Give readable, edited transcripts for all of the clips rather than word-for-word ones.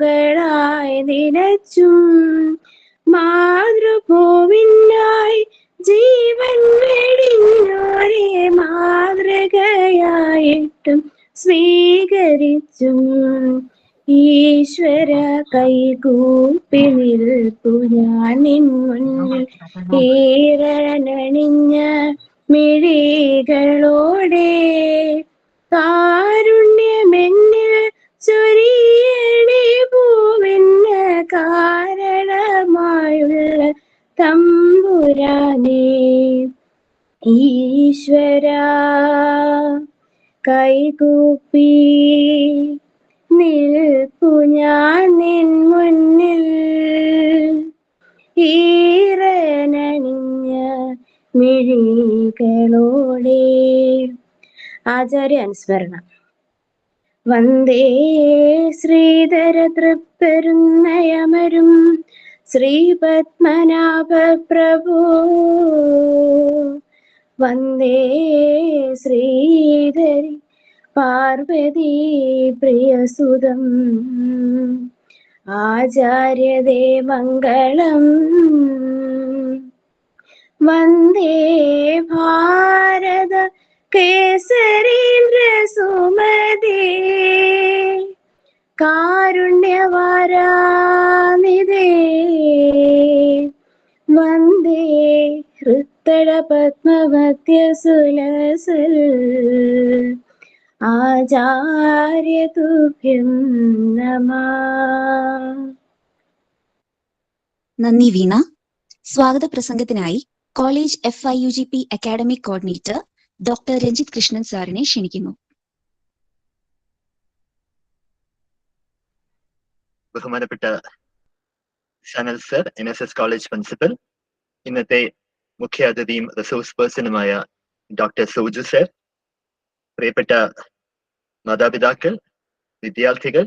വേരുകളായി നിലച്ചും മാതൃഭൂവിനായി ജീവൻ വെടിഞ്ഞോരെ മാതൃകയായിട്ടും സ്വീകരിച്ചും ഈശ്വര കൈകൂപ്പി നിൽപ്പു ഞാൻ നിൻ മുന്നിൽ ഈറനണിഞ്ഞ മിഴികളോടെ കാരുണ്യമെന്നിൽ ചൊരിയണേ പൂവിന് കാരണമായുള്ള തമ്പുരാനേ ഈശ്വര കൈകൂപ്പി നിൽപ്പു ഞാൻ നിൻ മുന്നിൽ ഈറനണിഞ്ഞ മിഴികളോടെ. ആചാര്യ അനുസ്മരണം. വന്ദേ ശ്രീധര തൃപ്പെരുന്നയമരും ശ്രീപത്മനാഭ പ്രഭോ. വന്ദേ ശ്രീധരി പാർവതി പ്രിയസുതം. ആചാര്യദേ മംഗളം. വന്ദേ ഭാരത കേസരീന്ദ്ര സുമതേ കാരുണ്യവാരാനിധേ. വന്ദേ ഹൃത്തട പത്മവത്യസുലസൽ. ആചാര്യ തുഭ്യം നമഃ. നന്ദി വീണ. സ്വാഗത പ്രസംഗത്തിനായി college FIUGP academic coordinator doctor Ranjith Krishnan സാറിനെ ക്ഷണിക്കുന്നു. ബഹുമാനപ്പെട്ട Sanal sir, NSS college principal, ഇന്നത്തെ മുഖ്യ അതിഥിയും റിസോഴ്സ് പേഴ്സണുമായ ഡോക്ടർ സോജു സർ, പ്രിയപ്പെട്ട മാതാപിതാക്കൾ, വിദ്യാർത്ഥികൾ,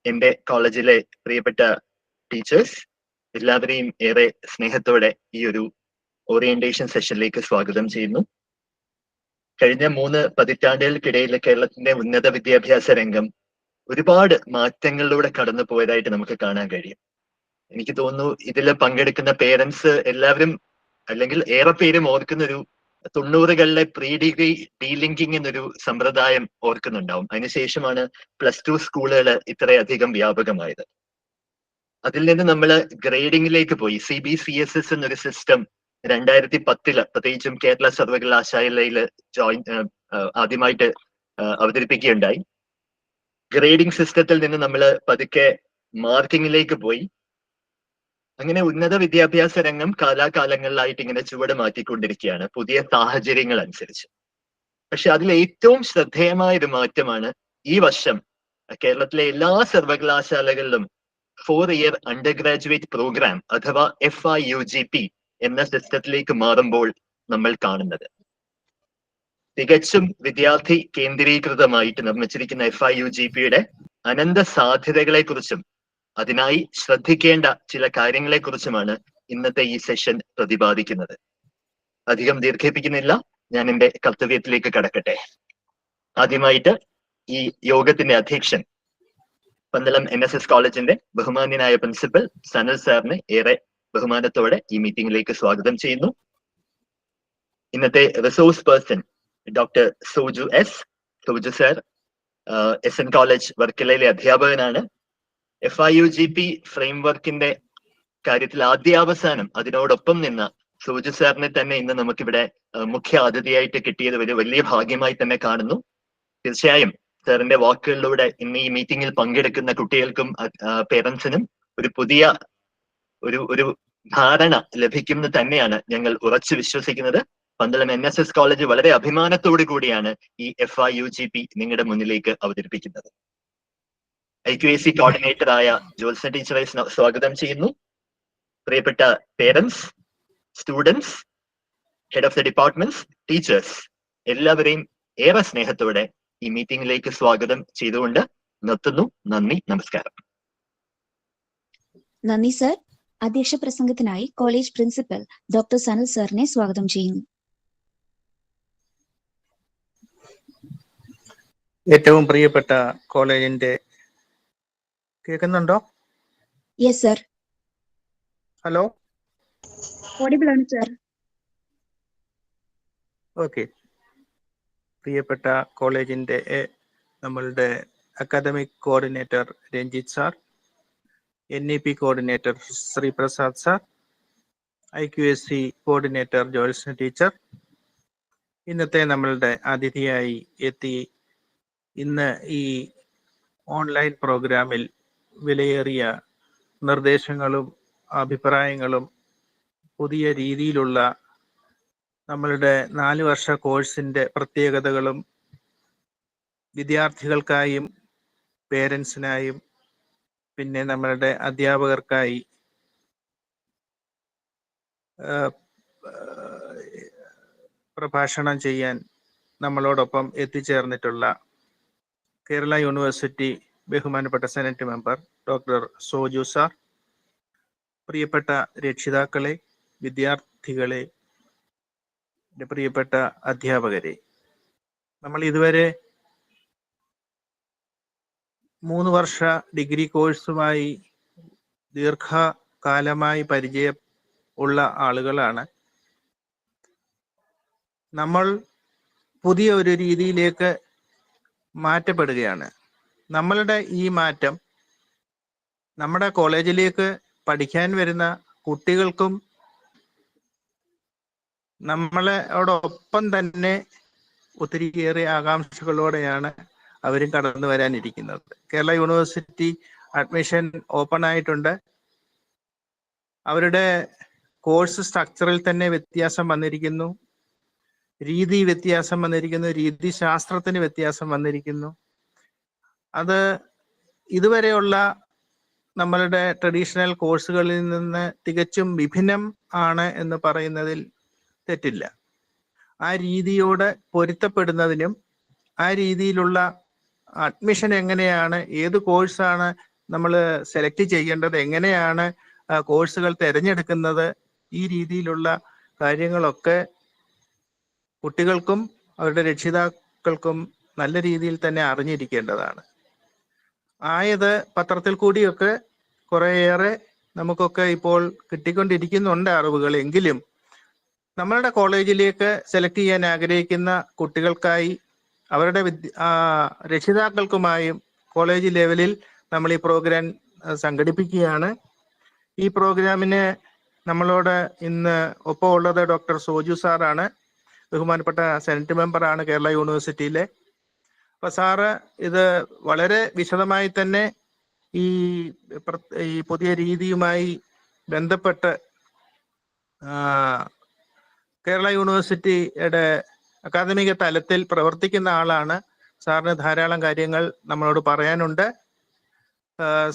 എൻ്റെ കോളേജിലെ പ്രിയപ്പെട്ട ടീച്ചേഴ്സ്, എല്ലാവരെയും ഏറെ സ്നേഹത്തോടെ ഈ ഒരു ഓറിയന്റേഷൻ സെഷനിലേക്ക് സ്വാഗതം ചെയ്യുന്നു. കഴിഞ്ഞ 3 പതിറ്റാണ്ടുകൾക്കിടയിൽ കേരളത്തിന്റെ ഉന്നത വിദ്യാഭ്യാസ രംഗം ഒരുപാട് മാറ്റങ്ങളിലൂടെ കടന്നു പോയതായിട്ട് നമുക്ക് കാണാൻ കഴിയും. എനിക്ക് തോന്നുന്നു ഇതിൽ പങ്കെടുക്കുന്ന പേരൻസ് എല്ലാവരും, അല്ലെങ്കിൽ ഏറെ പേരും ഓർക്കുന്ന ഒരു 90കളിലെ പ്രീ ഡിഗ്രി ഡീലിങ്കിങ് എന്നൊരു സമ്പ്രദായം ഓർക്കുന്നുണ്ടാവും. അതിനുശേഷമാണ് +2 സ്കൂളുകൾ ഇത്രയധികം വ്യാപകമായത്. അതിൽ നിന്ന് നമ്മൾ ഗ്രേഡിങ്ങിലേക്ക് പോയി. CBCSS എന്നൊരു സിസ്റ്റം 2010 പ്രത്യേകിച്ചും കേരള സർവകലാശാലയിൽ ആദ്യമായിട്ട് അവതരിപ്പിക്കുകയുണ്ടായി. ഗ്രേഡിംഗ് സിസ്റ്റത്തിൽ നിന്ന് നമ്മൾ പതുക്കെ മാർക്കിങ്ങിലേക്ക് പോയി. അങ്ങനെ ഉന്നത വിദ്യാഭ്യാസ രംഗം കാലാകാലങ്ങളിലായിട്ട് ഇങ്ങനെ ചുവട് മാറ്റിക്കൊണ്ടിരിക്കുകയാണ് പുതിയ സാഹചര്യങ്ങൾ അനുസരിച്ച്. പക്ഷെ അതിൽ ഏറ്റവും ശ്രദ്ധേയമായ ഒരു മാറ്റമാണ് ഈ വർഷം കേരളത്തിലെ എല്ലാ സർവകലാശാലകളിലും 4 ഇയർ അണ്ടർ ഗ്രാജുവേറ്റ് പ്രോഗ്രാം അഥവാ FIUGP എന്ന സിസ്റ്റത്തിലേക്ക് മാറുമ്പോൾ നമ്മൾ കാണുന്നത്. തികച്ചും വിദ്യാർത്ഥി കേന്ദ്രീകൃതമായിട്ട് നിർമ്മിച്ചിരിക്കുന്ന FIUGPയുടെ അനന്ത സാധ്യതകളെ കുറിച്ചും അതിനായി ശ്രദ്ധിക്കേണ്ട ചില കാര്യങ്ങളെ കുറിച്ചുമാണ് ഇന്നത്തെ ഈ സെഷൻ പ്രതിപാദിക്കുന്നത്. അധികം ദീർഘിപ്പിക്കുന്നില്ല, ഞാൻ എൻ്റെ കർത്തവ്യത്തിലേക്ക് കടക്കട്ടെ. ആദ്യമായിട്ട് ഈ യോഗത്തിന്റെ അധ്യക്ഷൻ പന്തളം NSS കോളേജിന്റെ ബഹുമാന്യനായ പ്രിൻസിപ്പൽ സനൽ സാറിനെ ഏറെ ബഹുമാനത്തോടെ ഈ മീറ്റിംഗിലേക്ക് സ്വാഗതം ചെയ്യുന്നു. ഇന്നത്തെ resource person doctor Soju S. Soju sir SN college വർക്കലയിലെ അധ്യാപകനാണ്. FIUGP ഫ്രെയിംവർക്കിന്റെ കാര്യത്തിൽ ആദ്യാവസാനം അതിനോടൊപ്പം നിന്ന സോജു സാറിനെ തന്നെ ഇന്ന് നമുക്കിവിടെ മുഖ്യ അതിഥിയായിട്ട് കിട്ടിയത് ഒരു വലിയ ഭാഗ്യമായി തന്നെ കാണുന്നു. തീർച്ചയായും സാറിന്റെ വാക്കുകളിലൂടെ ഇന്ന് ഈ മീറ്റിംഗിൽ പങ്കെടുക്കുന്ന കുട്ടികൾക്കും പേരൻസിനും ഒരു പുതിയ ഒരു ധാരണ ലഭിക്കുമെന്ന് തന്നെയാണ് ഞങ്ങൾ ഉറച്ചു വിശ്വസിക്കുന്നത്. പന്തളം NSS കോളേജ് വളരെ അഭിമാനത്തോടു കൂടിയാണ് ഈ FIUGP നിങ്ങളുടെ മുന്നിലേക്ക് അവതരിപ്പിക്കുന്നത്. IQAC കോർഡിനേറ്ററായ ജോത്സന ടീച്ചറെ സ്വാഗതം ചെയ്യുന്നു. പ്രിയപ്പെട്ട parents, students, head of the departments, teachers, എല്ലാവരെയും ഏറെ സ്നേഹത്തോടെ ഈ മീറ്റിംഗിലേക്ക് സ്വാഗതം ചെയ്തുകൊണ്ട് നിർത്തുന്നു. നന്ദി, നമസ്കാരം. നന്ദി സർ. അധ്യക്ഷ പ്രസംഗത്തിനായി കോളേജ് പ്രിൻസിപ്പൽ ഡോക്ടർ സനൽ സാറിനെ സ്വാഗതം ചെയ്യുന്നു. ഏറ്റവും പ്രിയപ്പെട്ട കോളേജിന്റെ കേൾക്കുന്നുണ്ടോ? Yes sir. ഹലോ, ഓഡിബിൾ ആണ് സർ. ഓക്കെ. പ്രിയപ്പെട്ട കോളേജിൻ്റെ നമ്മളുടെ academic coordinator Ranjith sir, NEP coordinator Sreeprasad sir, IQAC coordinator Jyotsna teacher, ഇന്നത്തെ നമ്മളുടെ അതിഥിയായി എത്തി ഇന്ന് ഈ ഓൺലൈൻ പ്രോഗ്രാമിൽ വിലയേറിയ നിർദ്ദേശങ്ങളും അഭിപ്രായങ്ങളും പുതിയ രീതിയിലുള്ള നമ്മളുടെ 4 വർഷ കോഴ്സിൻ്റെ പ്രത്യേകതകളും വിദ്യാർത്ഥികൾക്കായും പേരൻസിനായും പിന്നെ നമ്മളുടെ അധ്യാപകർക്കായി പ്രഭാഷണം ചെയ്യാൻ നമ്മളോടൊപ്പം എത്തിച്ചേർന്നിട്ടുള്ള കേരള യൂണിവേഴ്സിറ്റി ബഹുമാനപ്പെട്ട senate member doctor Soju sir, പ്രിയപ്പെട്ട രക്ഷിതാക്കളെ, വിദ്യാർത്ഥികളെ, പ്രിയപ്പെട്ട അധ്യാപകരെ, നമ്മൾ ഇതുവരെ 3 വർഷ ഡിഗ്രി കോഴ്സുമായി ദീർഘകാലമായി പരിചയം ഉള്ള ആളുകളാണ്. നമ്മൾ പുതിയ ഒരു രീതിയിലേക്ക് മാറ്റപ്പെടുകയാണ്. നമ്മളുടെ ഈ മാറ്റം നമ്മുടെ കോളേജിലേക്ക് പഠിക്കാൻ വരുന്ന കുട്ടികൾക്കും നമ്മളോടൊപ്പം തന്നെ ഒത്തിരിയേറെ ആകാംക്ഷകളോടെയാണ് അവരും കടന്നു വരാനിരിക്കുന്നത്. കേരള യൂണിവേഴ്സിറ്റി അഡ്മിഷൻ ഓപ്പൺ ആയിട്ടുണ്ട്. അവരുടെ കോഴ്സ് സ്ട്രക്ചറിൽ തന്നെ വ്യത്യാസം വന്നിരിക്കുന്നു, രീതി വ്യത്യാസം വന്നിരിക്കുന്നു, രീതി ശാസ്ത്രത്തിന് വ്യത്യാസം വന്നിരിക്കുന്നു. അത് ഇതുവരെയുള്ള നമ്മളുടെ ട്രഡീഷണൽ കോഴ്സുകളിൽ നിന്ന് തികച്ചും വിഭിന്നം ആണ് എന്ന് പറയുന്നതിൽ തെറ്റില്ല. ആ രീതിയോട് പൊരുത്തപ്പെടുന്നതിനും ആ രീതിയിലുള്ള അഡ്മിഷൻ എങ്ങനെയാണ്, ഏത് കോഴ്സാണ് നമ്മൾ സെലക്ട് ചെയ്യേണ്ടത്, എങ്ങനെയാണ് കോഴ്സുകൾ തിരഞ്ഞെടുക്കുന്നത്, ഈ രീതിയിലുള്ള കാര്യങ്ങളൊക്കെ കുട്ടികൾക്കും അവരുടെ രക്ഷിതാക്കൾക്കും നല്ല രീതിയിൽ തന്നെ അറിഞ്ഞിരിക്കേണ്ടതാണ്. ആയത് പത്രത്തിൽ കൂടിയൊക്കെ കുറേയേറെ നമുക്കൊക്കെ ഇപ്പോൾ കിട്ടിക്കൊണ്ടിരിക്കുന്നുണ്ട് അറിവുകൾ. എങ്കിലും നമ്മളുടെ കോളേജിലേക്ക് സെലക്ട് ചെയ്യാൻ ആഗ്രഹിക്കുന്ന കുട്ടികൾക്കായി അവരുടെ രക്ഷിതാക്കൾക്കുമായും കോളേജ് ലെവലിൽ നമ്മൾ ഈ പ്രോഗ്രാം സംഘടിപ്പിക്കുകയാണ്. ഈ പ്രോഗ്രാമിന് നമ്മളോട് ഇന്ന് ഒപ്പം ഉള്ളത് ഡോക്ടർ സോജു സാറാണ്. ബഹുമാനപ്പെട്ട സെനറ്റ് മെമ്പറാണ് കേരള യൂണിവേഴ്സിറ്റിയിലെ. അപ്പൊ സാറ് ഇത് വളരെ വിശദമായി തന്നെ ഈ പുതിയ രീതിയുമായി ബന്ധപ്പെട്ട് കേരള യൂണിവേഴ്സിറ്റിയുടെ അക്കാദമിക തലത്തിൽ പ്രവർത്തിക്കുന്ന ആളാണ്. സാറിന് ധാരാളം കാര്യങ്ങൾ നമ്മളോട് പറയാനുണ്ട്.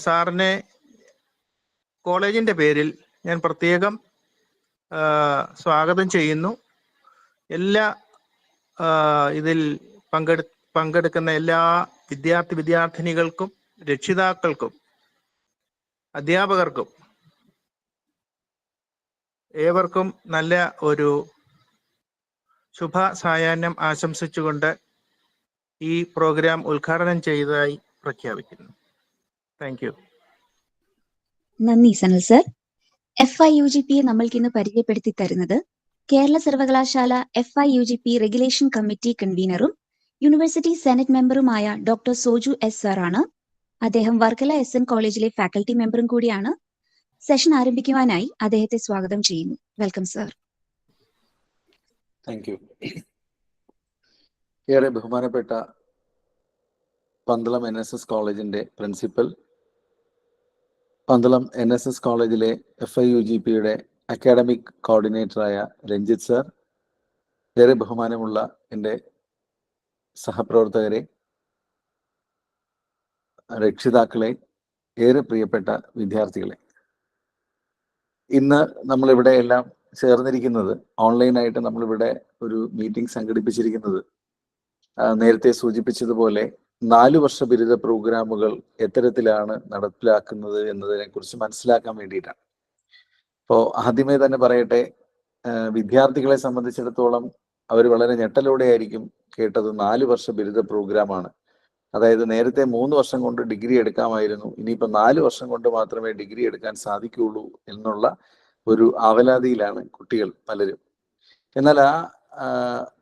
സാറിനെ കോളേജിന്റെ പേരിൽ ഞാൻ പ്രത്യേകം സ്വാഗതം ചെയ്യുന്നു. എല്ലാ ഇതിൽ പങ്കെടുക്കുന്ന എല്ലാ വിദ്യാർത്ഥിനികൾക്കും രക്ഷിതാക്കൾക്കും അധ്യാപകർക്കും ഏവർക്കും നല്ല ഒരു ശുഭ സായാഹ്നം ആശംസിച്ചുകൊണ്ട് ഈ പ്രോഗ്രാം ഉദ്ഘാടനം ചെയ്തതായി പ്രഖ്യാപിക്കുന്നു. Thank you. നന്ദി സനൽ സർ. FIUGP നമ്മൾക്ക് ഇന്ന് പരിചയപ്പെടുത്തി തരുന്നത് കേരള സർവകലാശാല FIUGP റെഗുലേഷൻ കമ്മിറ്റി കൺവീനറും യൂണിവേഴ്സിറ്റി സെനറ്റ് മെമ്പറുമായ ഡോക്ടർ സോജു എസ് സാർ ആണ്. അദ്ദേഹം വർക്കല SN കോളേജിലെ ഫാക്കൽറ്റി മെമ്പറും കൂടിയാണ്. സെഷൻ ആരംഭിക്കുവാനായി അദ്ദേഹത്തെ സ്വാഗതം ചെയ്യുന്നു. Welcome sir. Thank you. ഏറെ ബഹുമാനപ്പെട്ട പന്തളം NSS കോളേജിന്റെ പ്രിൻസിപ്പൽ, പന്തളം NSS കോളേജിലെ FIUGPയുടെ അക്കാഡമിക് കോർഡിനേറ്ററായ രഞ്ജിത്ത് സർ, ഏറെ ബഹുമാനമുള്ള എൻ്റെ സഹപ്രവർത്തകരെ, രക്ഷിതാക്കളെ, ഏറെ പ്രിയപ്പെട്ട വിദ്യാർത്ഥികളെ, ഇന്ന് നമ്മളിവിടെ എല്ലാം ചേർന്നിരിക്കുന്നത് ഓൺലൈനായിട്ട് നമ്മളിവിടെ ഒരു മീറ്റിംഗ് സംഘടിപ്പിച്ചിരിക്കുന്നത് നേരത്തെ സൂചിപ്പിച്ചതുപോലെ 4 വർഷ ബിരുദ പ്രോഗ്രാമുകൾ എത്തരത്തിലാണ് നടപ്പിലാക്കുന്നത് എന്നതിനെ കുറിച്ച് മനസ്സിലാക്കാൻ വേണ്ടിയിട്ടാണ്. അപ്പോൾ ആദ്യമേ തന്നെ പറയട്ടെ, വിദ്യാർത്ഥികളെ സംബന്ധിച്ചിടത്തോളം അവർ വളരെ ഞെട്ടലോടെ ആയിരിക്കും കേട്ടത് 4 വർഷ ബിരുദ പ്രോഗ്രാമാണ്. അതായത് നേരത്തെ 3 വർഷം കൊണ്ട് ഡിഗ്രി എടുക്കാമായിരുന്നു, ഇനിയിപ്പോൾ 4 വർഷം കൊണ്ട് മാത്രമേ ഡിഗ്രി എടുക്കാൻ സാധിക്കുകയുള്ളൂ എന്നുള്ള ഒരു ആവലാതിയിലാണ് കുട്ടികൾ പലരും. എന്നാൽ ആ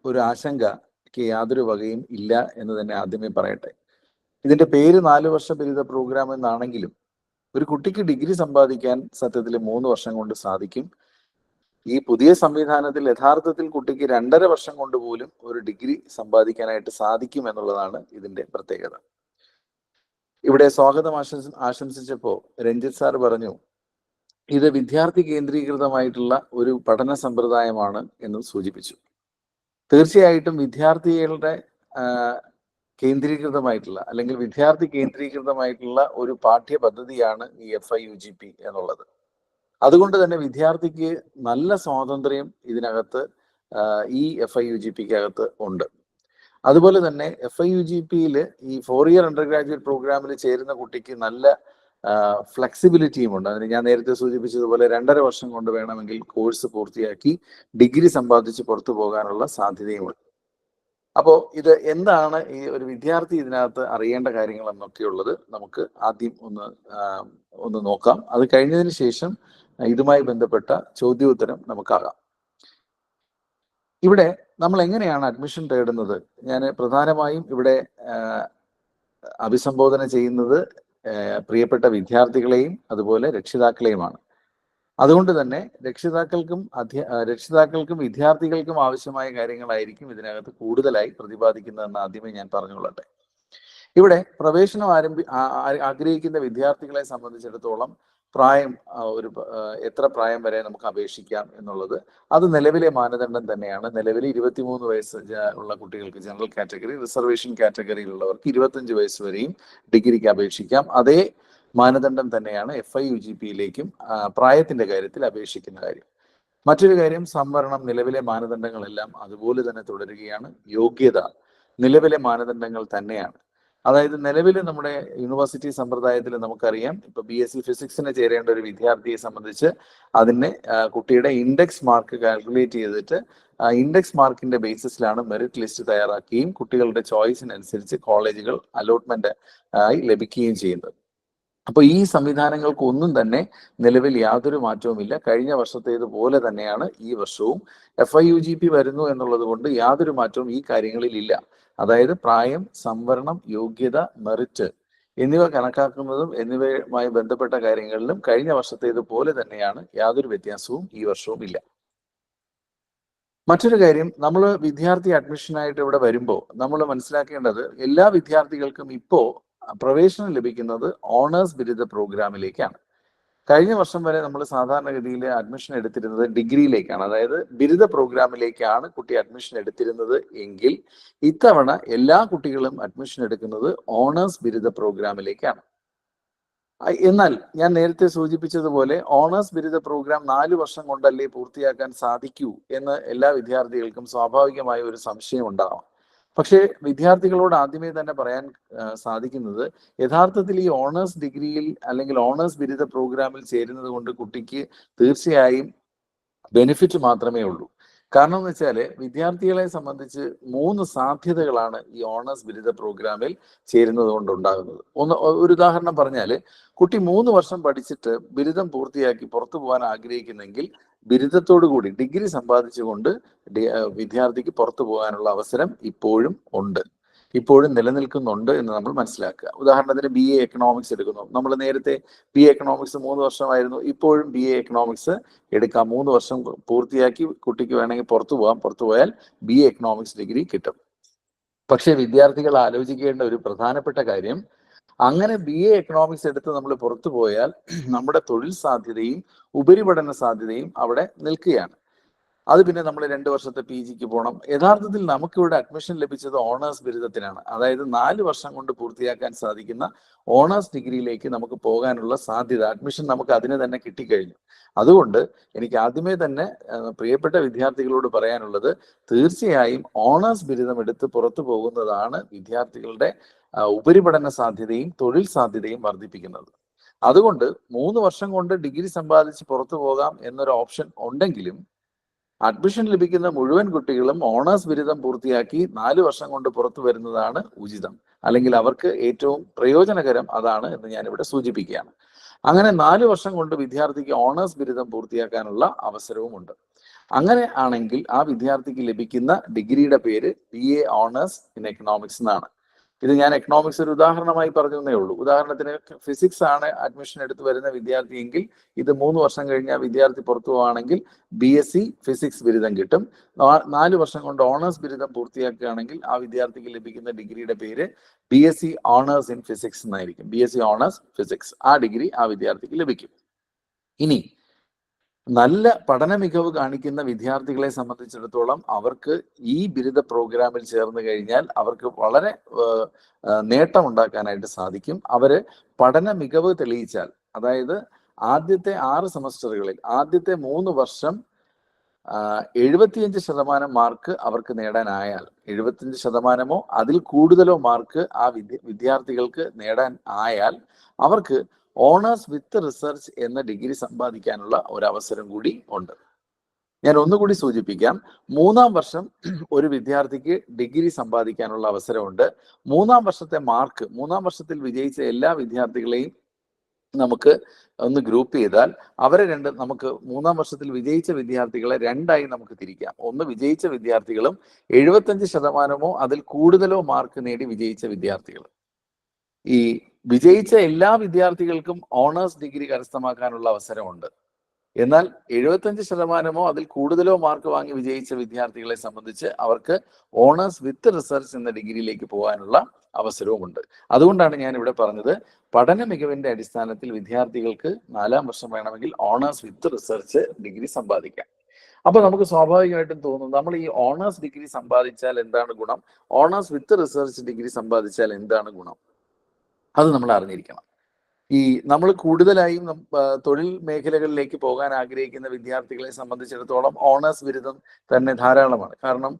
ഒരു ആശങ്കയ്ക്ക് യാതൊരു വകയും ഇല്ല എന്ന് തന്നെ ആദ്യമേ പറയട്ടെ. ഇതിന്റെ പേര് 4 വർഷ ബിരുദ പ്രോഗ്രാം എന്നാണെങ്കിലും ഒരു കുട്ടിക്ക് ഡിഗ്രി സമ്പാദിക്കാൻ സത്യത്തിൽ 3 വർഷം കൊണ്ട് സാധിക്കും. ഈ പുതിയ സംവിധാനത്തിൽ യഥാർത്ഥത്തിൽ കുട്ടിക്ക് 2.5 വർഷം കൊണ്ട് പോലും ഒരു ഡിഗ്രി സമ്പാദിക്കാനായിട്ട് സാധിക്കും എന്നുള്ളതാണ് ഇതിന്റെ പ്രത്യേകത. ഇവിടെ സ്വാഗതം ആശംസിച്ചപ്പോൾ രഞ്ജിത്ത് സാർ പറഞ്ഞു, ഇത് വിദ്യാർത്ഥി കേന്ദ്രീകൃതമായിട്ടുള്ള ഒരു പഠന സമ്പ്രദായമാണ് എന്ന് സൂചിപ്പിച്ചു. തീർച്ചയായിട്ടും വിദ്യാർത്ഥികളുടെ കേന്ദ്രീകൃതമായിട്ടുള്ള അല്ലെങ്കിൽ വിദ്യാർത്ഥി കേന്ദ്രീകൃതമായിട്ടുള്ള ഒരു പാഠ്യ പദ്ധതിയാണ് ഈ FIUGP എന്നുള്ളത്. അതുകൊണ്ട് തന്നെ വിദ്യാർത്ഥിക്ക് നല്ല സ്വാതന്ത്ര്യം ഇതിനകത്ത് ഈ FIUGPക്കകത്ത് ഉണ്ട്. അതുപോലെ തന്നെ FIUGPയിൽ ഈ 4 ഇയർ അണ്ടർ ഗ്രാജുവേറ്റ് പ്രോഗ്രാമിൽ ചേരുന്ന കുട്ടിക്ക് നല്ല ഫ്ലെക്സിബിലിറ്റിയും ഉണ്ട്. അതിന് ഞാൻ നേരത്തെ സൂചിപ്പിച്ചതുപോലെ 2.5 വർഷം കൊണ്ട് വേണമെങ്കിൽ കോഴ്സ് പൂർത്തിയാക്കി ഡിഗ്രി സമ്പാദിച്ച് പുറത്തു പോകാനുള്ള സാധ്യതയുമുണ്ട്. അപ്പോൾ ഇത് എന്താണ് ഈ ഒരു വിദ്യാർത്ഥി ഇതിനകത്ത് അറിയേണ്ട കാര്യങ്ങൾ എന്നൊക്കെയുള്ളത് നമുക്ക് ആദ്യം ഒന്ന് നോക്കാം. അത് കഴിഞ്ഞതിന് ശേഷം ഇതുമായി ബന്ധപ്പെട്ട ചോദ്യോത്തരം നമുക്കാകാം. ഇവിടെ നമ്മൾ എങ്ങനെയാണ് അഡ്മിഷൻ തേടുന്നത്? ഞാൻ പ്രധാനമായും ഇവിടെ അഭിസംബോധന ചെയ്യുന്നത് പ്രിയപ്പെട്ട വിദ്യാർത്ഥികളെയും അതുപോലെ രക്ഷിതാക്കളെയുമാണ്. അതുകൊണ്ട് തന്നെ രക്ഷിതാക്കൾക്കും വിദ്യാർത്ഥികൾക്കും ആവശ്യമായ കാര്യങ്ങളായിരിക്കും ഇതിനകത്ത് കൂടുതലായി പ്രതിപാദിക്കുന്നതെന്ന് ആദ്യമേ ഞാൻ പറഞ്ഞുകൊള്ളട്ടെ. ഇവിടെ പ്രവേശനം ആഗ്രഹിക്കുന്ന വിദ്യാർത്ഥികളെ സംബന്ധിച്ചിടത്തോളം പ്രായം എത്ര പ്രായം വരെ നമുക്ക് അപേക്ഷിക്കാം എന്നുള്ളത് അത് നിലവിലെ മാനദണ്ഡം തന്നെയാണ്. നിലവിൽ 23 വയസ്സ് ഉള്ള കുട്ടികൾക്ക് ജനറൽ കാറ്റഗറി, റിസർവേഷൻ കാറ്റഗറിയിലുള്ളവർക്ക് 25 വയസ്സ് വരെയും ഡിഗ്രിക്ക് അപേക്ഷിക്കാം. അതേ മാനദണ്ഡം തന്നെയാണ് FIUGPയിലേക്കും പ്രായത്തിന്റെ കാര്യത്തിൽ അപേക്ഷിക്കുന്ന കാര്യം. മറ്റൊരു കാര്യം, സംവരണം നിലവിലെ മാനദണ്ഡങ്ങളെല്ലാം അതുപോലെ തന്നെ തുടരുകയാണ്. യോഗ്യത നിലവിലെ മാനദണ്ഡങ്ങൾ തന്നെയാണ്. അതായത് നിലവിൽ നമ്മുടെ യൂണിവേഴ്സിറ്റി സമ്പ്രദായത്തിൽ നമുക്കറിയാം, ഇപ്പൊ BSc ഫിസിക്സിന് ചേരേണ്ട ഒരു വിദ്യാർത്ഥിയെ സംബന്ധിച്ച് അതിനെ കുട്ടിയുടെ ഇൻഡെക്സ് മാർക്ക് കാൽക്കുലേറ്റ് ചെയ്തിട്ട് ഇൻഡെക്സ് മാർക്കിന്റെ ബേസിസിലാണ് മെറിറ്റ് ലിസ്റ്റ് തയ്യാറാക്കുകയും കുട്ടികളുടെ ചോയ്സിനനുസരിച്ച് കോളേജുകൾ അലോട്ട്മെന്റ് ആയി ലഭിക്കുകയും ചെയ്യുന്നത്. അപ്പോൾ ഈ സംവിധാനങ്ങൾക്കൊന്നും തന്നെ നിലവിൽ യാതൊരു മാറ്റവുമില്ല. കഴിഞ്ഞ വർഷത്തേതുപോലെ തന്നെയാണ് ഈ വർഷവും. FIUGP വരുന്നു എന്നുള്ളത് കൊണ്ട് യാതൊരു മാറ്റവും ഈ കാര്യങ്ങളിൽ ഇല്ല. അതായത് പ്രായം, സംവരണം, യോഗ്യത, മെറിറ്റ് എന്നിവ കണക്കാക്കുന്നതും എന്നിവയുമായി ബന്ധപ്പെട്ട കാര്യങ്ങളിലും കഴിഞ്ഞ വർഷത്തേതുപോലെ തന്നെയാണ്. യാതൊരു വ്യത്യാസവും ഈ വർഷവും ഇല്ല. മറ്റൊരു കാര്യം, നമ്മൾ വിദ്യാർത്ഥി അഡ്മിഷനായിട്ട് ഇവിടെ വരുമ്പോൾ നമ്മൾ മനസ്സിലാക്കേണ്ടത് എല്ലാ വിദ്യാർത്ഥികൾക്കും ഇപ്പോൾ പ്രവേശനം ലഭിക്കുന്നത് ഓണേഴ്സ് ബിരുദ പ്രോഗ്രാമിലേക്കാണ്. കഴിഞ്ഞ വർഷം വരെ നമ്മൾ സാധാരണഗതിയിൽ അഡ്മിഷൻ എടുത്തിരുന്നത് ഡിഗ്രിയിലേക്കാണ്, അതായത് ബിരുദ പ്രോഗ്രാമിലേക്കാണ് കുട്ടി അഡ്മിഷൻ എടുത്തിരുന്നത് എങ്കിൽ ഇത്തവണ എല്ലാ കുട്ടികളും അഡ്മിഷൻ എടുക്കുന്നത് ഓണേഴ്സ് ബിരുദ പ്രോഗ്രാമിലേക്കാണ്. എന്നാൽ ഞാൻ നേരത്തെ സൂചിപ്പിച്ചതുപോലെ ഓണേഴ്സ് ബിരുദ പ്രോഗ്രാം 4 വർഷം കൊണ്ടല്ലേ പൂർത്തിയാക്കാൻ സാധിക്കൂ എന്ന് എല്ലാ വിദ്യാർത്ഥികൾക്കും സ്വാഭാവികമായ ഒരു സംശയം ഉണ്ടാവാം. പക്ഷേ വിദ്യാർത്ഥികളോട് ആദ്യമേ തന്നെ പറയാൻ സാധിക്കുന്നത്, യഥാർത്ഥത്തിൽ ഈ ഓണേഴ്സ് ഡിഗ്രിയിൽ അല്ലെങ്കിൽ ഓണേഴ്സ് ബിരുദ പ്രോഗ്രാമിൽ ചേരുന്നത് കൊണ്ട് കുട്ടിക്ക് തീർച്ചയായും ബെനിഫിറ്റ് മാത്രമേ ഉള്ളൂ. കാരണം എന്ന് വെച്ചാൽ വിദ്യാർത്ഥികളെ സംബന്ധിച്ച് 3 സാധ്യതകളാണ് ഈ ഓണേഴ്സ് ബിരുദ പ്രോഗ്രാമിൽ ചേരുന്നത് കൊണ്ട് ഉണ്ടാകുന്നത്. ഒരു ഉദാഹരണം പറഞ്ഞാൽ, കുട്ടി 3 വർഷം പഠിച്ചിട്ട് ബിരുദം പൂർത്തിയാക്കി പുറത്തു പോകാൻ ആഗ്രഹിക്കുന്നെങ്കിൽ ബിരുദത്തോടു കൂടി ഡിഗ്രി സമ്പാദിച്ചുകൊണ്ട് വിദ്യാർത്ഥിക്ക് പുറത്തു പോകാനുള്ള അവസരം ഇപ്പോഴും ഉണ്ട്, ഇപ്പോഴും നിലനിൽക്കുന്നുണ്ട് എന്ന് നമ്മൾ മനസ്സിലാക്കുക. ഉദാഹരണത്തിന് BA എക്കണോമിക്സ് എടുക്കുന്നു. നമ്മൾ നേരത്തെ BA എക്കണോമിക്സ് 3 വർഷമായിരുന്നു. ഇപ്പോഴും BA എക്കണോമിക്സ് എടുക്കാം. 3 വർഷം പൂർത്തിയാക്കി കുട്ടിക്ക് വേണമെങ്കിൽ പുറത്തു പോകാം. പുറത്തു പോയാൽ BA എക്കണോമിക്സ് ഡിഗ്രി കിട്ടും. പക്ഷെ വിദ്യാർത്ഥികൾ ആലോചിക്കേണ്ട ഒരു പ്രധാനപ്പെട്ട കാര്യം, അങ്ങനെ BA എക്കണോമിക്സ് എടുത്ത് നമ്മൾ പുറത്തു പോയാൽ നമ്മുടെ തൊഴിൽ സാധ്യതയും ഉപരിപഠന സാധ്യതയും അവിടെ നിൽക്കുകയാണ്. അത് പിന്നെ നമ്മൾ 2 വർഷത്തെ PGക്ക് പോകണം. യഥാർത്ഥത്തിൽ നമുക്കിവിടെ അഡ്മിഷൻ ലഭിച്ചത് ഓണേഴ്സ് ബിരുദത്തിനാണ്. അതായത് 4 വർഷം കൊണ്ട് പൂർത്തിയാക്കാൻ സാധിക്കുന്ന ഓണേഴ്സ് ഡിഗ്രിയിലേക്ക് നമുക്ക് പോകാനുള്ള സാധ്യത, അഡ്മിഷൻ നമുക്ക് അതിന് തന്നെ കിട്ടിക്കഴിഞ്ഞു. അതുകൊണ്ട് എനിക്ക് ആദ്യമേ തന്നെ പ്രിയപ്പെട്ട വിദ്യാർത്ഥികളോട് പറയാനുള്ളത്, തീർച്ചയായും ഓണേഴ്സ് ബിരുദം എടുത്ത് പുറത്തു പോകുന്നതാണ് വിദ്യാർത്ഥികളുടെ ഉപരിപഠന സാധ്യതയും തൊഴിൽ സാധ്യതയും വർദ്ധിപ്പിക്കുന്നത്. അതുകൊണ്ട് 3 വർഷം കൊണ്ട് ഡിഗ്രി സമ്പാദിച്ച് പുറത്തു പോകാം എന്നൊരു ഓപ്ഷൻ ഉണ്ടെങ്കിലും അഡ്മിഷൻ ലഭിക്കുന്ന മുഴുവൻ കുട്ടികളും ഓണേഴ്സ് ബിരുദം പൂർത്തിയാക്കി 4 വർഷം കൊണ്ട് പുറത്തു വരുന്നതാണ് ഉചിതം, അല്ലെങ്കിൽ അവർക്ക് ഏറ്റവും പ്രയോജനകരം അതാണ് എന്ന് ഞാനിവിടെ സൂചിപ്പിക്കുകയാണ്. അങ്ങനെ 4 വർഷം കൊണ്ട് വിദ്യാർത്ഥിക്ക് ഓണേഴ്സ് ബിരുദം പൂർത്തിയാക്കാനുള്ള അവസരവുമുണ്ട്. അങ്ങനെ ആണെങ്കിൽ ആ വിദ്യാർത്ഥിക്ക് ലഭിക്കുന്ന ഡിഗ്രിയുടെ പേര് BA ഓണേഴ്സ് ഇൻ എക്കണോമിക്സ് എന്നാണ്. ഇത് ഞാൻ എക്കണോമിക്സ് ഒരു ഉദാഹരണമായി പറഞ്ഞതേ ഉള്ളൂ. ഉദാഹരണത്തിന് ഫിസിക്സ് ആണ് അഡ്മിഷൻ എടുത്ത് വരുന്ന വിദ്യാർത്ഥി എങ്കിൽ ഇത് 3 വർഷം കഴിഞ്ഞ് ആ വിദ്യാർത്ഥി പുറത്തു പോവുകയാണെങ്കിൽ BSc ഫിസിക്സ് ബിരുദം കിട്ടും. 4 വർഷം കൊണ്ട് ഓണേഴ്സ് ബിരുദം പൂർത്തിയാക്കുകയാണെങ്കിൽ ആ വിദ്യാർത്ഥിക്ക് ലഭിക്കുന്ന ഡിഗ്രിയുടെ പേര് BSc ഓണേഴ്സ് ഇൻ ഫിസിക്സ് എന്നായിരിക്കും. BSc ഓണേഴ്സ് ഫിസിക്സ്, ആ ഡിഗ്രി ആ വിദ്യാർത്ഥിക്ക് ലഭിക്കും. ഇനി നല്ല പഠന മികവ് കാണിക്കുന്ന വിദ്യാർത്ഥികളെ സംബന്ധിച്ചിടത്തോളം അവർക്ക് ഈ ബിരുദ പ്രോഗ്രാമിൽ ചേർന്ന് കഴിഞ്ഞാൽ അവർക്ക് വളരെ നേട്ടം ഉണ്ടാക്കാനായിട്ട് സാധിക്കും. അവര് പഠന മികവ് തെളിയിച്ചാൽ, അതായത് ആദ്യത്തെ 6 സെമസ്റ്ററുകളിൽ ആദ്യത്തെ 3 വർഷം 75% മാർക്ക് അവർക്ക് നേടാനായാൽ, 75%മോ അതിൽ കൂടുതലോ മാർക്ക് ആ വിദ്യാർത്ഥികൾക്ക് നേടാൻ ആയാൽ അവർക്ക് ഓണേഴ്സ് വിത്ത് റിസർച്ച് എന്ന ഡിഗ്രി സമ്പാദിക്കാനുള്ള ഒരു അവസരം കൂടി ഉണ്ട്. ഞാൻ ഒന്നുകൂടി സൂചിപ്പിക്കാം. 3-ാം വർഷം ഒരു വിദ്യാർത്ഥിക്ക് ഡിഗ്രി സമ്പാദിക്കാനുള്ള അവസരമുണ്ട്. 3-ാം വർഷത്തെ മാർക്ക്, 3-ാം വർഷത്തിൽ വിജയിച്ച എല്ലാ വിദ്യാർത്ഥികളെയും നമുക്ക് ഒന്ന് ഗ്രൂപ്പ് ചെയ്താൽ അവരെ നമുക്ക് 3-ാം വർഷത്തിൽ വിജയിച്ച വിദ്യാർത്ഥികളെ 2ആയി നമുക്ക് തിരിക്കാം. ഒന്ന് വിജയിച്ച വിദ്യാർത്ഥികളും 75%മോ അതിൽ കൂടുതലോ മാർക്ക് നേടി വിജയിച്ച വിദ്യാർത്ഥികൾ. ഈ വിജയിച്ച എല്ലാ വിദ്യാർത്ഥികൾക്കും ഓണേഴ്സ് ഡിഗ്രി കരസ്ഥമാക്കാനുള്ള അവസരമുണ്ട്. എന്നാൽ 75%മോ അതിൽ കൂടുതലോ മാർക്ക് വാങ്ങി വിജയിച്ച വിദ്യാർത്ഥികളെ സംബന്ധിച്ച് അവർക്ക് ഓണേഴ്സ് വിത്ത് റിസർച്ച് എന്ന ഡിഗ്രിയിലേക്ക് പോകാനുള്ള അവസരവുമുണ്ട്. അതുകൊണ്ടാണ് ഞാൻ ഇവിടെ പറഞ്ഞത്, പഠന മികവിന്റെ അടിസ്ഥാനത്തിൽ വിദ്യാർത്ഥികൾക്ക് 4-ാം വർഷം വേണമെങ്കിൽ ഓണേഴ്സ് വിത്ത് റിസർച്ച് ഡിഗ്രി സമ്പാദിക്കാം. അപ്പൊ നമുക്ക് സ്വാഭാവികമായിട്ടും തോന്നും, നമ്മൾ ഈ ഓണേഴ്സ് ഡിഗ്രി സമ്പാദിച്ചാൽ എന്താണ് ഗുണം, ഓണേഴ്സ് വിത്ത് റിസർച്ച് ഡിഗ്രി സമ്പാദിച്ചാൽ എന്താണ് ഗുണം, അത് നമ്മൾ അറിഞ്ഞിരിക്കണം. നമ്മൾ കൂടുതലായും തൊഴിൽ മേഖലകളിലേക്ക് പോകാൻ ആഗ്രഹിക്കുന്ന വിദ്യാർത്ഥികളെ സംബന്ധിച്ചിടത്തോളം ഓണേഴ്സ് ബിരുദം തന്നെ ധാരാളമാണ്. കാരണം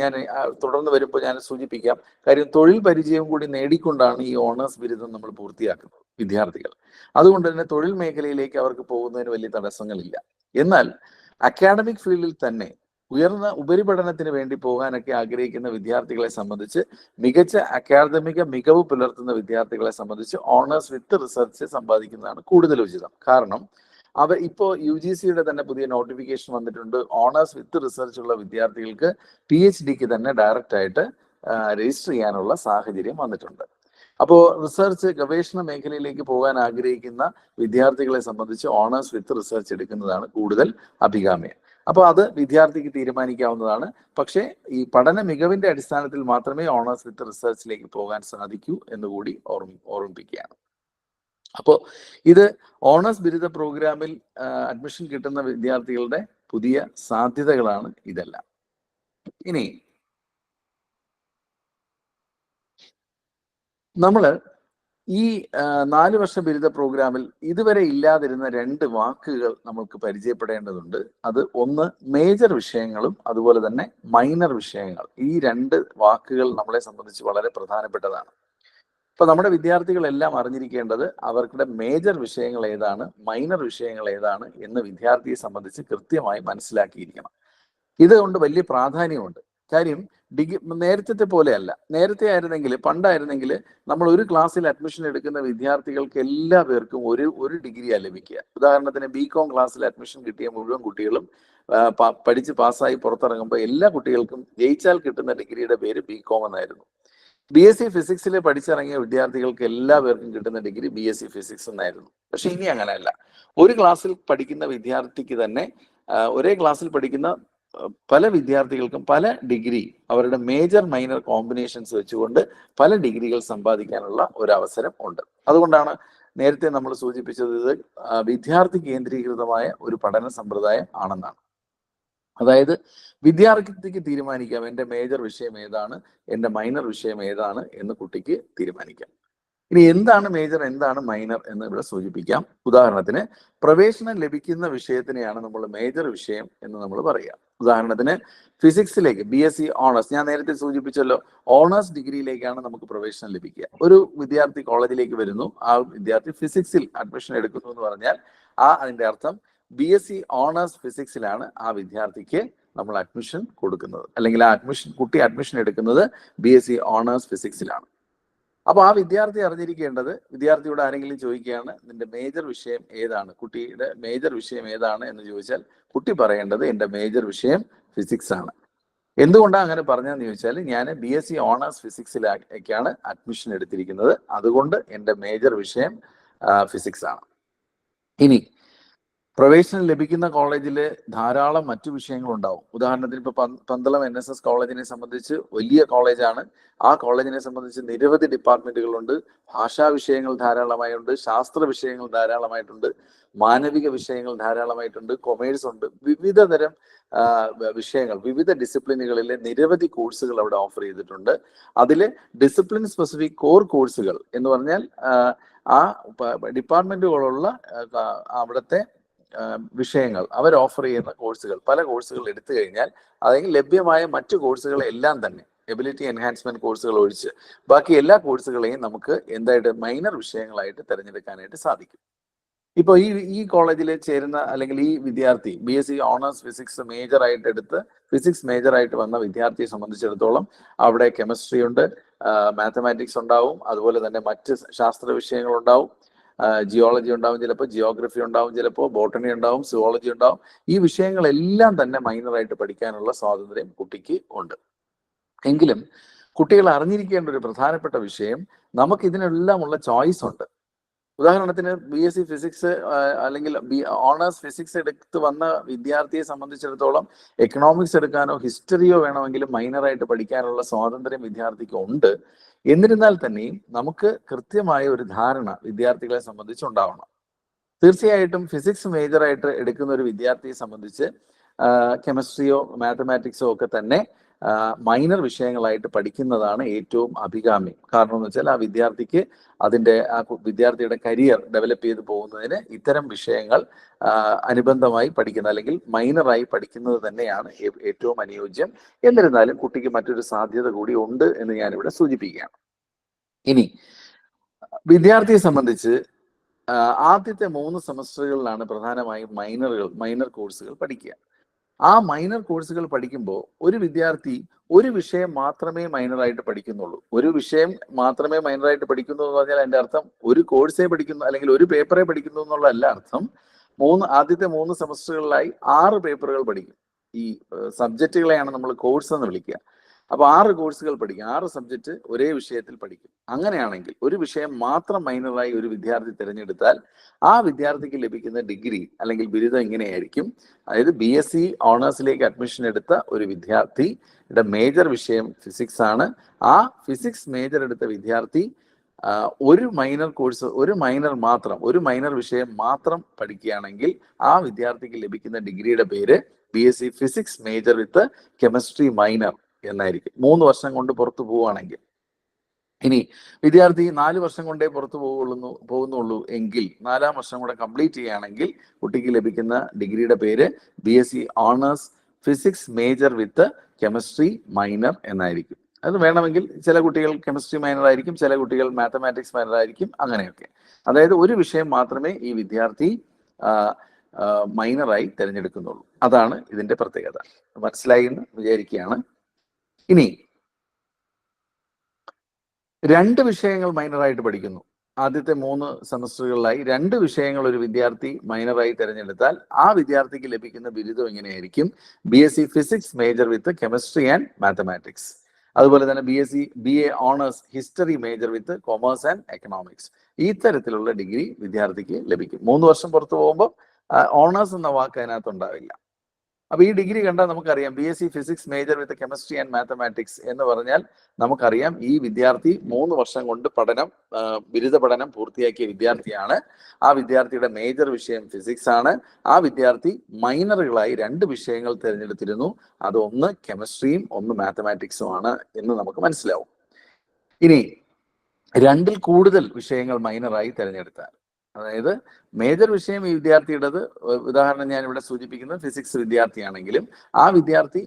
ഞാൻ തുടർന്ന് വരുമ്പോൾ ഞാൻ സൂചിപ്പിക്കാം, കാര്യം തൊഴിൽ പരിചയം കൂടി നേടിക്കൊണ്ടാണ് ഈ ഓണേഴ്സ് ബിരുദം നമ്മൾ പൂർത്തിയാക്കുന്നത് വിദ്യാർത്ഥികൾ. അതുകൊണ്ട് തന്നെ തൊഴിൽ മേഖലയിലേക്ക് അവർക്ക് പോകുന്നതിന് വലിയ തടസ്സങ്ങളില്ല. എന്നാൽ അക്കാഡമിക് ഫീൽഡിൽ തന്നെ ഉയർന്ന ഉപരിപഠനത്തിന് വേണ്ടി പോകാനൊക്കെ ആഗ്രഹിക്കുന്ന വിദ്യാർത്ഥികളെ സംബന്ധിച്ച്, മികച്ച അക്കാദമിക മികവ് പുലർത്തുന്ന വിദ്യാർത്ഥികളെ സംബന്ധിച്ച് ഓണേഴ്സ് വിത്ത് റിസർച്ച് സമ്പാദിക്കുന്നതാണ് കൂടുതൽ ഉചിതം. കാരണം ഇപ്പോൾ UGCയുടെ തന്നെ പുതിയ നോട്ടിഫിക്കേഷൻ വന്നിട്ടുണ്ട്. ഓണേഴ്സ് വിത്ത് റിസർച്ച് ഉള്ള വിദ്യാർത്ഥികൾക്ക് PhDക്ക് തന്നെ ഡയറക്റ്റ് ആയിട്ട് രജിസ്റ്റർ ചെയ്യാനുള്ള സാഹചര്യം വന്നിട്ടുണ്ട്. അപ്പോൾ റിസർച്ച് ഗവേഷണ മേഖലയിലേക്ക് പോകാൻ ആഗ്രഹിക്കുന്ന വിദ്യാർത്ഥികളെ സംബന്ധിച്ച് ഓണേഴ്സ് വിത്ത് റിസർച്ച് എടുക്കുന്നതാണ് കൂടുതൽ അഭികാമ്യം. അപ്പോൾ അത് വിദ്യാർത്ഥിക്ക് തീരുമാനിക്കാവുന്നതാണ്. പക്ഷേ ഈ പഠന മികവിന്റെ അടിസ്ഥാനത്തിൽ മാത്രമേ ഓണേഴ്സ് വിത്ത് റിസർച്ചിലേക്ക് പോകാൻ സാധിക്കൂ എന്നുകൂടി ഓർമ്മിപ്പിക്കുകയാണ്. അപ്പോൾ ഇത് ഓണേഴ്സ് ബിരുദ പ്രോഗ്രാമിൽ അഡ്മിഷൻ കിട്ടുന്ന വിദ്യാർത്ഥികളുടെ പുതിയ സാധ്യതകളാണ് ഇതെല്ലാം. ഇനി നമ്മള് ഈ 4 വർഷ ബിരുദ പ്രോഗ്രാമിൽ ഇതുവരെ ഇല്ലാതിരുന്ന 2 വാക്കുകൾ നമുക്ക് പരിചയപ്പെടേണ്ടതുണ്ട്. അത് ഒന്ന് മേജർ വിഷയങ്ങളും അതുപോലെ തന്നെ മൈനർ വിഷയങ്ങൾ. ഈ 2 വാക്കുകൾ നമ്മളെ സംബന്ധിച്ച് വളരെ പ്രധാനപ്പെട്ടതാണ്. ഇപ്പൊ നമ്മുടെ വിദ്യാർത്ഥികളെല്ലാം അറിഞ്ഞിരിക്കേണ്ടത് അവരുടെ മേജർ വിഷയങ്ങൾ ഏതാണ്, മൈനർ വിഷയങ്ങൾ ഏതാണ് എന്ന് വിദ്യാർത്ഥിയെ സംബന്ധിച്ച് കൃത്യമായി മനസ്സിലാക്കിയിരിക്കണം. ഇതുകൊണ്ട് വലിയ പ്രാധാന്യമുണ്ട്. കാര്യം നേരത്തെ പോലെയല്ല. നേരത്തെ ആയിരുന്നെങ്കിൽ, പണ്ടായിരുന്നെങ്കിൽ നമ്മൾ ഒരു ക്ലാസ്സിൽ അഡ്മിഷൻ എടുക്കുന്ന വിദ്യാർത്ഥികൾക്ക് എല്ലാ പേർക്കും ഒരു ഡിഗ്രിയാണ് ലഭിക്കുക. ഉദാഹരണത്തിന് BCom ക്ലാസ്സിൽ അഡ്മിഷൻ കിട്ടിയ മുഴുവൻ കുട്ടികളും പഠിച്ച് പാസ്സായി പുറത്തിറങ്ങുമ്പോൾ എല്ലാ കുട്ടികൾക്കും ജയിച്ചാൽ കിട്ടുന്ന ഡിഗ്രിയുടെ പേര് BCom എന്നായിരുന്നു. BSc ഫിസിക്സിൽ പഠിച്ചിറങ്ങിയ വിദ്യാർത്ഥികൾക്ക് എല്ലാ പേർക്കും കിട്ടുന്ന ഡിഗ്രി BSc ഫിസിക്സ് എന്നായിരുന്നു. പക്ഷെ ഇനി അങ്ങനെയല്ല. ഒരു ക്ലാസ്സിൽ പഠിക്കുന്ന വിദ്യാർത്ഥിക്ക് തന്നെ ഒരേ ക്ലാസ്സിൽ പഠിക്കുന്ന പല വിദ്യാർത്ഥികൾക്കും പല ഡിഗ്രി, അവരുടെ മേജർ മൈനർ കോമ്പിനേഷൻസ് വെച്ചുകൊണ്ട് പല ഡിഗ്രികൾ സമ്പാദിക്കാനുള്ള ഒരു അവസരം ഉണ്ട്. അതുകൊണ്ടാണ് നേരത്തെ നമ്മൾ സൂചിപ്പിച്ചത് ഇത് വിദ്യാർത്ഥി കേന്ദ്രീകൃതമായ ഒരു പഠന സമ്പ്രദായം ആണെന്നാണ്. അതായത് വിദ്യാർത്ഥിക്ക് തീരുമാനിക്കാം എൻ്റെ മേജർ വിഷയം ഏതാണ്, എൻ്റെ മൈനർ വിഷയം ഏതാണ് എന്ന് കുട്ടിക്ക് തീരുമാനിക്കാം. ഇനി എന്താണ് മേജർ, എന്താണ് മൈനർ എന്ന് ഇവിടെ സൂചിപ്പിക്കാം. ഉദാഹരണത്തിന് പ്രവേശനം ലഭിക്കുന്ന വിഷയത്തിനെയാണ് നമ്മൾ മേജർ വിഷയം എന്ന് നമ്മൾ പറയുക. ഉദാഹരണത്തിന് ഫിസിക്സിലേക്ക് BSc ഓണേഴ്സ്, ഞാൻ നേരത്തെ സൂചിപ്പിച്ചല്ലോ, ഓണേഴ്സ് ഡിഗ്രിയിലേക്കാണ് നമുക്ക് പ്രവേശനം ലഭിക്കുക. ഒരു വിദ്യാർത്ഥി കോളേജിലേക്ക് വരുന്നു, ആ വിദ്യാർത്ഥി ഫിസിക്സിൽ അഡ്മിഷൻ എടുക്കുന്നു എന്ന് പറഞ്ഞാൽ അതിന്റെ അർത്ഥം BSc ഓണേഴ്സ് ഫിസിക്സിലാണ് ആ വിദ്യാർത്ഥിക്ക് നമ്മൾ അഡ്മിഷൻ കൊടുക്കുന്നത്, അല്ലെങ്കിൽ ആ കുട്ടി അഡ്മിഷൻ എടുക്കുന്നത് BSc ഓണേഴ്സ് ഫിസിക്സിലാണ്. അപ്പോൾ ആ വിദ്യാർത്ഥി അറിഞ്ഞിരിക്കേണ്ടത്, വിദ്യാർത്ഥിയോട് ആരെങ്കിലും ചോദിക്കുകയാണ് നിന്റെ മേജർ വിഷയം ഏതാണ്, കുട്ടിയുടെ മേജർ വിഷയം ഏതാണ് എന്ന് ചോദിച്ചാൽ കുട്ടി പറയേണ്ടത് എൻ്റെ മേജർ വിഷയം ഫിസിക്സ് ആണ്. എന്തുകൊണ്ടാണ് അങ്ങനെ പറഞ്ഞതെന്ന് ചോദിച്ചാൽ ഞാൻ BSc ഓണേഴ്സ് ഫിസിക്സിലേക്കാണ് അഡ്മിഷൻ എടുത്തിരിക്കുന്നത്, അതുകൊണ്ട് എൻ്റെ മേജർ വിഷയം ഫിസിക്സ് ആണ്. ഇനി പ്രവേശനം ലഭിക്കുന്ന കോളേജിൽ ധാരാളം മറ്റു വിഷയങ്ങളുണ്ടാവും. ഉദാഹരണത്തിന് ഇപ്പോൾ പന്തളം NSS കോളേജിനെ സംബന്ധിച്ച് വലിയ കോളേജാണ്. ആ കോളേജിനെ സംബന്ധിച്ച് നിരവധി ഡിപ്പാർട്ട്മെന്റുകളുണ്ട്. ഭാഷാ വിഷയങ്ങൾ ധാരാളമായിട്ടുണ്ട്, ശാസ്ത്ര വിഷയങ്ങൾ ധാരാളമായിട്ടുണ്ട്, മാനവിക വിഷയങ്ങൾ ധാരാളമായിട്ടുണ്ട്, കൊമേഴ്സ് ഉണ്ട്. വിവിധ തരം വിഷയങ്ങൾ, വിവിധ ഡിസിപ്ലിനുകളിലെ നിരവധി കോഴ്സുകൾ അവിടെ ഓഫർ ചെയ്തിട്ടുണ്ട്. അതിൽ ഡിസിപ്ലിൻ സ്പെസിഫിക് കോർ കോഴ്സുകൾ എന്ന് പറഞ്ഞാൽ ആ ഡിപ്പാർട്ട്മെന്റുകളുള്ള അവിടുത്തെ വിഷയങ്ങൾ അവർ ഓഫർ ചെയ്യുന്ന കോഴ്സുകൾ, പല കോഴ്സുകൾ എടുത്തു കഴിഞ്ഞാൽ അല്ലെങ്കിൽ ലഭ്യമായ മറ്റു കോഴ്സുകളെല്ലാം തന്നെ എബിലിറ്റി എൻഹാൻസ്മെന്റ് കോഴ്സുകൾ ഒഴിച്ച് ബാക്കി എല്ലാ കോഴ്സുകളെയും നമുക്ക് എന്തായിട്ട് മൈനർ വിഷയങ്ങളായിട്ട് തിരഞ്ഞെടുക്കാനായിട്ട് സാധിക്കും. ഇപ്പോൾ ഈ കോളേജിൽ ചേരുന്ന അല്ലെങ്കിൽ ഈ വിദ്യാർത്ഥി BSc ഓണേഴ്സ് ഫിസിക്സ് മേജർ ആയിട്ട് എടുത്ത് ഫിസിക്സ് മേജർ ആയിട്ട് വന്ന വിദ്യാർത്ഥിയെ സംബന്ധിച്ചിടത്തോളം അവിടെ കെമിസ്ട്രി ഉണ്ട്, മാത്തമാറ്റിക്സ് ഉണ്ടാവും, അതുപോലെ തന്നെ മറ്റ് ശാസ്ത്ര വിഷയങ്ങൾ ഉണ്ടാവും, ജിയോളജി ഉണ്ടാവും, ചിലപ്പോൾ ജിയോഗ്രഫി ഉണ്ടാവും, ചിലപ്പോൾ ബോട്ടണി ഉണ്ടാവും, സുവോളജി ഉണ്ടാവും. ഈ വിഷയങ്ങളെല്ലാം തന്നെ മൈനറായിട്ട് പഠിക്കാനുള്ള സ്വാതന്ത്ര്യം കുട്ടിക്ക് ഉണ്ട്. എങ്കിലും കുട്ടികൾ അറിഞ്ഞിരിക്കേണ്ട ഒരു പ്രധാനപ്പെട്ട വിഷയം, നമുക്ക് ഇതിനെല്ലാം ഉള്ള ചോയ്സ് ഉണ്ട്. ഉദാഹരണത്തിന് BSc ഫിസിക്സ് അല്ലെങ്കിൽ ഓണേഴ്സ് ഫിസിക്സ് എടുത്ത് വന്ന വിദ്യാർത്ഥിയെ സംബന്ധിച്ചിടത്തോളം എക്കണോമിക്സ് എടുക്കാനോ ഹിസ്റ്ററിയോ വേണമെങ്കിലും മൈനറായിട്ട് പഠിക്കാനുള്ള സ്വാതന്ത്ര്യം വിദ്യാർത്ഥിക്ക് ഉണ്ട്. എന്നിരുന്നാൽ തന്നെയും നമുക്ക് കൃത്യമായ ഒരു ധാരണ വിദ്യാർത്ഥികളെ സംബന്ധിച്ച് ഉണ്ടാവണം. തീർച്ചയായിട്ടും ഫിസിക്സ് മേജറായിട്ട് എടുക്കുന്ന ഒരു വിദ്യാർത്ഥിയെ സംബന്ധിച്ച് കെമിസ്ട്രിയോ മാത്തമാറ്റിക്സോ ഒക്കെ തന്നെ മൈനർ വിഷയങ്ങളായിട്ട് പഠിക്കുന്നതാണ് ഏറ്റവും അഭികാമ്യം. കാരണം എന്ന് വെച്ചാൽ ആ വിദ്യാർത്ഥിക്ക് ആ വിദ്യാർത്ഥിയുടെ കരിയർ ഡെവലപ്പ് ചെയ്ത് പോകുന്നതിന് ഇത്തരം വിഷയങ്ങൾ അനുബന്ധമായി പഠിക്കുന്ന അല്ലെങ്കിൽ മൈനറായി പഠിക്കുന്നത് തന്നെയാണ് ഏറ്റവും അനുയോജ്യം. എന്നിരുന്നാലും കുട്ടിക്ക് മറ്റൊരു സാധ്യത കൂടി ഉണ്ട് എന്ന് ഞാനിവിടെ സൂചിപ്പിക്കുകയാണ്. ഇനി വിദ്യാർത്ഥിയെ സംബന്ധിച്ച് ആദ്യത്തെ 3 സെമസ്റ്ററുകളിലാണ് പ്രധാനമായും മൈനർ കോഴ്സുകൾ പഠിക്കുക. ആ മൈനർ കോഴ്സുകൾ പഠിക്കുമ്പോൾ ഒരു വിദ്യാർത്ഥി ഒരു വിഷയം മാത്രമേ മൈനറായിട്ട് പഠിക്കുന്നുള്ളൂ. ഒരു വിഷയം മാത്രമേ മൈനറായിട്ട് പഠിക്കുന്നു എന്ന് പറഞ്ഞാൽ എൻ്റെ അർത്ഥം ഒരു കോഴ്സേ പഠിക്കുന്നു അല്ലെങ്കിൽ ഒരു പേപ്പറേ പഠിക്കുന്നു എന്നുള്ളതല്ല അർത്ഥം. ആദ്യത്തെ 3 സെമസ്റ്ററുകളിലായി 6 പേപ്പറുകൾ പഠിക്കും. ഈ സബ്ജക്റ്റുകളെയാണ് നമ്മൾ കോഴ്സ് എന്ന് വിളിക്കുക. അപ്പൊ 6 കോഴ്സുകൾ പഠിക്കും, 6 സബ്ജക്റ്റ് ഒരേ വിഷയത്തിൽ പഠിക്കും. അങ്ങനെയാണെങ്കിൽ ഒരു വിഷയം മാത്രം മൈനറായി ഒരു വിദ്യാർത്ഥി തിരഞ്ഞെടുത്താൽ ആ വിദ്യാർത്ഥിക്ക് ലഭിക്കുന്ന ഡിഗ്രി അല്ലെങ്കിൽ ബിരുദം ഇങ്ങനെയായിരിക്കും. അതായത് BSc ഓണേഴ്സിലേക്ക് അഡ്മിഷൻ എടുത്ത ഒരു വിദ്യാർത്ഥിയുടെ മേജർ വിഷയം ഫിസിക്സ് ആണ്. ആ ഫിസിക്സ് മേജർ എടുത്ത വിദ്യാർത്ഥി ഒരു മൈനർ വിഷയം മാത്രം പഠിക്കുകയാണെങ്കിൽ ആ വിദ്യാർത്ഥിക്ക് ലഭിക്കുന്ന ഡിഗ്രിയുടെ പേര് BSc physics major with chemistry minor എന്നായിരിക്കും. 3 വർഷം കൊണ്ട് പുറത്തു പോവുകയാണെങ്കിൽ. ഇനി വിദ്യാർത്ഥി 4 വർഷം കൊണ്ടേ പുറത്തു പോകുന്നുള്ളൂ എങ്കിൽ 4-ാം വർഷം കൂടെ കംപ്ലീറ്റ് ചെയ്യുകയാണെങ്കിൽ കുട്ടിക്ക് ലഭിക്കുന്ന ഡിഗ്രിയുടെ പേര് BSc honours physics major with chemistry minor എന്നായിരിക്കും. അത് വേണമെങ്കിൽ ചില കുട്ടികൾ കെമിസ്ട്രി മൈനർ ആയിരിക്കും, ചില കുട്ടികൾ മാത്തമാറ്റിക്സ് മൈനർ ആയിരിക്കും, അങ്ങനെയൊക്കെ. അതായത് ഒരു വിഷയം മാത്രമേ ഈ വിദ്യാർത്ഥി മൈനറായി തിരഞ്ഞെടുക്കുന്നുള്ളൂ. അതാണ് ഇതിന്റെ പ്രത്യേകത. മനസ്സിലായി എന്ന് വിചാരിക്കുകയാണ്. ഇനി 2 വിഷയങ്ങൾ മൈനറായിട്ട് പഠിക്കുന്നു. ആദ്യത്തെ 3 സെമസ്റ്ററുകളിലായി 2 വിഷയങ്ങൾ ഒരു വിദ്യാർത്ഥി മൈനറായി തിരഞ്ഞെടുത്താൽ ആ വിദ്യാർത്ഥിക്ക് ലഭിക്കുന്ന ബിരുദം എങ്ങനെയായിരിക്കും? BSc physics major with chemistry and mathematics. അതുപോലെ തന്നെ BA honours history major with commerce and economics. ഈ തരത്തിലുള്ള ഡിഗ്രി വിദ്യാർത്ഥിക്ക് ലഭിക്കും. 3 വർഷം പുറത്തു പോകുമ്പോൾ ഓണേഴ്സ് എന്ന വാക്ക് അതിനകത്ത് ഉണ്ടാവില്ല. അപ്പൊ ഈ ഡിഗ്രി കണ്ടാൽ നമുക്കറിയാം BSc physics major with chemistry and mathematics എന്ന് പറഞ്ഞാൽ നമുക്കറിയാം ഈ വിദ്യാർത്ഥി 3 വർഷം കൊണ്ട് ബിരുദ പഠനം പൂർത്തിയാക്കിയ വിദ്യാർത്ഥിയാണ്. ആ വിദ്യാർത്ഥിയുടെ മേജർ വിഷയം ഫിസിക്സ് ആണ്. ആ വിദ്യാർത്ഥി മൈനറുകളായി 2 വിഷയങ്ങൾ തിരഞ്ഞെടുത്തിരുന്നു. അത് ഒന്ന് കെമിസ്ട്രിയും ഒന്ന് മാത്തമാറ്റിക്സും ആണ് എന്ന് നമുക്ക് മനസ്സിലാവും. ഇനി 2-ൽ കൂടുതൽ വിഷയങ്ങൾ മൈനറായി തിരഞ്ഞെടുത്താൽ, അതായത് മേജർ വിഷയം ഈ വിദ്യാർത്ഥിയുടേത്, ഉദാഹരണം ഞാൻ ഇവിടെ സൂചിപ്പിക്കുന്നത് ഫിസിക്സ് വിദ്യാർത്ഥിയാണെങ്കിലും ആ വിദ്യാർത്ഥി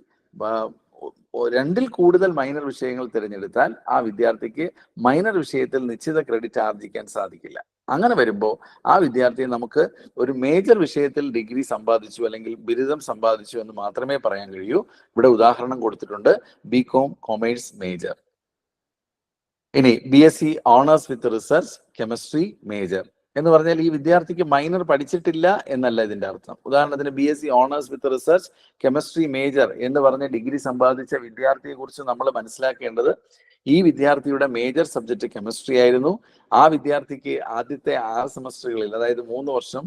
2-ൽ കൂടുതൽ മൈനർ വിഷയങ്ങൾ തിരഞ്ഞെടുത്താൽ ആ വിദ്യാർത്ഥിക്ക് മൈനർ വിഷയത്തിൽ നിശ്ചിത ക്രെഡിറ്റ് ആർജിക്കാൻ സാധിക്കില്ല. അങ്ങനെ വരുമ്പോൾ ആ വിദ്യാർത്ഥിയെ നമുക്ക് ഒരു മേജർ വിഷയത്തിൽ ഡിഗ്രി സമ്പാദിച്ചു അല്ലെങ്കിൽ ബിരുദം സമ്പാദിച്ചു എന്ന് മാത്രമേ പറയാൻ കഴിയൂ. ഇവിടെ ഉദാഹരണം കൊടുത്തിട്ടുണ്ട്, ബികോം കൊമേഴ്സ് മേജർ. ഇനി BSc honours with research chemistry major എന്ന് പറഞ്ഞാൽ ഈ വിദ്യാർത്ഥിക്ക് മൈനർ പഠിച്ചിട്ടില്ല എന്നല്ല ഇതിന്റെ അർത്ഥം. ഉദാഹരണത്തിന് BSc honours with research chemistry major എന്ന് പറഞ്ഞ ഡിഗ്രി സമ്പാദിച്ച വിദ്യാർത്ഥിയെ കുറിച്ച് നമ്മൾ മനസ്സിലാക്കേണ്ടത്, ഈ വിദ്യാർത്ഥിയുടെ മേജർ സബ്ജക്ട് കെമിസ്ട്രി ആയിരുന്നു. ആ വിദ്യാർത്ഥിക്ക് ആദ്യത്തെ 6 സെമസ്റ്ററുകളിൽ, അതായത് 3 വർഷം,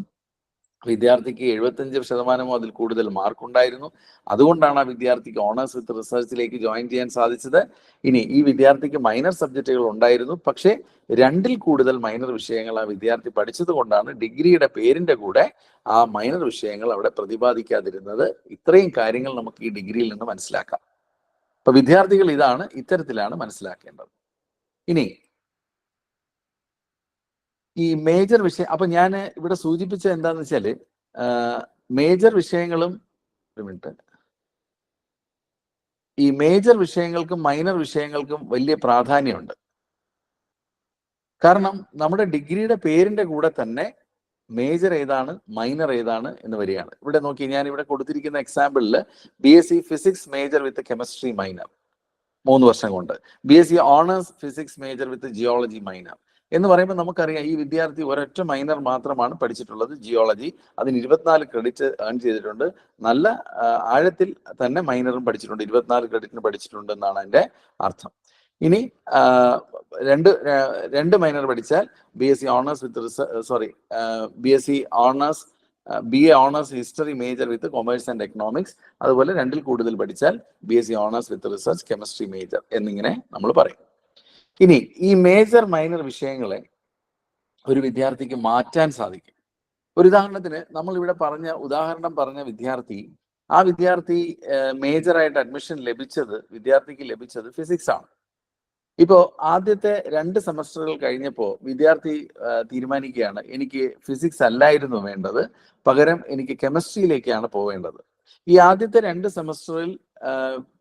വിദ്യാർത്ഥിക്ക് 75% അതിൽ കൂടുതൽ മാർക്ക് ഉണ്ടായിരുന്നു. അതുകൊണ്ടാണ് ആ വിദ്യാർത്ഥിക്ക് ഓണേഴ്സ് വിത്ത് റിസർച്ചിലേക്ക് ജോയിൻ ചെയ്യാൻ സാധിച്ചത്. ഇനി ഈ വിദ്യാർത്ഥിക്ക് മൈനർ സബ്ജക്റ്റുകൾ ഉണ്ടായിരുന്നു, പക്ഷേ 2ൽ കൂടുതൽ മൈനർ വിഷയങ്ങൾ ആ വിദ്യാർത്ഥി പഠിച്ചത് കൊണ്ടാണ് ഡിഗ്രിയുടെ പേരിന്റെ കൂടെ ആ മൈനർ വിഷയങ്ങൾ അവിടെ പ്രതിപാദിക്കാതിരുന്നത്. ഇത്രയും കാര്യങ്ങൾ നമുക്ക് ഈ ഡിഗ്രിയിൽ നിന്ന് മനസ്സിലാക്കാം. അപ്പൊ വിദ്യാർത്ഥികൾ ഇത്തരത്തിലാണ് മനസ്സിലാക്കേണ്ടത്. ഇനി ഈ മേജർ വിഷയം, അപ്പൊ ഞാൻ ഇവിടെ സൂചിപ്പിച്ച എന്താന്ന് വെച്ചാല് മേജർ വിഷയങ്ങളും, ഒരു മിനിറ്റ്, ഈ മേജർ വിഷയങ്ങൾക്കും മൈനർ വിഷയങ്ങൾക്കും വലിയ പ്രാധാന്യമുണ്ട്. കാരണം നമ്മുടെ ഡിഗ്രിയുടെ പേരിന്റെ കൂടെ തന്നെ മേജർ ഏതാണ് മൈനർ ഏതാണ് എന്ന് വരികയാണ്. ഇവിടെ നോക്കി, ഞാൻ ഇവിടെ കൊടുത്തിരിക്കുന്ന എക്സാമ്പിളിൽ BSc physics major with chemistry minor 3 വർഷം കൊണ്ട്, BSc honours physics major with geology minor എന്ന് പറയുമ്പോൾ നമുക്കറിയാം ഈ വിദ്യാർത്ഥി ഒരൊറ്റ മൈനർ മാത്രമാണ് പഠിച്ചിട്ടുള്ളത്, ജിയോളജി. അതിന് 24 ക്രെഡിറ്റ് ഏൺ ചെയ്തിട്ടുണ്ട്. നല്ല ആഴത്തിൽ തന്നെ മൈനറും പഠിച്ചിട്ടുണ്ട്, 24 ക്രെഡിറ്റിന് പഠിച്ചിട്ടുണ്ട് എന്നാണ് അതിന്റെ അർത്ഥം. ഇനി രണ്ട് മൈനർ പഠിച്ചാൽ BSc honours with BSc honours BA honours history major with commerce and economics. അതുപോലെ 2ൽ കൂടുതൽ പഠിച്ചാൽ BSc honours with research chemistry major എന്നിങ്ങനെ നമ്മൾ പറയും. ഇനി ഈ മേജർ മൈനർ വിഷയങ്ങളെ ഒരു വിദ്യാർത്ഥിക്ക് മാറ്റാൻ സാധിക്കും. ഒരു ഉദാഹരണത്തിന് നമ്മൾ ഇവിടെ പറഞ്ഞ വിദ്യാർത്ഥി, ആ വിദ്യാർത്ഥി മേജറായിട്ട് അഡ്മിഷൻ വിദ്യാർത്ഥിക്ക് ലഭിച്ചത് ഫിസിക്സ് ആണ്. ഇപ്പോ ആദ്യത്തെ 2 സെമസ്റ്ററുകൾ കഴിഞ്ഞപ്പോൾ വിദ്യാർത്ഥി തീരുമാനിക്കുകയാണ്, എനിക്ക് ഫിസിക്സ് അല്ലായിരുന്നു വേണ്ടത്, പകരം എനിക്ക് കെമിസ്ട്രിയിലേക്കാണ് പോവേണ്ടത്. ഈ ആദ്യത്തെ 2 സെമസ്റ്ററിൽ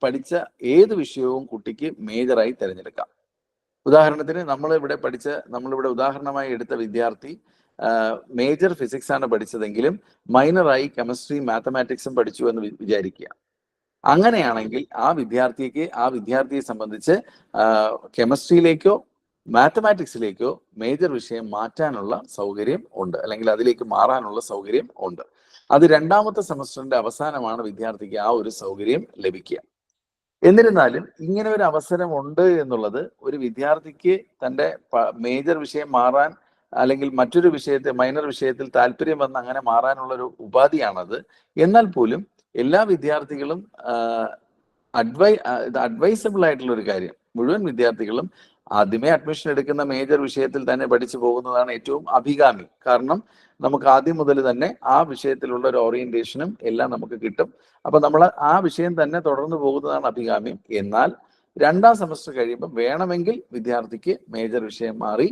പഠിച്ച ഏത് വിഷയവും കുട്ടിക്ക് മേജറായി തിരഞ്ഞെടുക്കാം. ഉദാഹരണത്തിന് നമ്മളിവിടെ ഉദാഹരണമായി എടുത്ത വിദ്യാർത്ഥി മേജർ ഫിസിക്സ് ആണ് പഠിച്ചതെങ്കിലും മൈനറായി കെമിസ്ട്രിയും മാത്തമാറ്റിക്സും പഠിച്ചു എന്ന് വിചാരിക്കുക. അങ്ങനെയാണെങ്കിൽ ആ വിദ്യാർത്ഥിയെ സംബന്ധിച്ച് കെമിസ്ട്രിയിലേക്കോ മാത്തമാറ്റിക്സിലേക്കോ മേജർ വിഷയം മാറ്റാനുള്ള സൗകര്യം ഉണ്ട്, അല്ലെങ്കിൽ അതിലേക്ക് മാറാനുള്ള സൗകര്യം ഉണ്ട്. അത് 2ാമത്തെ സെമസ്റ്ററിന്റെ അവസാനമാണ് വിദ്യാർത്ഥിക്ക് ആ ഒരു സൗകര്യം ലഭിക്കുക. എന്നിരുന്നാലും ഇങ്ങനെ ഒരു അവസരം ഉണ്ട് എന്നുള്ളത് ഒരു വിദ്യാർത്ഥിക്ക് തൻ്റെ മേജർ വിഷയം മാറാൻ, അല്ലെങ്കിൽ മറ്റൊരു മൈനർ വിഷയത്തിൽ താല്പര്യം വന്ന് അങ്ങനെ മാറാനുള്ള ഒരു ഉപാധിയാണത്. എന്നാൽ പോലും എല്ലാ വിദ്യാർത്ഥികളും അഡ്വൈസബിൾ ആയിട്ടുള്ള ഒരു കാര്യം, മുഴുവൻ വിദ്യാർത്ഥികളും ആദ്യമേ അഡ്മിഷൻ എടുക്കുന്ന മേജർ വിഷയത്തിൽ തന്നെ പഠിച്ചു പോകുന്നതാണ് ഏറ്റവും അഭികാമി. കാരണം നമുക്ക് ആദ്യം മുതൽ തന്നെ ആ വിഷയത്തിലുള്ള ഒരു ഓറിയന്റേഷനും എല്ലാം നമുക്ക് കിട്ടും. അപ്പൊ നമ്മൾ ആ വിഷയം തന്നെ തുടർന്ന് പോകുന്നതാണ് അഭികാമ്യം. എന്നാൽ 2ാം സെമസ്റ്റർ കഴിയുമ്പോൾ വേണമെങ്കിൽ വിദ്യാർത്ഥിക്ക് മേജർ വിഷയം മാറി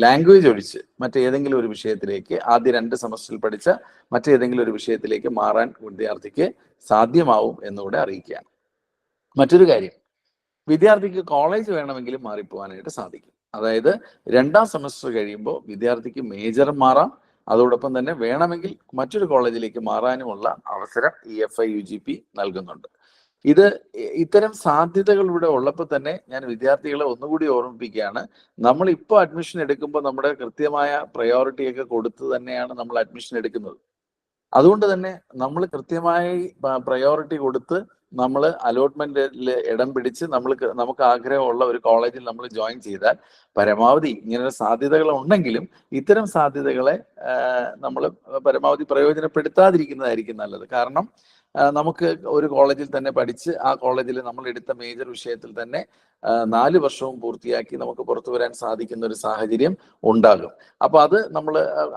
ലാംഗ്വേജ് ഒഴിച്ച് മറ്റേതെങ്കിലും ഒരു വിഷയത്തിലേക്ക്, ആദ്യ 2 സെമസ്റ്ററിൽ പഠിച്ച മറ്റേതെങ്കിലും ഒരു വിഷയത്തിലേക്ക് മാറാൻ വിദ്യാർത്ഥിക്ക് സാധ്യമാവും എന്നുകൂടെ അറിയിക്കുകയാണ്. മറ്റൊരു കാര്യം, വിദ്യാർത്ഥിക്ക് കോളേജ് വേണമെങ്കിലും മാറിപ്പോവാനായിട്ട് സാധിക്കും. അതായത് 2ാം സെമസ്റ്റർ കഴിയുമ്പോൾ വിദ്യാർത്ഥിക്ക് മേജറും മാറാം, അതോടൊപ്പം തന്നെ വേണമെങ്കിൽ മറ്റൊരു കോളേജിലേക്ക് മാറാനുമുള്ള അവസരം ഈ FIUGP നൽകുന്നുണ്ട്. ഇത്തരം സാധ്യതകൾ ഇവിടെ ഉള്ളപ്പോൾ തന്നെ ഞാൻ വിദ്യാർത്ഥികളെ ഒന്നുകൂടി ഓർമ്മിപ്പിക്കുകയാണ്, നമ്മൾ ഇപ്പോൾ അഡ്മിഷൻ എടുക്കുമ്പോൾ നമ്മുടെ കൃത്യമായ പ്രയോറിറ്റിയൊക്കെ കൊടുത്ത് തന്നെയാണ് നമ്മൾ അഡ്മിഷൻ എടുക്കുന്നത്. അതുകൊണ്ട് തന്നെ നമ്മൾ കൃത്യമായി പ്രയോറിറ്റി കൊടുത്ത് നമ്മൾ അലോട്ട്മെന്റിൽ ഇടം പിടിച്ച് നമുക്ക് ആഗ്രഹമുള്ള ഒരു കോളേജിൽ നമ്മൾ ജോയിൻ ചെയ്താൽ പരമാവധി ഇങ്ങനെ സാധ്യതകൾ ഉണ്ടെങ്കിലും ഇത്തരം സാധ്യതകളെ നമ്മൾ പരമാവധി പ്രയോജനപ്പെടുത്താതിരിക്കുന്നതായിരിക്കും നല്ലത്. കാരണം നമുക്ക് ഒരു കോളേജിൽ തന്നെ പഠിച്ച് ആ കോളേജിൽ നമ്മൾ എടുത്ത മേജർ വിഷയത്തിൽ തന്നെ 4 വർഷവും പൂർത്തിയാക്കി നമുക്ക് പുറത്തു വരാൻ സാധിക്കുന്ന ഒരു സാഹചര്യം ഉണ്ടാകും. അപ്പൊ അത് നമ്മൾ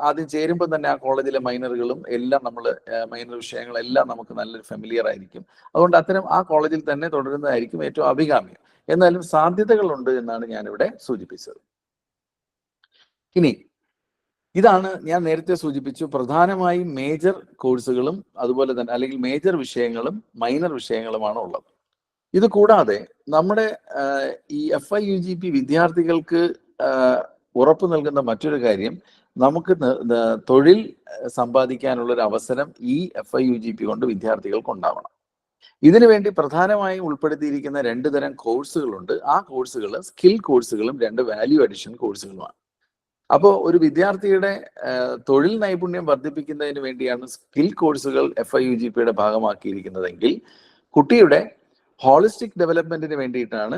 ആദ്യം ചേരുമ്പോൾ തന്നെ ആ കോളേജിലെ മൈനറുകളും എല്ലാം മൈനർ വിഷയങ്ങളെല്ലാം നമുക്ക് നല്ലൊരു ഫെമിലിയർ ആയിരിക്കും. അതുകൊണ്ട് അത്തരം ആ കോളേജിൽ തന്നെ തുടരുന്നതായിരിക്കും ഏറ്റവും അഭികാമ്യം. എന്നാലും സാധ്യതകളുണ്ട് എന്നാണ് ഞാനിവിടെ സൂചിപ്പിച്ചത്. ഇനി ഇതാണ് ഞാൻ നേരത്തെ സൂചിപ്പിച്ചു, പ്രധാനമായും മേജർ കോഴ്സുകളും അതുപോലെ തന്നെ അല്ലെങ്കിൽ മേജർ വിഷയങ്ങളും മൈനർ വിഷയങ്ങളുമാണ് ഉള്ളത്. ഇത് കൂടാതെ നമ്മുടെ ഈ FIUGP വിദ്യാർത്ഥികൾക്ക് ഉറപ്പ് നൽകുന്ന മറ്റൊരു കാര്യം, നമുക്ക് തൊഴിൽ സമ്പാദിക്കാനുള്ള ഒരു അവസരം ഈ FIUGP കൊണ്ട് വിദ്യാർത്ഥികൾക്ക് ഉണ്ടാവണം. ഇതിനു വേണ്ടി പ്രധാനമായും ഉൾപ്പെടുത്തിയിരിക്കുന്ന 2 തരം കോഴ്സുകളുണ്ട്. ആ കോഴ്സുകൾ സ്കിൽ കോഴ്സുകളും 2 വാല്യൂ അഡിഷൻ കോഴ്സുകളുമാണ്. അപ്പോൾ ഒരു വിദ്യാർത്ഥിയുടെ തൊഴിൽ നൈപുണ്യം വർദ്ധിപ്പിക്കുന്നതിന് വേണ്ടിയാണ് സ്കിൽ കോഴ്സുകൾ FIUGPയുടെ ഭാഗമാക്കിയിരിക്കുന്നതെങ്കിൽ, കുട്ടിയുടെ ഹോളിസ്റ്റിക് ഡെവലപ്മെന്റിന് വേണ്ടിയിട്ടാണ്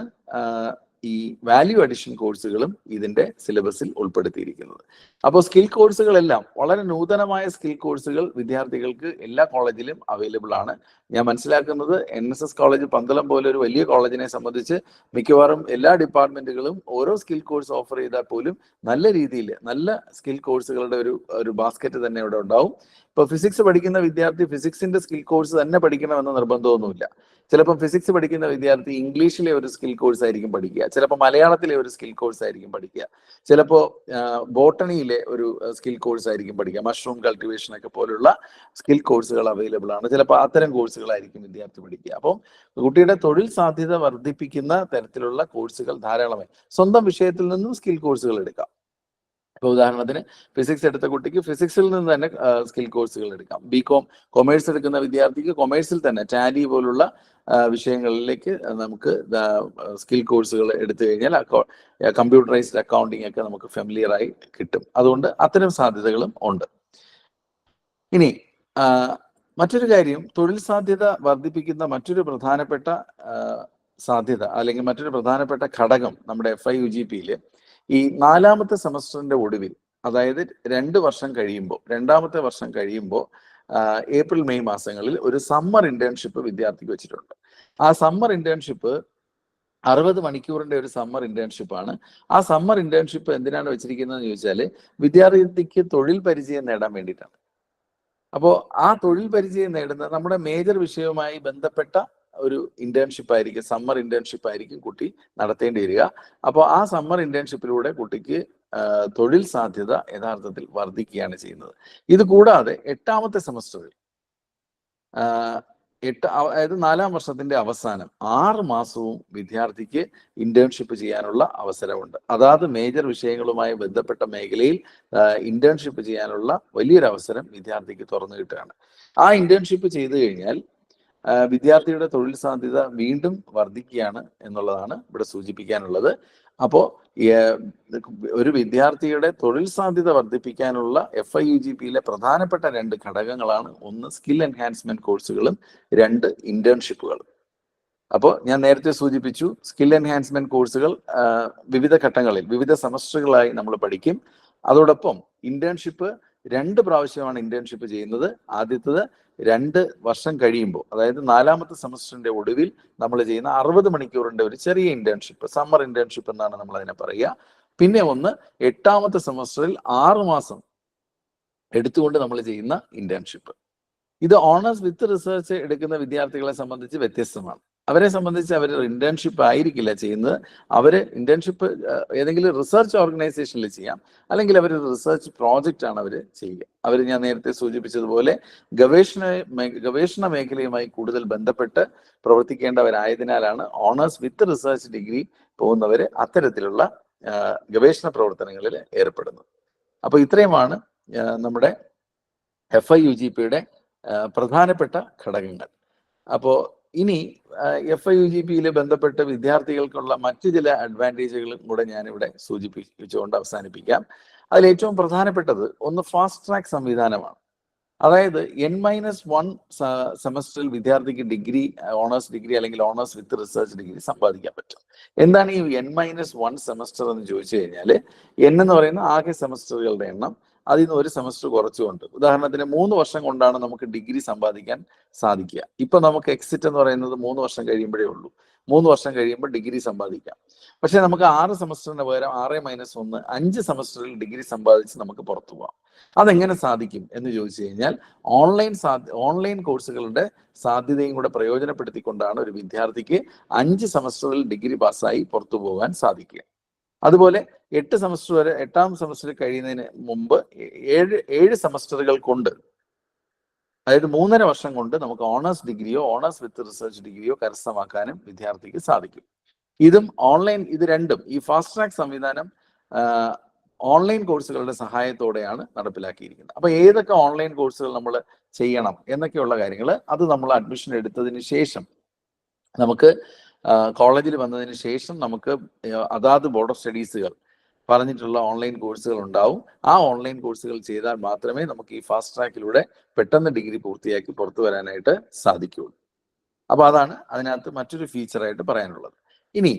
ഈ വാല്യൂ അഡിഷൻ കോഴ്സുകളും ഇതിന്റെ സിലബസിൽ ഉൾപ്പെടുത്തിയിരിക്കുന്നത്. അപ്പോൾ സ്കിൽ കോഴ്സുകളെല്ലാം വളരെ നൂതനമായ സ്കിൽ കോഴ്സുകൾ വിദ്യാർത്ഥികൾക്ക് എല്ലാ കോളേജിലും അവൈലബിൾ ആണ്. ഞാൻ മനസ്സിലാക്കുന്നത് NSS കോളേജ് പന്തളം പോലെ ഒരു വലിയ കോളേജിനെ സംബന്ധിച്ച് മിക്കവാറും എല്ലാ ഡിപ്പാർട്ട്മെന്റുകളും ഓരോ സ്കിൽ കോഴ്സ് ഓഫർ ചെയ്താൽ പോലും നല്ല രീതിയിൽ നല്ല സ്കിൽ കോഴ്സുകളുടെ ഒരു ബാസ്ക്കറ്റ് തന്നെ ഇവിടെ ഉണ്ടാവും. ഇപ്പൊ ഫിസിക്സ് പഠിക്കുന്ന വിദ്യാർത്ഥി ഫിസിക്സിന്റെ സ്കിൽ കോഴ്സ് തന്നെ പഠിക്കണമെന്ന് നിർബന്ധമൊന്നുമില്ല. ചിലപ്പോൾ ഫിസിക്സ് പഠിക്കുന്ന വിദ്യാർത്ഥി ഇംഗ്ലീഷിലെ ഒരു സ്കിൽ കോഴ്സ് ആയിരിക്കും പഠിക്കുക, ചിലപ്പോൾ മലയാളത്തിലെ ഒരു സ്കിൽ കോഴ്സ് ആയിരിക്കും പഠിക്കുക, ചിലപ്പോൾ ബോട്ടണിയിലെ ഒരു സ്കിൽ കോഴ്സ് ആയിരിക്കും പഠിക്കുക, മഷ്റൂം കൾട്ടിവേഷൻ ഒക്കെ പോലുള്ള സ്കിൽ കോഴ്സുകൾ അവൈലബിൾ ആണ്. ചിലപ്പോൾ അത്തരം കോഴ്സുകളായിരിക്കും വിദ്യാർത്ഥി പഠിക്കുക. അപ്പം കുട്ടിയുടെ തൊഴിൽ സാധ്യത വർദ്ധിപ്പിക്കുന്ന തരത്തിലുള്ള കോഴ്സുകൾ ധാരാളമായി സ്വന്തം വിഷയത്തിൽ നിന്നും സ്കിൽ കോഴ്സുകൾ എടുക്കാം. ഇപ്പോൾ ഉദാഹരണത്തിന് ഫിസിക്സ് എടുത്ത കുട്ടിക്ക് ഫിസിക്സിൽ നിന്ന് തന്നെ സ്കിൽ കോഴ്സുകൾ എടുക്കാം. BCom കൊമേഴ്സ് എടുക്കുന്ന വിദ്യാർത്ഥിക്ക് കൊമേഴ്സിൽ തന്നെ ടാലി പോലുള്ള വിഷയങ്ങളിലേക്ക് നമുക്ക് സ്കിൽ കോഴ്സുകൾ എടുത്തു കഴിഞ്ഞാൽ കമ്പ്യൂട്ടറൈസ്ഡ് അക്കൗണ്ടിങ് ഒക്കെ നമുക്ക് ഫെമിലിയർ ആയി കിട്ടും. അതുകൊണ്ട് അത്തരം സാധ്യതകളും ഉണ്ട്. ഇനി മറ്റൊരു കാര്യം, തൊഴിൽ സാധ്യത വർദ്ധിപ്പിക്കുന്ന മറ്റൊരു പ്രധാനപ്പെട്ട സാധ്യത അല്ലെങ്കിൽ മറ്റൊരു പ്രധാനപ്പെട്ട ഘടകം നമ്മുടെ FIUGPയിൽ ഈ 4ാമത്തെ സെമസ്റ്ററിന്റെ ഒടുവിൽ, അതായത് 2 വർഷം കഴിയുമ്പോൾ, 2ാമത്തെ വർഷം കഴിയുമ്പോൾ ഏപ്രിൽ മെയ് മാസങ്ങളിൽ ഒരു സമ്മർ ഇന്റേൺഷിപ്പ് വിദ്യാർത്ഥിക്ക് വെച്ചിട്ടുണ്ട്. ആ സമ്മർ ഇന്റേൺഷിപ്പ് 60 മണിക്കൂറിന്റെ ഒരു സമ്മർ ഇന്റേൺഷിപ്പ് ആണ്. ആ സമ്മർ ഇന്റേൺഷിപ്പ് എന്തിനാണ് വെച്ചിരിക്കുന്നതെന്ന് ചോദിച്ചാൽ വിദ്യാർത്ഥിക്ക് തൊഴിൽ പരിചയം നേടാൻ വേണ്ടിയിട്ടാണ്. അപ്പോൾ ആ തൊഴിൽ പരിചയം നേടുന്ന നമ്മുടെ മേജർ വിഷയവുമായി ബന്ധപ്പെട്ട ഒരു ഇന്റേൺഷിപ്പ് ആയിരിക്കും, സമ്മർ ഇന്റേൺഷിപ്പ് ആയിരിക്കും കുട്ടി നടത്തേണ്ടി വരിക. അപ്പോൾ ആ സമ്മർ ഇന്റേൺഷിപ്പിലൂടെ കുട്ടിക്ക് തൊഴിൽ സാധ്യത യഥാർത്ഥത്തിൽ വർദ്ധിക്കുകയാണ് ചെയ്യുന്നത്. ഇത് കൂടാതെ 8ാമത്തെ സെമസ്റ്ററിൽ അതായത് 4ാം വർഷത്തിന്റെ അവസാനം 6 മാസവും വിദ്യാർത്ഥിക്ക് ഇന്റേൺഷിപ്പ് ചെയ്യാനുള്ള അവസരമുണ്ട്. അതാത് മേജർ വിഷയങ്ങളുമായി ബന്ധപ്പെട്ട മേഖലയിൽ ഇന്റേൺഷിപ്പ് ചെയ്യാനുള്ള വലിയൊരു അവസരം വിദ്യാർത്ഥിക്ക് തുറന്നു കിട്ടുകയാണ്. ആ ഇന്റേൺഷിപ്പ് ചെയ്തു കഴിഞ്ഞാൽ വിദ്യാർത്ഥിയുടെ തൊഴിൽ സാധ്യത വീണ്ടും വർദ്ധിക്കുകയാണ് എന്നുള്ളതാണ് ഇവിടെ സൂചിപ്പിക്കാനുള്ളത്. അപ്പോൾ ഒരു വിദ്യാർത്ഥിയുടെ തൊഴിൽ സാധ്യത വർദ്ധിപ്പിക്കാനുള്ള FIUGPയിലെ പ്രധാനപ്പെട്ട 2 ഘടകങ്ങളാണ്, ഒന്ന് സ്കിൽ എൻഹാൻസ്മെന്റ് കോഴ്സുകളും 2 ഇന്റേൺഷിപ്പുകളും. അപ്പോൾ ഞാൻ നേരത്തെ സൂചിപ്പിച്ചു, സ്കിൽ എൻഹാൻസ്മെന്റ് കോഴ്സുകൾ വിവിധ ഘട്ടങ്ങളിൽ വിവിധ സെമസ്റ്ററുകളായി നമ്മൾ പഠിക്കും. അതോടൊപ്പം ഇന്റേൺഷിപ്പ് 2 പ്രാവശ്യമാണ് ഇന്റേൺഷിപ്പ് ചെയ്യുന്നത്. ആദ്യത്തത് 2 വർഷം കഴിയുമ്പോൾ, അതായത് 4ാമത്തെ സെമസ്റ്ററിന്റെ ഒടുവിൽ നമ്മൾ ചെയ്യുന്ന 60 മണിക്കൂറിന്റെ ഒരു ചെറിയ ഇന്റേൺഷിപ്പ്, സമ്മർ ഇന്റേൺഷിപ്പ് എന്നാണ് നമ്മൾ അതിനെ പറയുക. പിന്നെ ഒന്ന് 8ാമത്തെ സെമസ്റ്ററിൽ 6 മാസം എടുത്തുകൊണ്ട് നമ്മൾ ചെയ്യുന്ന ഇന്റേൺഷിപ്പ്. ഇത് ഓണേഴ്സ് വിത്ത് റിസർച്ച് എടുക്കുന്ന വിദ്യാർത്ഥികളെ സംബന്ധിച്ച് വ്യത്യസ്തമാണ്. അവരെ സംബന്ധിച്ച് അവർ ഇന്റേൺഷിപ്പ് ആയിരിക്കില്ല ചെയ്യുന്നത്. അവർ ഇന്റേൺഷിപ്പ് ഏതെങ്കിലും റിസർച്ച് ഓർഗനൈസേഷനിൽ ചെയ്യാം, അല്ലെങ്കിൽ അവർ റിസർച്ച് പ്രോജക്റ്റ് ആണ് അവർ ചെയ്യുക. അവർ ഞാൻ നേരത്തെ സൂചിപ്പിച്ചതുപോലെ ഗവേഷണ മേഖലയുമായി കൂടുതൽ ബന്ധപ്പെട്ട് പ്രവർത്തിക്കേണ്ടവരായതിനാലാണ് ഓണേഴ്സ് വിത്ത് റിസർച്ച് ഡിഗ്രി പോകുന്നവർ അത്തരത്തിലുള്ള ഗവേഷണ പ്രവർത്തനങ്ങളിൽ ഏർപ്പെടുന്നത്. അപ്പോൾ ഇത്രയുമാണ് നമ്മുടെ FIUGPയുടെ പ്രധാനപ്പെട്ട ഘടകങ്ങൾ. അപ്പോൾ ഇനി FIUGPയിൽ ബന്ധപ്പെട്ട് വിദ്യാർത്ഥികൾക്കുള്ള മറ്റു ചില അഡ്വാൻറ്റേജുകളും കൂടെ ഞാനിവിടെ സൂചിപ്പിച്ചുകൊണ്ട് അവസാനിപ്പിക്കാം. അതിൽ ഏറ്റവും പ്രധാനപ്പെട്ടത് ഒന്ന് ഫാസ്റ്റ് ട്രാക്ക് സംവിധാനമാണ്. അതായത് N-1 സെമസ്റ്ററിൽ വിദ്യാർത്ഥിക്ക് ഡിഗ്രി, ഓണേഴ്സ് ഡിഗ്രി അല്ലെങ്കിൽ ഓണേഴ്സ് വിത്ത് റിസർച്ച് ഡിഗ്രി സമ്പാദിക്കാൻ പറ്റും. എന്താണ് ഈ N-1 സെമസ്റ്റർ എന്ന് ചോദിച്ചു കഴിഞ്ഞാൽ, N എന്ന് പറയുന്ന ആകെ സെമസ്റ്ററുകളുടെ എണ്ണം, അതിൽ നിന്ന് ഒരു സെമസ്റ്റർ കുറച്ചുകൊണ്ട്, ഉദാഹരണത്തിന് 3 വർഷം കൊണ്ടാണ് നമുക്ക് ഡിഗ്രി സമ്പാദിക്കാൻ സാധിക്കുക. ഇപ്പൊ നമുക്ക് എക്സിറ്റ് എന്ന് പറയുന്നത് 3 വർഷം കഴിയുമ്പോഴേ ഉള്ളൂ. 3 വർഷം കഴിയുമ്പോൾ ഡിഗ്രി സമ്പാദിക്കാം. പക്ഷെ നമുക്ക് 6 സെമസ്റ്ററിന് പകരം 6-1 5 സെമസ്റ്ററിൽ ഡിഗ്രി സമ്പാദിച്ച് നമുക്ക് പുറത്തു പോകാം. അതെങ്ങനെ സാധിക്കും എന്ന് ചോദിച്ചു കഴിഞ്ഞാൽ, ഓൺലൈൻ കോഴ്സുകളുടെ സാധ്യതയും കൂടെ പ്രയോജനപ്പെടുത്തിക്കൊണ്ടാണ് ഒരു വിദ്യാർത്ഥിക്ക് 5 സെമസ്റ്ററിൽ ഡിഗ്രി പാസ്സായി പുറത്തു പോകാൻ സാധിക്കുക. അതുപോലെ 8 സെമസ്റ്റർ വരെ, 8ാം സെമസ്റ്റർ കഴിയുന്നതിന് മുമ്പ് 7 സെമസ്റ്ററുകൾ കൊണ്ട്, അതായത് 3.5 വർഷം കൊണ്ട് നമുക്ക് ഓണേഴ്സ് ഡിഗ്രിയോ ഓണേഴ്സ് വിത്ത് റിസർച്ച് ഡിഗ്രിയോ കരസ്ഥമാക്കാനും വിദ്യാർത്ഥിക്ക് സാധിക്കും. ഇതും ഓൺലൈൻ, ഇത് രണ്ടും, ഈ ഫാസ്റ്റ് ട്രാക്ക് സംവിധാനം ഓൺലൈൻ കോഴ്സുകളുടെ സഹായത്തോടെയാണ് നടപ്പിലാക്കിയിരിക്കുന്നത്. അപ്പൊ ഏതൊക്കെ ഓൺലൈൻ കോഴ്സുകൾ നമ്മൾ ചെയ്യണം എന്നൊക്കെയുള്ള കാര്യങ്ങൾ അത് നമ്മൾ അഡ്മിഷൻ എടുത്തതിന് ശേഷം നമുക്ക് കോളേജിൽ വന്നതിന് ശേഷം നമുക്ക് അതാത് ബോർഡ് ഓഫ് സ്റ്റഡീസുകൾ പറഞ്ഞിട്ടുള്ള ഓൺലൈൻ കോഴ്സുകൾ ഉണ്ടാവും. ആ ഓൺലൈൻ കോഴ്സുകൾ ചെയ്താൽ മാത്രമേ നമുക്ക് ഈ ഫാസ്റ്റ് ട്രാക്കിലൂടെ പെട്ടെന്ന് ഡിഗ്രി പൂർത്തിയാക്കി പുറത്തു വരാനായിട്ട് സാധിക്കുകയുള്ളൂ. അപ്പൊ അതാണ് അതിനകത്ത് മറ്റൊരു ഫീച്ചറായിട്ട് പറയാനുള്ളത്. ഇനി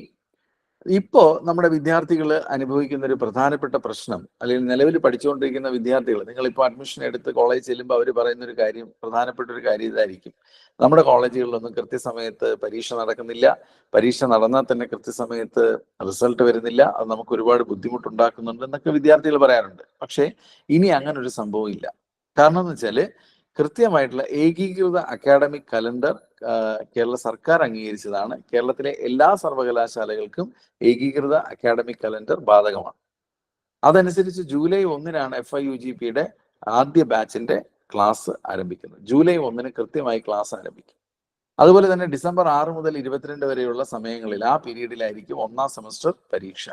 ഇപ്പോ നമ്മുടെ വിദ്യാർത്ഥികൾ അനുഭവിക്കുന്ന ഒരു പ്രധാനപ്പെട്ട പ്രശ്നം, അല്ലെങ്കിൽ നിലവിൽ പഠിച്ചുകൊണ്ടിരിക്കുന്ന വിദ്യാർത്ഥികൾ, നിങ്ങളിപ്പോൾ അഡ്മിഷൻ എടുത്ത് കോളേജ് ചെല്ലുമ്പോൾ അവർ പറയുന്ന ഒരു കാര്യം, പ്രധാനപ്പെട്ട ഒരു കാര്യം ഇതായിരിക്കും: നമ്മുടെ കോളേജുകളിലൊന്നും കൃത്യസമയത്ത് പരീക്ഷ നടക്കുന്നില്ല, പരീക്ഷ നടന്നാൽ തന്നെ കൃത്യസമയത്ത് റിസൾട്ട് വരുന്നില്ല, അത് നമുക്ക് ഒരുപാട് ബുദ്ധിമുട്ടുണ്ടാക്കുന്നുണ്ട് എന്നൊക്കെ വിദ്യാർത്ഥികൾ പറയാറുണ്ട്. പക്ഷേ ഇനി അങ്ങനെ ഒരു സംഭവം ഇല്ല. കാരണം എന്ന് വെച്ചാൽ കൃത്യമായിട്ടുള്ള ഏകീകൃത അക്കാഡമിക് കലണ്ടർ കേരള സർക്കാർ അംഗീകരിച്ചതാണ്. കേരളത്തിലെ എല്ലാ സർവകലാശാലകൾക്കും ഏകീകൃത അക്കാഡമിക് കലണ്ടർ ബാധകമാണ്. അതനുസരിച്ച് ജൂലൈ 1-നാണ് FIUGPയുടെ ആദ്യ ബാച്ചിന്റെ ക്ലാസ് ആരംഭിക്കുന്നത്. ജൂലൈ 1-ന് കൃത്യമായി ക്ലാസ് ആരംഭിക്കും. അതുപോലെ തന്നെ ഡിസംബർ 6 മുതൽ 22 വരെയുള്ള സമയങ്ങളിൽ ആ പീരീഡിലായിരിക്കും ഒന്നാം സെമസ്റ്റർ പരീക്ഷ.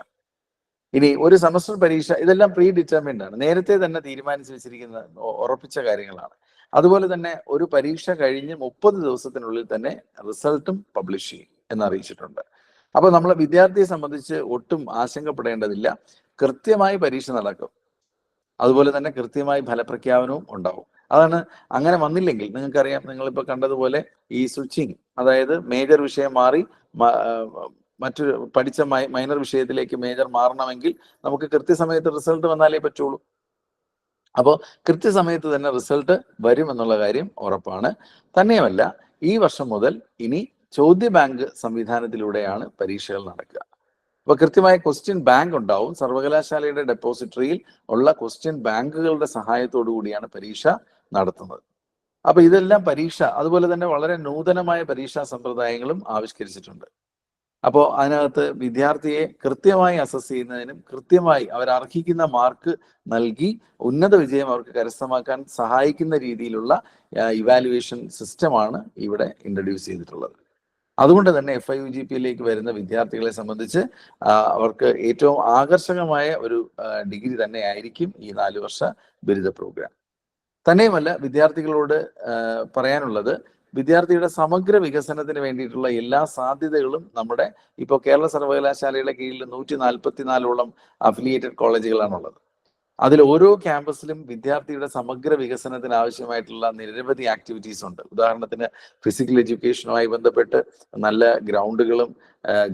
ഇനി ഒരു സെമസ്റ്റർ പരീക്ഷ, ഇതെല്ലാം പ്രീ ഡിറ്റർമിൻഡ് ആണ്, നേരത്തെ തന്നെ തീരുമാനിച്ചു വെച്ചിരിക്കുന്ന ഉറപ്പിച്ച കാര്യങ്ങളാണ്. അതുപോലെ തന്നെ ഒരു പരീക്ഷ കഴിഞ്ഞ് 30 ദിവസത്തിനുള്ളിൽ തന്നെ റിസൾട്ടും പബ്ലിഷ് ചെയ്യും എന്നറിയിച്ചിട്ടുണ്ട്. അപ്പോൾ നമ്മളെ വിദ്യാർത്ഥിയെ സംബന്ധിച്ച് ഒട്ടും ആശങ്കപ്പെടേണ്ടതില്ല. കൃത്യമായി പരീക്ഷ നടക്കും. അതുപോലെ തന്നെ കൃത്യമായി ഫലപ്രഖ്യാപനവും ഉണ്ടാവും. അതാണ്, അങ്ങനെ വന്നില്ലെങ്കിൽ നിങ്ങൾക്കറിയാം, നിങ്ങളിപ്പോൾ കണ്ടതുപോലെ ഈ സ്വിച്ചിങ്, അതായത് മേജർ വിഷയം മാറി മറ്റൊരു പഠിച്ച മൈനർ വിഷയത്തിലേക്ക് മേജർ മാറണമെങ്കിൽ നമുക്ക് കൃത്യസമയത്ത് റിസൾട്ട് വന്നാലേ പറ്റുള്ളൂ. അപ്പോൾ കൃത്യസമയത്ത് തന്നെ റിസൾട്ട് വരും എന്നുള്ള കാര്യം ഉറപ്പാണ്. തന്നെയുമല്ല, ഈ വർഷം മുതൽ ഇനി ചോദ്യ ബാങ്ക് സംവിധാനത്തിലൂടെയാണ് പരീക്ഷകൾ നടക്കുക. അപ്പൊ കൃത്യമായ ക്വസ്റ്റ്യൻ ബാങ്ക് ഉണ്ടാവും. സർവകലാശാലയുടെ ഡെപ്പോസിറ്ററിയിൽ ഉള്ള ക്വസ്റ്റ്യൻ ബാങ്കുകളുടെ സഹായത്തോടു കൂടിയാണ് പരീക്ഷ നടത്തുന്നത്. അപ്പൊ ഇതെല്ലാം പരീക്ഷ, അതുപോലെ തന്നെ വളരെ നൂതനമായ പരീക്ഷാ സമ്പ്രദായങ്ങളും ആവിഷ്കരിച്ചിട്ടുണ്ട്. അപ്പോൾ അതിനകത്ത് വിദ്യാർത്ഥിയെ കൃത്യമായി അസസ് ചെയ്യുന്നതിനും കൃത്യമായി അവർ അർഹിക്കുന്ന മാർക്ക് നൽകി ഉന്നത വിജയം അവർക്ക് കരസ്ഥമാക്കാൻ സഹായിക്കുന്ന രീതിയിലുള്ള ഇവാലുവേഷൻ സിസ്റ്റമാണ് ഇവിടെ ഇൻട്രൊഡ്യൂസ് ചെയ്തിട്ടുള്ളത്. അതുകൊണ്ട് തന്നെ FIUGPയിലേക്ക് വരുന്ന വിദ്യാർത്ഥികളെ സംബന്ധിച്ച് അവർക്ക് ഏറ്റവും ആകർഷകമായ ഒരു ഡിഗ്രി തന്നെ ആയിരിക്കും ഈ 4 വർഷ ബിരുദ പ്രോഗ്രാം. തന്നെയുമല്ല, വിദ്യാർത്ഥികളോട് പറയാനുള്ളത്, വിദ്യാർത്ഥിയുടെ സമഗ്ര വികസനത്തിന് വേണ്ടിയിട്ടുള്ള എല്ലാ സാധ്യതകളും നമ്മുടെ ഇപ്പോൾ കേരള സർവകലാശാലയുടെ കീഴിൽ 144ഓളം അഫിലിയേറ്റഡ് കോളേജുകളാണുള്ളത്. അതിൽ ഓരോ ക്യാമ്പസിലും വിദ്യാർത്ഥിയുടെ സമഗ്ര വികസനത്തിന് ആവശ്യമായിട്ടുള്ള നിരവധി ആക്ടിവിറ്റീസ് ഉണ്ട്. ഉദാഹരണത്തിന് ഫിസിക്കൽ എഡ്യൂക്കേഷനുമായി ബന്ധപ്പെട്ട് നല്ല ഗ്രൗണ്ടുകളും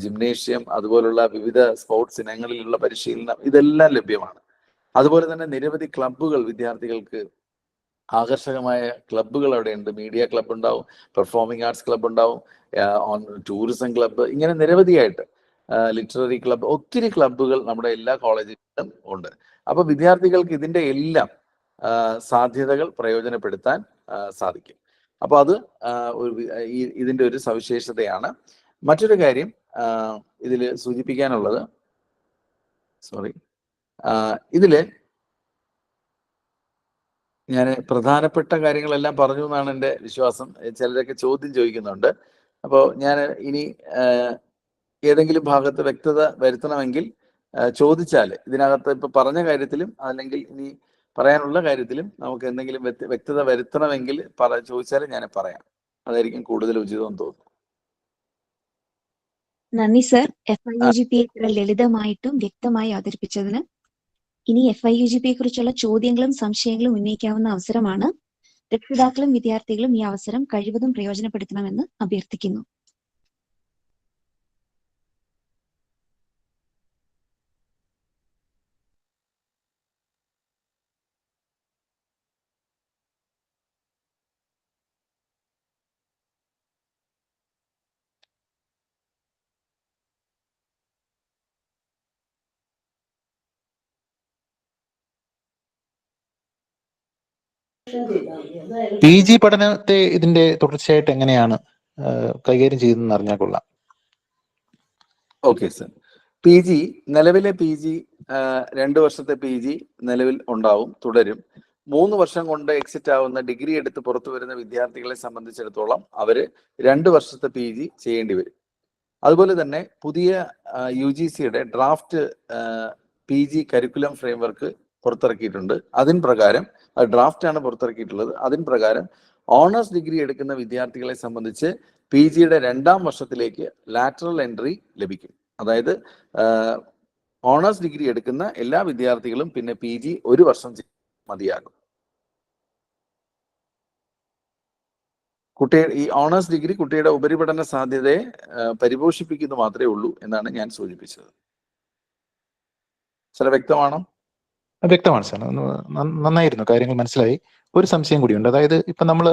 ജിംനേഷ്യം, അതുപോലുള്ള വിവിധ സ്പോർട്സ് ഇനങ്ങളിലുള്ള പരിശീലനം, ഇതെല്ലാം ലഭ്യമാണ്. അതുപോലെ തന്നെ നിരവധി ക്ലബ്ബുകൾ, വിദ്യാർത്ഥികൾക്ക് ആകർഷകമായ ക്ലബ്ബുകൾ അവിടെയുണ്ട്. മീഡിയ ക്ലബ്ബ് ഉണ്ടാവും, പെർഫോമിംഗ് ആർട്സ് ക്ലബ്ബ് ഉണ്ടാവും, ടൂറിസം ക്ലബ്ബ്, ഇങ്ങനെ നിരവധിയായിട്ട് ലിറ്റററി ക്ലബ്ബ്, ഒത്തിരി ക്ലബ്ബുകൾ നമ്മുടെ എല്ലാ കോളേജിലും ഉണ്ട്. അപ്പൊ വിദ്യാർത്ഥികൾക്ക് ഇതിന്റെ എല്ലാം സാധ്യതകൾ പ്രയോജനപ്പെടുത്താൻ സാധിക്കും. അപ്പൊ അത് ഇതിന്റെ ഒരു സവിശേഷതയാണ്. മറ്റൊരു കാര്യം ഇതിൽ സൂചിപ്പിക്കാനുള്ളത്, ഇതില് ഞാൻ പ്രധാനപ്പെട്ട കാര്യങ്ങളെല്ലാം പറഞ്ഞു എന്നാണ് എൻ്റെ വിശ്വാസം. ചിലരൊക്കെ ചോദ്യം ചോദിക്കുന്നുണ്ട്. അപ്പോൾ ഞാൻ ഇനി ഏതെങ്കിലും ഭാഗത്ത് വ്യക്തത വരുത്തണമെങ്കിൽ ചോദിച്ചാൽ, ഇതിനകത്ത് ഇപ്പൊ പറഞ്ഞ കാര്യത്തിലും അല്ലെങ്കിൽ ഇനി പറയാനുള്ള കാര്യത്തിലും നമുക്ക് എന്തെങ്കിലും വ്യക്തത വരുത്തണമെങ്കിൽ ചോദിച്ചാൽ ഞാൻ പറയാം. അതായിരിക്കും കൂടുതൽ ഉചിതം തോന്നുന്നു. നന്ദി സർ, FIUGP ഇത്ര ലളിതമായിട്ടും വ്യക്തമായി അവതരിപ്പിച്ചതിന്. ഇനി FIUGPയെ കുറിച്ചുള്ള ചോദ്യങ്ങളും സംശയങ്ങളും ഉന്നയിക്കാവുന്ന അവസരമാണ്. രക്ഷിതാക്കളും വിദ്യാർത്ഥികളും ഈ അവസരം കഴിവതും പ്രയോജനപ്പെടുത്തണമെന്ന് അഭ്യർത്ഥിക്കുന്നു. PG പഠനത്തെ ഇതിന്റെ തുടർച്ചയായിട്ട് എങ്ങനെയാണ് കൈകാര്യം ചെയ്യുന്നതെന്ന് അറിഞ്ഞാൽ കൊള്ളാം. Okay sir. നിലവിലെ PG 2 വർഷത്തെ PG നിലവിൽ ഉണ്ടാവും, തുടരും. 3 വർഷം കൊണ്ട് എക്സിറ്റ് ആവുന്ന, ഡിഗ്രി എടുത്ത് പുറത്തു വരുന്ന വിദ്യാർത്ഥികളെ സംബന്ധിച്ചിടത്തോളം അവര് 2 വർഷത്തെ PG ചെയ്യേണ്ടി വരും. അതുപോലെ തന്നെ പുതിയ UGCയുടെ ഡ്രാഫ്റ്റ് PG കരിക്കുലം ഫ്രെയിംവർക്ക് പുറത്തിറക്കിയിട്ടുണ്ട്. അതിൻ പ്രകാരം ഡ്രാഫ്റ്റ് ആണ് പുറത്തിറക്കിയിട്ടുള്ളത്. അതിൻ പ്രകാരം ഓണേഴ്സ് ഡിഗ്രി എടുക്കുന്ന വിദ്യാർത്ഥികളെ സംബന്ധിച്ച് PGയുടെ 2ാം വർഷത്തിലേക്ക് ലാറ്ററൽ എൻട്രി ലഭിക്കും. അതായത് ഓണേഴ്സ് ഡിഗ്രി എടുക്കുന്ന എല്ലാ വിദ്യാർത്ഥികളും പിന്നെ PG 1 വർഷം മതിയാകും. ഈ ഓണേഴ്സ് ഡിഗ്രി കുട്ടിയുടെ ഉപരിപഠന സാധ്യതയെ പരിപോഷിപ്പിക്കുന്നു മാത്രമേ ഉള്ളൂ എന്നാണ് ഞാൻ സൂചിപ്പിച്ചത്. സാർ വ്യക്തമാണോ? വ്യക്തമാണ് സാർ, നന്നായിരുന്നു, കാര്യങ്ങൾ മനസ്സിലായി. ഒരു സംശയം കൂടിയുണ്ട്. അതായത് ഇപ്പൊ നമ്മൾ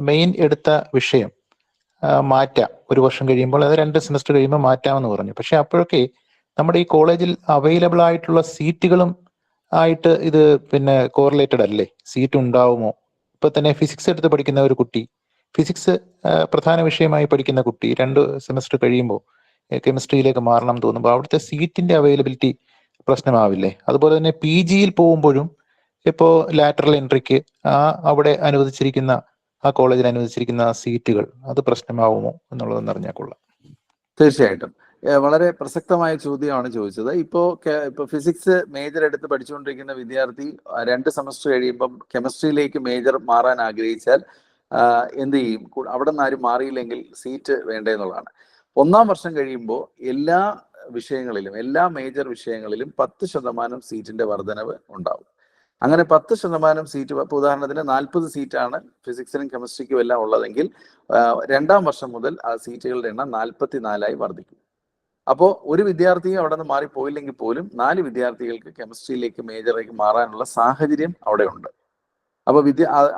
മെയിൻ എടുത്ത വിഷയം മാറ്റാം, 1 വർഷം കഴിയുമ്പോൾ, അത് 2 സെമസ്റ്റർ കഴിയുമ്പോൾ മാറ്റാമെന്ന് പറഞ്ഞു. പക്ഷെ അപ്പോഴൊക്കെ നമ്മുടെ ഈ കോളേജിൽ അവൈലബിൾ ആയിട്ടുള്ള സീറ്റുകളും ആയിട്ട് ഇത് പിന്നെ കോറിലേറ്റഡ് അല്ലേ? സീറ്റ് ഉണ്ടാവുമോ? ഇപ്പൊ തന്നെ ഫിസിക്സ് എടുത്ത് പഠിക്കുന്ന ഒരു കുട്ടി, ഫിസിക്സ് പ്രധാന വിഷയമായി പഠിക്കുന്ന കുട്ടി 2 സെമസ്റ്റർ കഴിയുമ്പോൾ കെമിസ്ട്രിയിലേക്ക് മാറണം തോന്നുമ്പോൾ അവിടുത്തെ സീറ്റിന്റെ അവൈലബിലിറ്റി പ്രശ്നമാവില്ലേ? അതുപോലെ തന്നെ PGയിൽ പോകുമ്പോഴും ഇപ്പോൾ ലാറ്ററൽ എൻട്രിക്ക് അവിടെ അനുവദിച്ചിരിക്കുന്ന ആ കോളേജിൽ അനുവദിച്ചിരിക്കുന്ന സീറ്റുകൾ അത് പ്രശ്നമാവുമോ എന്നുള്ളതെന്ന് അറിഞ്ഞാൽ കൊള്ളാം. തീർച്ചയായിട്ടും വളരെ പ്രസക്തമായ ചോദ്യമാണ് ചോദിച്ചത്. ഇപ്പോ ഫിസിക്സ് മേജർ എടുത്ത് പഠിച്ചുകൊണ്ടിരിക്കുന്ന വിദ്യാർത്ഥി 2 സെമസ്റ്റർ കഴിയുമ്പം കെമിസ്ട്രിയിലേക്ക് മേജർ മാറാൻ ആഗ്രഹിച്ചാൽ എന്ത് ചെയ്യും? അവിടെ നിന്ന് ആരും മാറിയില്ലെങ്കിൽ സീറ്റ് വേണ്ടതെന്നുള്ളതാണ്. 1ാം വർഷം കഴിയുമ്പോൾ എല്ലാ വിഷയങ്ങളിലും, എല്ലാ മേജർ വിഷയങ്ങളിലും 10% സീറ്റിന്റെ വർധനവ് ഉണ്ടാവും. അങ്ങനെ 10% സീറ്റ്, ഉദാഹരണത്തിന് 40 സീറ്റാണ് ഫിസിക്സിനും കെമിസ്ട്രിക്കും എല്ലാം ഉള്ളതെങ്കിൽ 2ാം വർഷം മുതൽ ആ സീറ്റുകളുടെ എണ്ണം 44ആയി വർദ്ധിക്കും. അപ്പോൾ ഒരു വിദ്യാർത്ഥിയും അവിടെ നിന്ന് മാറിപ്പോയില്ലെങ്കിൽ പോലും 4 വിദ്യാർത്ഥികൾക്ക് കെമിസ്ട്രിയിലേക്ക് മേജറിലേക്ക് മാറാനുള്ള സാഹചര്യം അവിടെ ഉണ്ട്. അപ്പോൾ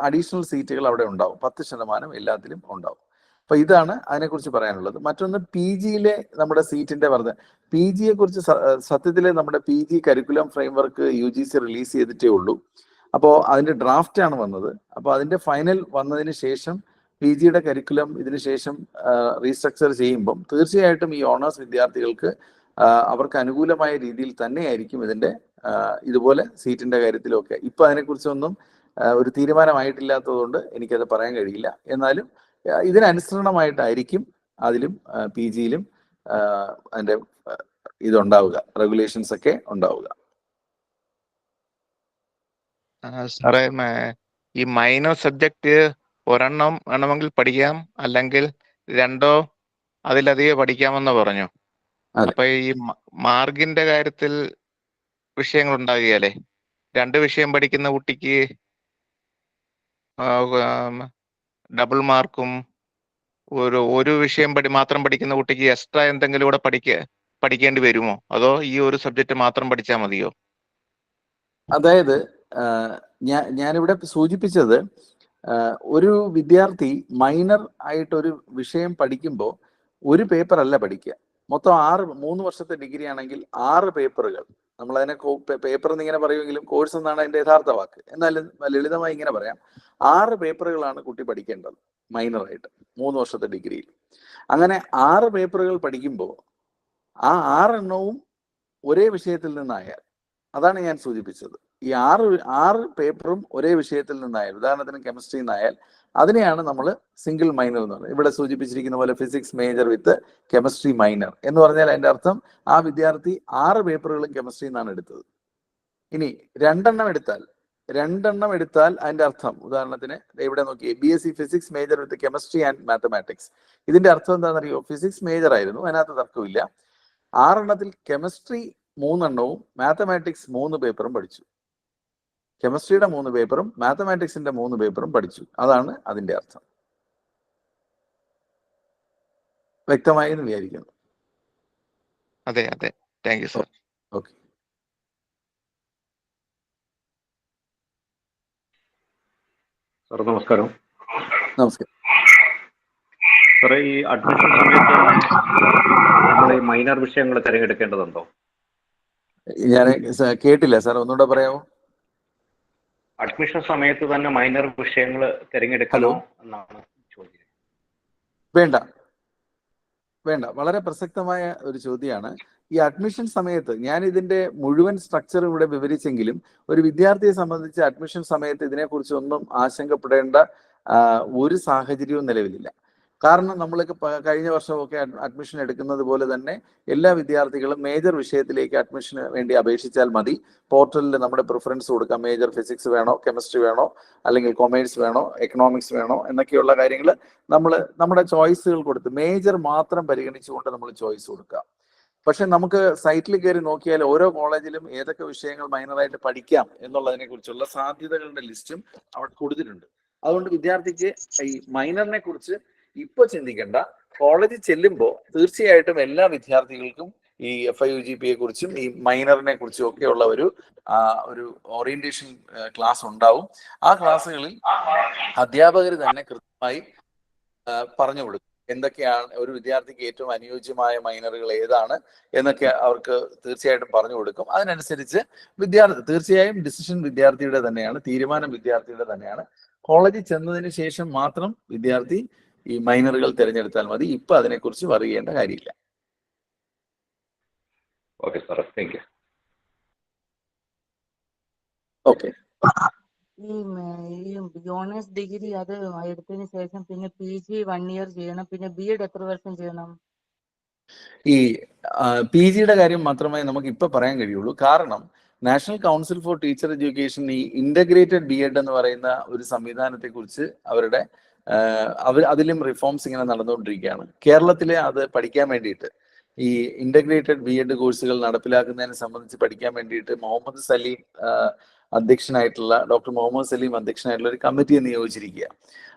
അഡീഷണൽ സീറ്റുകൾ അവിടെ ഉണ്ടാവും, 10% എല്ലാത്തിലും ഉണ്ടാവും. അപ്പൊ ഇതാണ് അതിനെക്കുറിച്ച് പറയാനുള്ളത്. മറ്റൊന്ന് PGയിലെ നമ്മുടെ സീറ്റിന്റെ വർധന. PGയെ കുറിച്ച് സത്യത്തിൽ നമ്മുടെ PG curriculum framework UGC release ചെയ്തിട്ടേ ഉള്ളൂ. അപ്പോൾ അതിന്റെ ഡ്രാഫ്റ്റ് ആണ് വന്നത്. അപ്പോൾ അതിന്റെ ഫൈനൽ വന്നതിന് ശേഷം PGയുടെ കരിക്കുലം ഇതിന് ശേഷം റീസ്ട്രക്ചർ ചെയ്യുമ്പം തീർച്ചയായിട്ടും ഈ ഓണേഴ്സ് വിദ്യാർത്ഥികൾക്ക് അവർക്ക് അനുകൂലമായ രീതിയിൽ തന്നെയായിരിക്കും ഇതിന്റെ ഇതുപോലെ സീറ്റിന്റെ കാര്യത്തിലൊക്കെ. ഇപ്പൊ അതിനെക്കുറിച്ചൊന്നും ഒരു തീരുമാനമായിട്ടില്ലാത്തതുകൊണ്ട് എനിക്കത് പറയാൻ കഴിയില്ല. എന്നാലും ഇതിനനുസരണമായിട്ടായിരിക്കും അതിലും PGയിലും അതിന്റെ ഇതുണ്ടാവുക, റെഗുലേഷൻസ് ഒക്കെ ഉണ്ടാവുക. സാറേ, ഈ മൈനർ സബ്ജക്റ്റ് ഒരെണ്ണം വേണമെങ്കിൽ പഠിക്കാം, അല്ലെങ്കിൽ 2ഓ അതിലധികം പഠിക്കാമെന്ന് പറഞ്ഞു. അപ്പൊ ഈ മാർക്കിന്റെ കാര്യത്തിൽ വിഷയങ്ങൾ ഉണ്ടാകുകയല്ലേ? 2 വിഷയം പഠിക്കുന്ന കുട്ടിക്ക് ഡബിൾ മാർക്കും, ഒരു വിഷയം മാത്രം പഠിക്കുന്ന കുട്ടിക്ക് എക്സ്ട്രാ എന്തെങ്കിലും കൂടെ പഠിക്കേണ്ടി വരുമോ? അതോ ഈ ഒരു സബ്ജക്റ്റ് മാത്രം പഠിച്ചാൽ മതിയോ? അതായത് ഞാനിവിടെ സൂചിപ്പിച്ചത്, ഒരു വിദ്യാർത്ഥി മൈനർ ആയിട്ടൊരു വിഷയം പഠിക്കുമ്പോൾ ഒരു പേപ്പർ അല്ല പഠിക്കുക. മൊത്തം 3 വർഷത്തെ ഡിഗ്രി ആണെങ്കിൽ 6 പേപ്പറുകൾ. നമ്മളതിനെ പേപ്പർ എന്നിങ്ങനെ പറയുമെങ്കിലും കോഴ്സ് എന്നാണ് അതിന്റെ യഥാർത്ഥ വാക്ക്. എന്നാലും ലളിതമായി ഇങ്ങനെ പറയാം, 6 പേപ്പറുകളാണ് കുട്ടി പഠിക്കേണ്ടത് മൈനറായിട്ട് 3 വർഷത്തെ ഡിഗ്രിയിൽ. അങ്ങനെ 6 പേപ്പറുകൾ പഠിക്കുമ്പോൾ ആ 6 എണ്ണവും ഒരേ വിഷയത്തിൽ നിന്നായാൽ, അതാണ് ഞാൻ സൂചിപ്പിച്ചത്. ഈ 6 പേപ്പറും ഒരേ വിഷയത്തിൽ നിന്നായാൽ, ഉദാഹരണത്തിന് കെമിസ്ട്രി നിന്നായാൽ, അതിനെയാണ് നമ്മൾ സിംഗിൾ മൈനർ എന്ന് പറയുന്നത്. ഇവിടെ സൂചിപ്പിച്ചിരിക്കുന്ന പോലെ physics major with chemistry minor എന്ന് പറഞ്ഞാൽ അതിന്റെ അർത്ഥം ആ വിദ്യാർത്ഥി 6 പേപ്പറുകളും കെമിസ്ട്രി എന്നാണ് എടുത്തത്. ഇനി 2 എണ്ണം എടുത്താൽ അതിന്റെ അർത്ഥം, ഉദാഹരണത്തിന് ഇവിടെ നോക്കിയേ, BSc physics major with chemistry and mathematics. ഇതിന്റെ അർത്ഥം എന്താണെന്നറിയോ? ഫിസിക്സ് മേജർ ആയിരുന്നു, അതിനകത്ത് തർക്കമില്ല. 6 എണ്ണത്തിൽ കെമിസ്ട്രി 3 എണ്ണവും മാത്തമാറ്റിക്സ് 3 പേപ്പറും പഠിച്ചു. കെമിസ്ട്രിയുടെ 3 പേപ്പറും മാത്തമാറ്റിക്സിന്റെ 3 പേപ്പറും പഠിച്ചു. അതാണ് അതിന്റെ അർത്ഥം. വ്യക്തമായി എന്ന് വിചാരിക്കുന്നു. അതെ, thank you sir. Okay. Sir നമസ്കാരം. നമസ്കാരം സാറേ, ഈ അഡ്മിഷൻ സമയത്ത് നമ്മൾ ഈ മൈനർ വിഷയങ്ങൾ തിരഞ്ഞെടുക്കേണ്ടതുണ്ടോ? ഞാൻ കേട്ടില്ല സാർ, ഒന്നുകൂടെ പറയാമോ? അഡ്മിഷൻ സമയത്ത് തന്നെ മൈനർ വിഷയങ്ങൾ തിരഞ്ഞെടുക്കണോ എന്നാണ് ചോദ്യം. വേണ്ട, വളരെ പ്രസക്തമായ ഒരു ചോദ്യമാണ്. ഈ അഡ്മിഷൻ സമയത്ത് ഞാൻ ഇതിന്റെ മുഴുവൻ സ്ട്രക്ചർ ഇവിടെ വിവരിച്ചെങ്കിലും ഒരു വിദ്യാർത്ഥിയെ സംബന്ധിച്ച് അഡ്മിഷൻ സമയത്ത് ഇതിനെക്കുറിച്ച് ഒന്നും ആശങ്കപ്പെടേണ്ട ഒരു സാഹചര്യവും നിലവിലില്ല. കാരണം നമ്മൾക്ക് കഴിഞ്ഞ വർഷമൊക്കെ അഡ്മിഷൻ എടുക്കുന്നത് പോലെ തന്നെ എല്ലാ വിദ്യാർത്ഥികളും മേജർ വിഷയത്തിലേക്ക് അഡ്മിഷന് വേണ്ടി അപേക്ഷിച്ചാൽ മതി. പോർട്ടലിൽ നമ്മുടെ പ്രിഫറൻസ് കൊടുക്കാം. മേജർ ഫിസിക്സ് വേണോ, കെമിസ്ട്രി വേണോ, അല്ലെങ്കിൽ കൊമേഴ്സ് വേണോ, എക്കണോമിക്സ് വേണോ എന്നൊക്കെയുള്ള കാര്യങ്ങൾ നമ്മൾ നമ്മുടെ ചോയ്സുകൾ കൊടുത്ത് മേജർ മാത്രം പരിഗണിച്ചുകൊണ്ട് നമ്മൾ ചോയ്സ് കൊടുക്കുക. പക്ഷെ നമുക്ക് സൈറ്റിൽ കയറി നോക്കിയാൽ ഓരോ കോളേജിലും ഏതൊക്കെ വിഷയങ്ങൾ മൈനറായിട്ട് പഠിക്കാം എന്നുള്ളതിനെ കുറിച്ചുള്ള സാധ്യതകളുടെ ലിസ്റ്റും അവിടെ കൊടുത്തിട്ടുണ്ട്. അതുകൊണ്ട് വിദ്യാർത്ഥിക്ക് ഈ മൈനറിനെ കുറിച്ച് ഇപ്പൊ ചിന്തിക്കേണ്ട. കോളേജിൽ ചെല്ലുമ്പോൾ തീർച്ചയായിട്ടും എല്ലാ വിദ്യാർത്ഥികൾക്കും ഈ FIUGP കുറിച്ചും ഈ മൈനറിനെ കുറിച്ചും ഒക്കെയുള്ള ഒരു ഓറിയന്റേഷൻ ക്ലാസ് ഉണ്ടാവും. ആ ക്ലാസ്സുകളിൽ അധ്യാപകർ തന്നെ കൃത്യമായി പറഞ്ഞു കൊടുക്കും എന്തൊക്കെയാണ് ഒരു വിദ്യാർത്ഥിക്ക് ഏറ്റവും അനുയോജ്യമായ മൈനറുകൾ ഏതാണ് എന്നൊക്കെ അവർക്ക് തീർച്ചയായിട്ടും പറഞ്ഞു കൊടുക്കും. അതിനനുസരിച്ച് തീർച്ചയായും ഡിസിഷൻ വിദ്യാർത്ഥിയുടെ തന്നെയാണ്, തീരുമാനം വിദ്യാർത്ഥിയുടെ തന്നെയാണ്. കോളേജിൽ ചെന്നതിന് ശേഷം മാത്രം വിദ്യാർത്ഥി ഈ മൈനറുകൾ തിരഞ്ഞെടുത്താൽ മതി. ഇപ്പൊ അതിനെക്കുറിച്ച് പറയേണ്ട കാര്യമില്ല. Okay sir, thank you. Okay. ഈ ഓണേഴ്സ് ഡിഗ്രി അത് എടുത്തതിന് ശേഷം പിന്നെ PG 1 ഇയർ ചെയ്യണം, പിന്നെ B.Ed എത്ര വർഷം ചെയ്യണം? ഈ PGയുടെ കാര്യം മാത്രമേ നമുക്ക് ഇപ്പൊ പറയാൻ കഴിയുള്ളൂ. കാരണം national council for teacher education ഈ ഇന്റഗ്രേറ്റഡ് B.Ed എന്ന് പറയുന്ന ഒരു സംവിധാനത്തെ കുറിച്ച് അതിലും റിഫോംസ് ഇങ്ങനെ നടന്നുകൊണ്ടിരിക്കുകയാണ്. കേരളത്തിലെ അത് പഠിക്കാൻ വേണ്ടിയിട്ട് ഈ ഇന്റഗ്രേറ്റഡ് B.Ed കോഴ്സുകൾ നടപ്പിലാക്കുന്നതിനെ സംബന്ധിച്ച് പഠിക്കാൻ വേണ്ടിയിട്ട് ഡോക്ടർ മുഹമ്മദ് സലീം അധ്യക്ഷനായിട്ടുള്ള ഒരു കമ്മിറ്റിയെ നിയോഗിച്ചിരിക്കുക.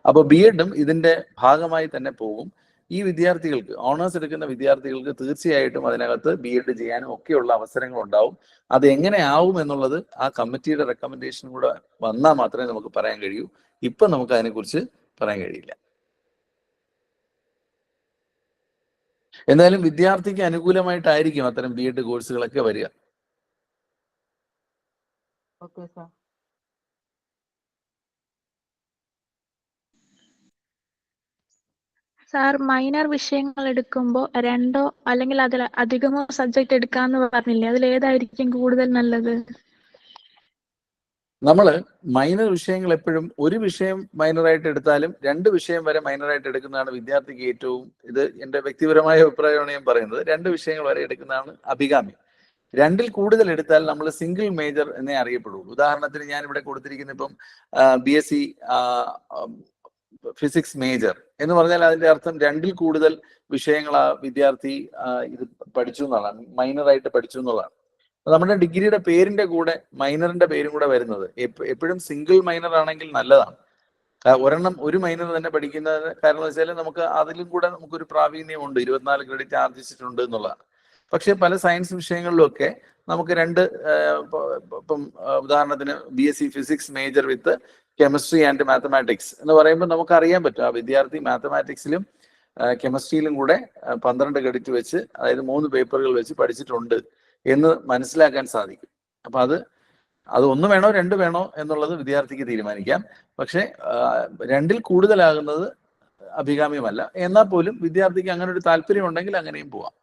അപ്പോൾ B.Edഉം ഇതിന്റെ ഭാഗമായി തന്നെ പോകും. ഈ വിദ്യാർത്ഥികൾക്ക്, ഓണേഴ്സ് എടുക്കുന്ന വിദ്യാർത്ഥികൾക്ക് തീർച്ചയായിട്ടും അതിനകത്ത് B.Ed ചെയ്യാനും ഒക്കെയുള്ള അവസരങ്ങൾ ഉണ്ടാവും. അത് എങ്ങനെ ആവും എന്നുള്ളത് ആ കമ്മിറ്റിയുടെ റെക്കമെൻഡേഷൻ കൂടെ വന്നാൽ മാത്രമേ നമുക്ക് പറയാൻ കഴിയൂ. ഇപ്പൊ നമുക്ക് അതിനെക്കുറിച്ച് പറയാൻ കഴിയില്ല. എന്തായാലും വിദ്യാർത്ഥിക്ക് അനുകൂലമായിട്ടായിരിക്കും അത്തരം B.Ed കോഴ്സുകളൊക്കെ വരിക. Okay sir. സാർ, മൈനർ വിഷയങ്ങൾ എടുക്കുമ്പോൾ 2 അല്ലെങ്കിൽ അതിൽ അധികമോ സബ്ജക്ട് എടുക്കാന്ന് പറഞ്ഞില്ലേ, അതിൽ ഏതായിരിക്കും കൂടുതൽ നല്ലത്? നമ്മൾ മൈനർ വിഷയങ്ങൾ എപ്പോഴും ഒരു വിഷയം മൈനറായിട്ട് എടുത്താലും 2 വിഷയം വരെ മൈനറായിട്ട് എടുക്കുന്നതാണ് വിദ്യാർത്ഥിക്ക് ഏറ്റവും, ഇത് എൻ്റെ വ്യക്തിപരമായ അഭിപ്രായമാണ് ഞാൻ പറയുന്നത്, 2 വിഷയങ്ങൾ വരെ എടുക്കുന്നതാണ് അഭികാമ്യം. 2ൽ കൂടുതൽ എടുത്താൽ നമ്മൾ സിംഗിൾ മേജർ എന്നേ അറിയപ്പെടുള്ളൂ. ഉദാഹരണത്തിന് ഞാൻ ഇവിടെ കൊടുത്തിരിക്കുന്ന ഇപ്പം BSc ഫിസിക്സ് മേജർ എന്ന് പറഞ്ഞാൽ അതിന്റെ അർത്ഥം 2ൽ കൂടുതൽ വിഷയങ്ങൾ ആ വിദ്യാർത്ഥി ഇത് പഠിച്ചു എന്നുള്ളതാണ്, മൈനറായിട്ട് പഠിച്ചു എന്നുള്ളതാണ്. നമ്മുടെ ഡിഗ്രിയുടെ പേരിന്റെ കൂടെ മൈനറിന്റെ പേരും കൂടെ വരുന്നത് എപ്പോഴും സിംഗിൾ മൈനർ ആണെങ്കിൽ നല്ലതാണ്. ഒരു മൈനർ തന്നെ പഠിക്കുന്നത് കാരണം വെച്ചാൽ നമുക്ക് അതിലും കൂടെ നമുക്കൊരു പ്രാവീണ്യമുണ്ട്, 24 ക്രെഡിറ്റ് ആർജിച്ചിട്ടുണ്ട് എന്നുള്ളതാണ്. പക്ഷെ പല സയൻസ് വിഷയങ്ങളിലൊക്കെ നമുക്ക് 2 ഇപ്പം ഉദാഹരണത്തിന് BSc physics major with chemistry and mathematics എന്ന് പറയുമ്പോൾ നമുക്ക് അറിയാൻ പറ്റും ആ വിദ്യാർത്ഥി മാത്തമാറ്റിക്സിലും കെമിസ്ട്രിയിലും കൂടെ 12 ക്രെഡിറ്റ് വെച്ച്, അതായത് 3 പേപ്പറുകൾ വെച്ച് പഠിച്ചിട്ടുണ്ട് എന്ന് മനസ്സിലാക്കാൻ സാധിക്കും. അപ്പൊ അത് 1 വേണോ 2 വേണോ എന്നുള്ളത് വിദ്യാർത്ഥിക്ക് തീരുമാനിക്കാം. പക്ഷെ 2ൽ കൂടുതലാകുന്നത് അഭികാമ്യമല്ല. എന്നാൽ പോലും വിദ്യാർത്ഥിക്ക് അങ്ങനെ ഒരു താല്പര്യം ഉണ്ടെങ്കിൽ അങ്ങനെയും പോവാം.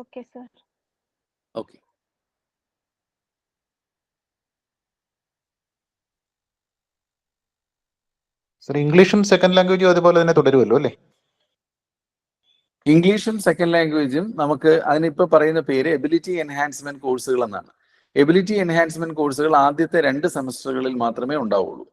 Okay sir. ഓക്കെ. സർ, ഇംഗ്ലീഷും സെക്കൻഡ് ലാംഗ്വേജും അതുപോലെ തന്നെ തുടരുമല്ലോ അല്ലേ? ഇംഗ്ലീഷും സെക്കൻഡ് ലാംഗ്വേജും നമുക്ക് അതിനിപ്പോൾ പറയുന്ന പേര് എബിലിറ്റി എൻഹാൻസ്മെന്റ് കോഴ്സുകൾ എന്നാണ്. എബിലിറ്റി എൻഹാൻസ്മെന്റ് കോഴ്സുകൾ ആദ്യത്തെ 2 സെമസ്റ്ററുകളിൽ മാത്രമേ ഉണ്ടാവുള്ളൂ.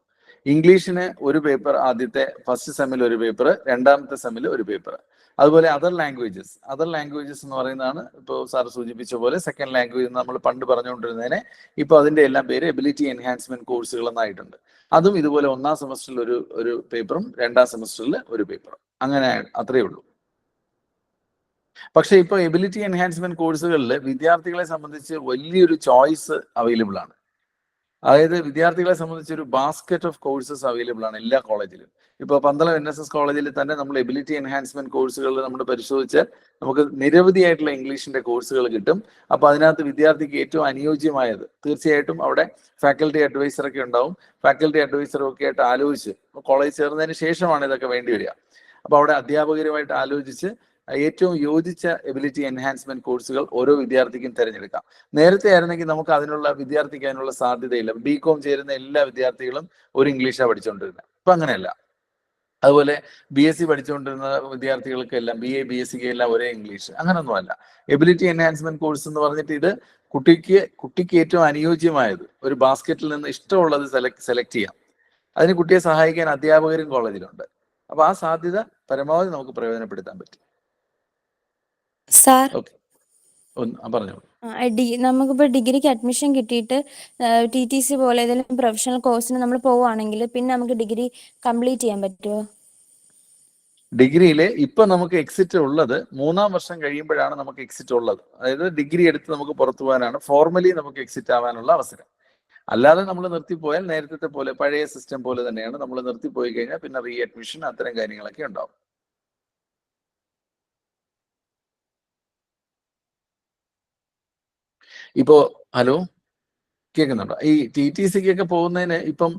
ഇംഗ്ലീഷിന് ഒരു പേപ്പർ ആദ്യത്തെ ഫസ്റ്റ് സെമ്മിൽ ഒരു പേപ്പർ, രണ്ടാമത്തെ സെമ്മിൽ ഒരു പേപ്പർ. അതുപോലെ അതർ ലാംഗ്വേജസ് എന്ന് പറയുന്നതാണ് ഇപ്പോൾ സാർ സൂചിപ്പിച്ച പോലെ സെക്കൻഡ് ലാംഗ്വേജ് നമ്മൾ പണ്ട് പറഞ്ഞുകൊണ്ടിരുന്നതിനെ ഇപ്പോൾ അതിന്റെ എല്ലാം പേര് എബിലിറ്റി എൻഹാൻസ്മെന്റ് കോഴ്സുകൾ എന്നായിട്ടുണ്ട്. അതും ഇതുപോലെ 1ാം സെമസ്റ്ററിൽ ഒരു പേപ്പറും 2ാം സെമസ്റ്ററിൽ ഒരു പേപ്പറും, അങ്ങനെ അത്രയേ ഉള്ളൂ. പക്ഷെ ഇപ്പോൾ എബിലിറ്റി എൻഹാൻസ്മെന്റ് കോഴ്സുകളിൽ വിദ്യാർത്ഥികളെ സംബന്ധിച്ച് വലിയൊരു ചോയ്സ് അവൈലബിൾ ആണ്. അതായത് വിദ്യാർത്ഥികളെ സംബന്ധിച്ച് ഒരു ബാസ്ക്കറ്റ് ഓഫ് കോഴ്സസ് അവൈലബിൾ ആണ് എല്ലാ കോളേജിലും. ഇപ്പോൾ പന്തളം NSS കോളേജിൽ തന്നെ നമ്മൾ എബിലിറ്റി എൻഹാൻസ്മെന്റ് കോഴ്സുകൾ നമ്മൾ പരിശോധിച്ചാൽ നമുക്ക് നിരവധിയായിട്ടുള്ള ഇംഗ്ലീഷിന്റെ കോഴ്സുകൾ കിട്ടും. അപ്പൊ അതിനകത്ത് വിദ്യാർത്ഥിക്ക് ഏറ്റവും അനുയോജ്യമായത് തീർച്ചയായിട്ടും അവിടെ ഫാക്കൽറ്റി അഡ്വൈസർ ഒക്കെ ഉണ്ടാവും. ഫാക്കൽറ്റി അഡ്വൈസറും ഒക്കെ ആയിട്ട് ആലോചിച്ച് കോളേജ് ചേർന്നതിന് ശേഷമാണ് ഇതൊക്കെ വേണ്ടി വരിക. അപ്പൊ അവിടെ അധ്യാപകരുമായിട്ട് ആലോചിച്ച് ഏറ്റവും യോജിച്ച എബിലിറ്റി എൻഹാൻസ്മെന്റ് കോഴ്സുകൾ ഓരോ വിദ്യാർത്ഥിക്കും തിരഞ്ഞെടുക്കാം. നേരത്തെ ആയിരുന്നെങ്കിൽ നമുക്ക് വിദ്യാർത്ഥിക്ക് അതിനുള്ള സാധ്യതയില്ല. BCom ചേരുന്ന എല്ലാ വിദ്യാർത്ഥികളും ഒരു ഇംഗ്ലീഷാണ് പഠിച്ചുകൊണ്ടിരുന്നത്. ഇപ്പൊ അങ്ങനെയല്ല. അതുപോലെ BSc പഠിച്ചുകൊണ്ടിരുന്ന വിദ്യാർത്ഥികൾക്കെല്ലാം BA BSc എല്ലാം ഒരേ ഇംഗ്ലീഷ്, അങ്ങനൊന്നുമല്ല. എബിലിറ്റി എൻഹാൻസ്മെന്റ് കോഴ്സ് എന്ന് പറഞ്ഞിട്ട് ഇത് കുട്ടിക്ക് ഏറ്റവും അനുയോജ്യമായത് ഒരു ബാസ്ക്കറ്റിൽ നിന്ന് ഇഷ്ടമുള്ളത് സെലക്ട് ചെയ്യാം. അതിന് കുട്ടിയെ സഹായിക്കാൻ അധ്യാപകരും കോളേജിലുണ്ട്. അപ്പൊ ആ സാധ്യത പരമാവധി നമുക്ക് പ്രയോജനപ്പെടുത്താൻ പറ്റും. സാർ, ഓക്കെ, പറഞ്ഞോളൂ. നമുക്കിപ്പോ ഡിഗ്രിക്ക് അഡ്മിഷൻ കിട്ടിയിട്ട് TTC പോലെ ഏതെങ്കിലും പ്രൊഫഷണൽ കോഴ്സിന് നമ്മൾ പോവുകയാണെങ്കിൽ പിന്നെ നമുക്ക് ഡിഗ്രി കംപ്ലീറ്റ് ചെയ്യാൻ പറ്റുമോ? ഡിഗ്രിയിൽ ഇപ്പൊ നമുക്ക് എക്സിറ്റ് ഉള്ളത് 3-ാം വർഷം കഴിയുമ്പോഴാണ് നമുക്ക് എക്സിറ്റ് ഉള്ളത്. അതായത് ഡിഗ്രി എടുത്ത് നമുക്ക് പുറത്തു പോകാനാണ് ഫോർമലി നമുക്ക് എക്സിറ്റ് ആവാനുള്ള അവസരം. അല്ലാതെ നമ്മൾ നിർത്തിപ്പോയാൽ നേരത്തെ പോലെ പഴയ സിസ്റ്റം പോലെ തന്നെയാണ്. നമ്മൾ നിർത്തിപ്പോയി കഴിഞ്ഞാൽ പിന്നെ റീ അഡ്മിഷൻ അത്തരം കാര്യങ്ങളൊക്കെ ഉണ്ടാവും. ഇപ്പോ ഹലോ, കേൾക്കുന്നുണ്ടോ? ഈ TTCക്കൊക്കെ പോകുന്നതിന് ഇപ്പം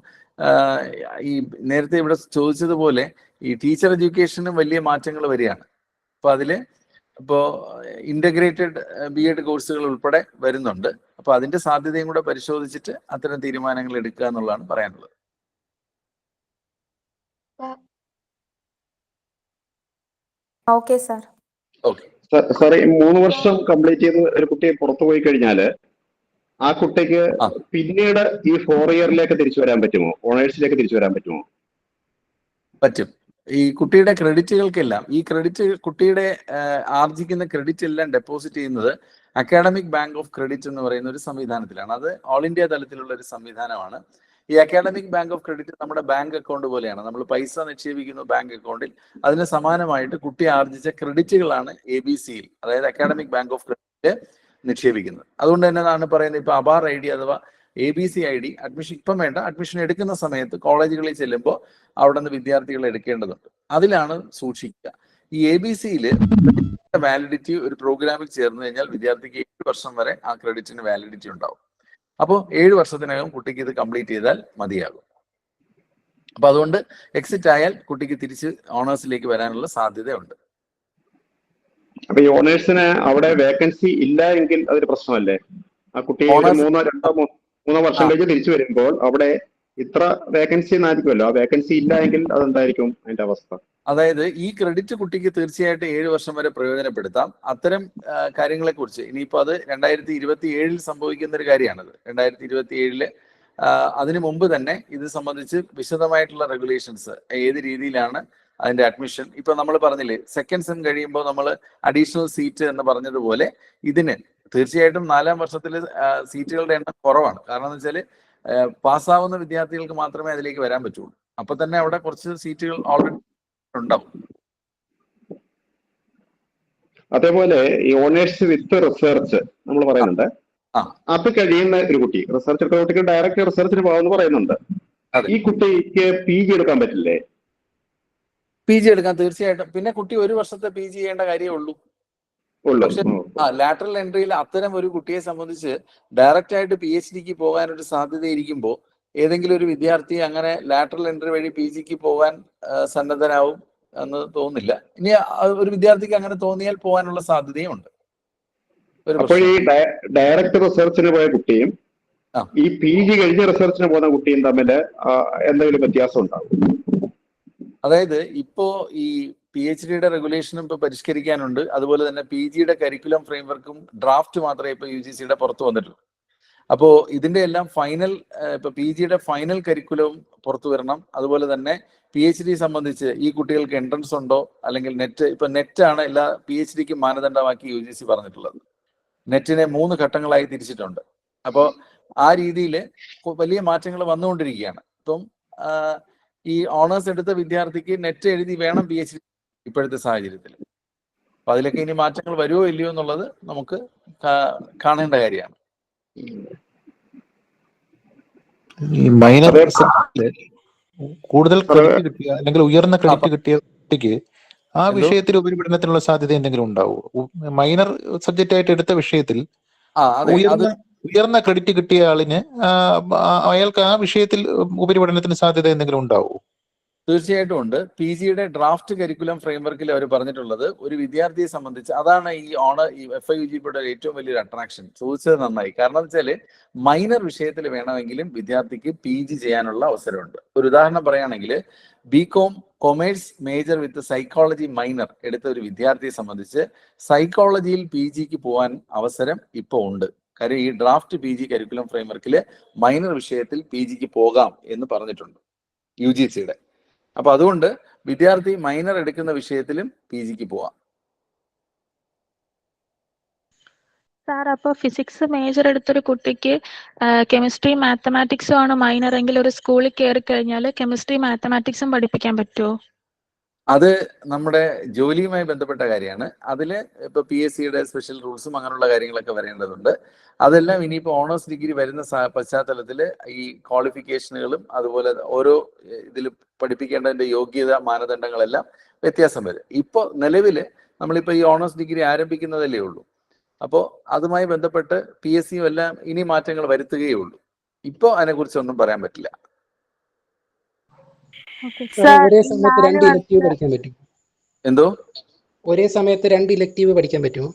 ഈ നേരത്തെ ഇവിടെ ചോദിച്ചതുപോലെ ഈ ടീച്ചർ എഡ്യൂക്കേഷനും വലിയ മാറ്റങ്ങൾ വരികയാണ്. അപ്പൊ അതില് ഇപ്പോ ഇന്റഗ്രേറ്റഡ് B.Ed കോഴ്സുകൾ ഉൾപ്പെടെ വരുന്നുണ്ട്. അപ്പൊ അതിന്റെ സാധ്യതയും കൂടെ പരിശോധിച്ചിട്ട് അത്തരം തീരുമാനങ്ങൾ എടുക്കുക എന്നുള്ളതാണ് പറയാനുള്ളത്. Okay sir. ഓക്കെ സാറേ, 3 വർഷം കംപ്ലീറ്റ് ചെയ്ത് ഒരു കുട്ടി പുറത്തു പോയി കഴിഞ്ഞാല് ആ കുട്ടിക്ക് പിന്നീട് ഈ 4 ഇയറിലേക്ക് തിരിച്ചു വരാൻ പറ്റുമോ? ഓണേഴ്സിലേക്ക് തിരിച്ചു വരാൻ പറ്റുമോ? പറ്റും. ഈ കുട്ടിയുടെ ക്രെഡിറ്റുകൾക്കെല്ലാം ഈ ക്രെഡിറ്റ് കുട്ടിയുടെ ആർജിക്കുന്ന ക്രെഡിറ്റ് എല്ലാം ഡെപ്പോസിറ്റ് ചെയ്യുന്നത് അക്കാഡമിക് ബാങ്ക് ഓഫ് ക്രെഡിറ്റ് എന്ന് പറയുന്ന ഒരു സംവിധാനത്തിലാണ്. അത് ഓൾ ഇന്ത്യ തലത്തിലുള്ള ഒരു സംവിധാനമാണ്. ഈ അക്കാഡമിക് ബാങ്ക് ഓഫ് ക്രെഡിറ്റ് നമ്മുടെ ബാങ്ക് അക്കൗണ്ട് പോലെയാണ്. നമ്മൾ പൈസ നിക്ഷേപിക്കുന്നു ബാങ്ക് അക്കൗണ്ടിൽ. അതിന് സമാനമായിട്ട് കുട്ടി ആർജിച്ച ക്രെഡിറ്റുകളാണ് ABCയിൽ, അതായത് അക്കാഡമിക് ബാങ്ക് ഓഫ് ക്രെഡിറ്റ് നിക്ഷേപിക്കുന്നത്. അതുകൊണ്ട് തന്നെ ആണ് പറയുന്നത് ഇപ്പൊ അബാർ ID അഥവാ ABC ID അഡ്മിഷൻ ഇപ്പം വേണ്ട, അഡ്മിഷൻ എടുക്കുന്ന സമയത്ത് കോളേജുകളിൽ ചെല്ലുമ്പോൾ അവിടെ നിന്ന് വിദ്യാർത്ഥികൾ എടുക്കേണ്ടതുണ്ട്. അതിലാണ് സൂക്ഷിക്കുക. ഈ ABCയിൽ വാലിഡിറ്റി ഒരു പ്രോഗ്രാമിൽ ചേർന്ന് കഴിഞ്ഞാൽ വിദ്യാർത്ഥിക്ക് 7 വർഷം വരെ ആ ക്രെഡിറ്റിന് വാലിഡിറ്റി ഉണ്ടാവും. അപ്പോൾ 7 വർഷത്തിനകം കുട്ടിക്ക് ഇത് കംപ്ലീറ്റ് ചെയ്താൽ മതിയാകും. അപ്പൊ അതുകൊണ്ട് എക്സിറ്റ് ആയാൽ കുട്ടിക്ക് തിരിച്ച് ഓണേഴ്സിലേക്ക് വരാനുള്ള സാധ്യതയുണ്ട്. അപ്പൊ ഈ ഓണേഴ്സിന് അവിടെ വേക്കൻസി ഇല്ല എങ്കിൽ അതൊരു പ്രശ്നമല്ലേ? ആ കുട്ടി 3 വർഷം കഴിഞ്ഞ് തിരിച്ചു വരുമ്പോൾ അവിടെ ഇത്ര വേക്കൻസി എന്നായിരിക്കുമല്ലോ. ആ വേക്കൻസി ഇല്ല എങ്കിൽ അതെന്തായിരിക്കും അതിന്റെ അവസ്ഥ? അതായത് ഈ ക്രെഡിറ്റ് കുട്ടിക്ക് തീർച്ചയായിട്ടും 7 വർഷം വരെ പ്രയോജനപ്പെടുത്താം. അത്തരം കാര്യങ്ങളെ കുറിച്ച് ഇനിയിപ്പോൾ അത് 2027 സംഭവിക്കുന്ന ഒരു കാര്യമാണത്. 2027 അതിനു മുമ്പ് തന്നെ ഇത് സംബന്ധിച്ച് വിശദമായിട്ടുള്ള റെഗുലേഷൻസ്, ഏത് രീതിയിലാണ് അതിന്റെ അഡ്മിഷൻ, ഇപ്പൊ നമ്മൾ പറഞ്ഞില്ലേ സെക്കൻഡ് സെം കഴിയുമ്പോൾ നമ്മൾ അഡീഷണൽ സീറ്റ് എന്ന് പറഞ്ഞതുപോലെ ഇതിന് തീർച്ചയായിട്ടും 4-ാം വർഷത്തിൽ സീറ്റുകളുടെ എണ്ണം കുറവാണ്. കാരണം എന്ന് വെച്ചാൽ പാസ്സാവുന്ന വിദ്യാർത്ഥികൾക്ക് മാത്രമേ അതിലേക്ക് വരാൻ പറ്റുള്ളൂ. അപ്പൊ തന്നെ അവിടെ കുറച്ച് സീറ്റുകൾ ഓൾറെഡി ഉണ്ടാവും. അതേപോലെ ഈ ഓണേഴ്സ് വിത്ത് റിസർച്ച് നമ്മൾ പറയുന്നുണ്ട്. അത് കഴിയുന്ന ഒരു കുട്ടി, റിസർച്ച് എടുക്കുന്ന കുട്ടിക്ക് ഡയറക്റ്റ് റിസർച്ചിന് പോകാമെന്ന് പറയുന്നുണ്ട്. ഈ കുട്ടിക്ക് PG എടുക്കാൻ പറ്റില്ലേ? PG എടുക്കാൻ തീർച്ചയായിട്ടും. പിന്നെ കുട്ടി 1 വർഷത്തെ PG ചെയ്യേണ്ട കാര്യമേ ഉള്ളൂ. പക്ഷെ ലാറ്ററൽ എൻട്രിയിൽ അത്തരം ഒരു കുട്ടിയെ സംബന്ധിച്ച് ഡയറക്റ്റ് ആയിട്ട് PhDക്ക് പോകാനൊരു സാധ്യത ഇരിക്കുമ്പോൾ ഏതെങ്കിലും ഒരു വിദ്യാർത്ഥി അങ്ങനെ ലാറ്ററൽ എൻട്രി വഴി PGക്ക് പോകാൻ സന്നദ്ധനാവും എന്ന് തോന്നുന്നില്ല. ഇനി ഒരു വിദ്യാർത്ഥിക്ക് അങ്ങനെ തോന്നിയാൽ പോകാനുള്ള സാധ്യതയും ഉണ്ട്. അപ്പോൾ ഈ ഡയറക്റ്റ് റിസർച്ചിന് പോയ കുട്ടിയും ഈ PG കഴിഞ്ഞ റിസർച്ചിന് പോകുന്ന കുട്ടിയും തമ്മിൽ എന്തെങ്കിലും വ്യത്യാസം ഉണ്ടാവും? അതായത് ഇപ്പോ ഈ PhDയുടെ റെഗുലേഷനും ഇപ്പൊ പരിഷ്കരിക്കാനുണ്ട്. അതുപോലെ തന്നെ PGയുടെ കരിക്കുലം ഫ്രെയിംവർക്കും ഡ്രാഫ്റ്റ് മാത്രമേ ഇപ്പൊ UGCയുടെ പുറത്തു വന്നിട്ടുള്ളൂ. അപ്പോൾ ഇതിന്റെ എല്ലാം ഫൈനൽ, ഇപ്പൊ PGയുടെ ഫൈനൽ കരിക്കുലവും പുറത്തു വരണം. അതുപോലെ തന്നെ PhD സംബന്ധിച്ച് ഈ കുട്ടികൾക്ക് എൻട്രൻസ് ഉണ്ടോ അല്ലെങ്കിൽ നെറ്റാണ് എല്ലാ PhDക്കും മാനദണ്ഡമാക്കി UGC പറഞ്ഞിട്ടുള്ളത്. നെറ്റിനെ 3 ഘട്ടങ്ങളായി തിരിച്ചിട്ടുണ്ട്. അപ്പോൾ ആ രീതിയിൽ വലിയ മാറ്റങ്ങൾ വന്നുകൊണ്ടിരിക്കുകയാണ്. ഇപ്പം ഈ ഓണേഴ്സ് എടുത്ത വിദ്യാർത്ഥിക്ക് നെറ്റ് എഴുതി വേണം PhD ഇപ്പോഴത്തെ സാഹചര്യത്തിൽ. അപ്പൊ അതിലൊക്കെ ഇനി മാറ്റങ്ങൾ വരുമോ ഇല്ലയോ എന്നുള്ളത് നമുക്ക് കാണേണ്ട കാര്യമാണ്. ഈ മൈനർ കൂടുതൽ ക്രെഡിറ്റ് കിട്ടിയ അല്ലെങ്കിൽ ഉയർന്ന ക്രെഡിറ്റ് കിട്ടിയ കുട്ടിക്ക് ആ വിഷയത്തിൽ ഉപരിപഠനത്തിനുള്ള സാധ്യത എന്തെങ്കിലും ഉണ്ടാവുമോ? മൈനർ സബ്ജക്റ്റ് ആയിട്ട് എടുത്ത വിഷയത്തിൽ ഉയർന്ന ക്രെഡിറ്റ് കിട്ടിയ ആളിന് അയാൾക്ക് ആ വിഷയത്തിൽ ഉപരിപഠനത്തിന് സാധ്യത എന്തെങ്കിലും ഉണ്ടാവുമോ? തീർച്ചയായിട്ടും ഉണ്ട്. പി ജിയുടെ ഡ്രാഫ്റ്റ് കരിക്കുലം ഫ്രെയിംവർക്കിൽ അവർ പറഞ്ഞിട്ടുള്ളത് ഒരു വിദ്യാർത്ഥിയെ സംബന്ധിച്ച് അതാണ് ഈ ഈ FIUGPയുടെ ഏറ്റവും വലിയൊരു അട്രാക്ഷൻ. ചോദിച്ചത് നന്നായി. കാരണം എന്ന് വെച്ചാൽ മൈനർ വിഷയത്തിൽ വേണമെങ്കിലും വിദ്യാർത്ഥിക്ക് PG ചെയ്യാനുള്ള അവസരമുണ്ട്. ഒരു ഉദാഹരണം പറയുകയാണെങ്കിൽ BCom കൊമേഴ്സ് മേജർ വിത്ത് സൈക്കോളജി മൈനർ എടുത്ത ഒരു വിദ്യാർത്ഥിയെ സംബന്ധിച്ച് സൈക്കോളജിയിൽ PGക്ക് പോകാൻ അവസരം ഇപ്പോൾ ഉണ്ട്. കാര്യം ഈ ഡ്രാഫ്റ്റ് PG കരിക്കുലം ഫ്രെയിംവർക്കിൽ മൈനർ വിഷയത്തിൽ PGക്ക് പോകാം എന്ന് പറഞ്ഞിട്ടുണ്ട് UGCയുടെ. അപ്പൊ അതുകൊണ്ട് വിദ്യാർത്ഥി മൈനർ എടുക്കുന്ന വിഷയത്തിലും PGക്ക് പോവാം. സാർ, അപ്പോൾ ഫിസിക്സ് മേജർ എടുത്തൊരു കുട്ടിക്ക് കെമിസ്ട്രി മാത്തമാറ്റിക്സും ആണ് മൈനർ എങ്കിൽ ഒരു സ്കൂളിൽ കയറി കഴിഞ്ഞാൽ കെമിസ്ട്രി മാത്തമാറ്റിക്സും പഠിപ്പിക്കാൻ പറ്റുമോ? അത് നമ്മുടെ ജോലിയുമായി ബന്ധപ്പെട്ട കാര്യമാണ്. അതിൽ ഇപ്പൊ PSCയുടെ സ്പെഷ്യൽ റൂൾസും അങ്ങനെയുള്ള കാര്യങ്ങളൊക്കെ വരേണ്ടതുണ്ട്. അതെല്ലാം ഇനിയിപ്പോൾ ഓണേഴ്സ് ഡിഗ്രി വരുന്ന പശ്ചാത്തലത്തിൽ ഈ ക്വാളിഫിക്കേഷനുകളും അതുപോലെ ഓരോ ഇതിൽ പഠിപ്പിക്കേണ്ടതിന്റെ യോഗ്യത മാനദണ്ഡങ്ങളെല്ലാം വ്യത്യാസം വരും. ഇപ്പോൾ നിലവിൽ നമ്മളിപ്പോൾ ഈ ഓണേഴ്സ് ഡിഗ്രി ആരംഭിക്കുന്നതല്ലേ ഉള്ളൂ. അപ്പോൾ അതുമായി ബന്ധപ്പെട്ട് PSCയും എല്ലാം ഇനി മാറ്റങ്ങൾ വരുത്തുകയേ ഉള്ളൂ. ഇപ്പോൾ അതിനെക്കുറിച്ചൊന്നും പറയാൻ പറ്റില്ല. ഒരേ സമയത്ത് 2 ഇലക്ടീവ് പഠിക്കാൻ പറ്റും? എന്തോ? ഒരേ സമയത്ത് 2 ഇലക്ടീവ് പഠിക്കാൻ പറ്റുമോ?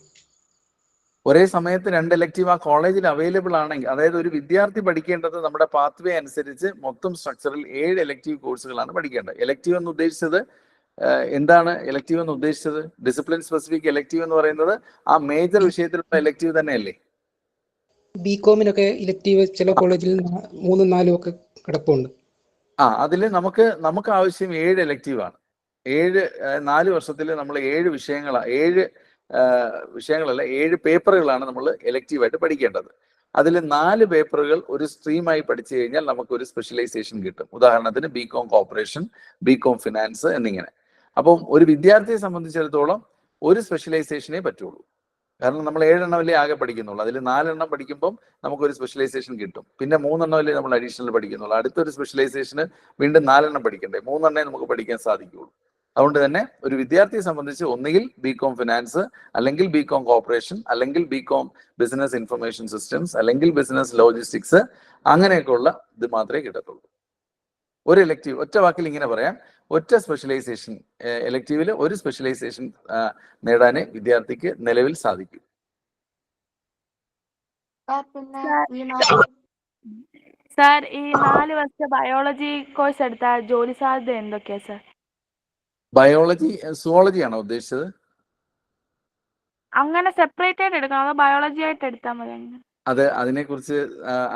ഒരേ സമയത്ത് 2 ഇലക്ടീവ് ആ കോളേജിൽ അവൈലബിൾ ആണെങ്കിൽ, അതായത് ഒരു വിദ്യാർത്ഥി പഠിക്കേണ്ടത് നമ്മുടെ പാത്വേ അനുസരിച്ച് മൊത്തം സ്ട്രക്ചറിൽ 7 ഇലക്ടീവ് കോഴ്സുകളാണ് പഠിക്കേണ്ടത്. ഇലക്ടീവ് എന്ന് ഉദ്ദേശിച്ചത് എന്താണ്? ഇലക്ടീവ് എന്ന് ഉദ്ദേശിച്ചത് ഡിസിപ്ലിൻ സ്പെസിഫിക് ഇലക്ടീവ് എന്ന് പറയുന്നത് ആ മേജർ വിഷയത്തിലുള്ള ഇലക്ടീവ് തന്നെയല്ലേ? BComനൊക്കെ ഇലക്ടീവ് ചില കോളേജിൽ 3, 4 ഒക്കെ കിടപ്പുണ്ട്. അതിൽ നമുക്ക് ആവശ്യം 7 ഇലക്റ്റീവാണ്. 4 വർഷത്തിൽ നമ്മൾ 7 വിഷയങ്ങളല്ല 7 പേപ്പറുകളാണ് നമ്മൾ ഇലക്റ്റീവായിട്ട് പഠിക്കേണ്ടത്. അതിൽ 4 പേപ്പറുകൾ ഒരു സ്ട്രീമായി പഠിച്ചു കഴിഞ്ഞാൽ നമുക്കൊരു സ്പെഷ്യലൈസേഷൻ കിട്ടും. ഉദാഹരണത്തിന് BCom കോർപ്പറേഷൻ, BCom ഫിനാൻസ് എന്നിങ്ങനെ. അപ്പം ഒരു വിദ്യാർത്ഥിയെ സംബന്ധിച്ചിടത്തോളം ഒരു സ്പെഷ്യലൈസേഷനേ പറ്റുള്ളൂ. കാരണം നമ്മൾ 7 എണ്ണമല്ലേ ആകെ പഠിക്കുന്നുള്ളൂ. അതിൽ 4 എണ്ണം പഠിക്കുമ്പം നമുക്കൊരു സ്പെഷ്യലൈസേഷൻ കിട്ടും. പിന്നെ 3 എണ്ണമല്ലേ നമ്മൾ അഡീഷണൽ പഠിക്കുന്നുള്ളൂ. അടുത്തൊരു സ്പെഷ്യലൈസേഷന് വീണ്ടും 4 എണ്ണം പഠിക്കണ്ടേ? 3 എണ്ണേ നമുക്ക് പഠിക്കാൻ സാധിക്കുകയുള്ളൂ. അതുകൊണ്ട് തന്നെ ഒരു വിദ്യാർത്ഥിയെ സംബന്ധിച്ച് ഒന്നുകിൽ BCom ഫിനാൻസ്, അല്ലെങ്കിൽ BCom കോർപ്പറേഷൻ, അല്ലെങ്കിൽ BCom ബിസിനസ് ഇൻഫർമേഷൻ സിസ്റ്റംസ്, അല്ലെങ്കിൽ ബിസിനസ് ലോജിസ്റ്റിക്സ്, അങ്ങനെയൊക്കെയുള്ള ഇത് മാത്രമേ കിട്ടത്തുള്ളൂ. ഒരു ഇലക്റ്റീവ്, ഒറ്റ വാക്കിൽ ഇങ്ങനെ പറയാം, ഒറ്റ സ്പെഷ്യലൈസേഷൻ ഇലക്റ്റീവിൽ ഒരു സ്പെഷ്യലൈസേഷൻ നേടാനേ വിദ്യാർത്ഥിക്ക് നിലവിൽ സാധിക്കും. സാർ, ഈ 4 വർഷത്തെ ബയോളജി കോഴ്സ് എടുത്താൽ ജോലി സാധ്യത എന്തൊക്കെയാ സാർ? ബയോളജി, സുവോളജി ആണോ ഉദ്ദേശിച്ചത്? അങ്ങനെ സെപ്പറേറ്റ് ആയിട്ട് എടുക്കണം, അതോ ബയോളജി ആയിട്ട് എടുത്താൽ മതി? അതിനെക്കുറിച്ച്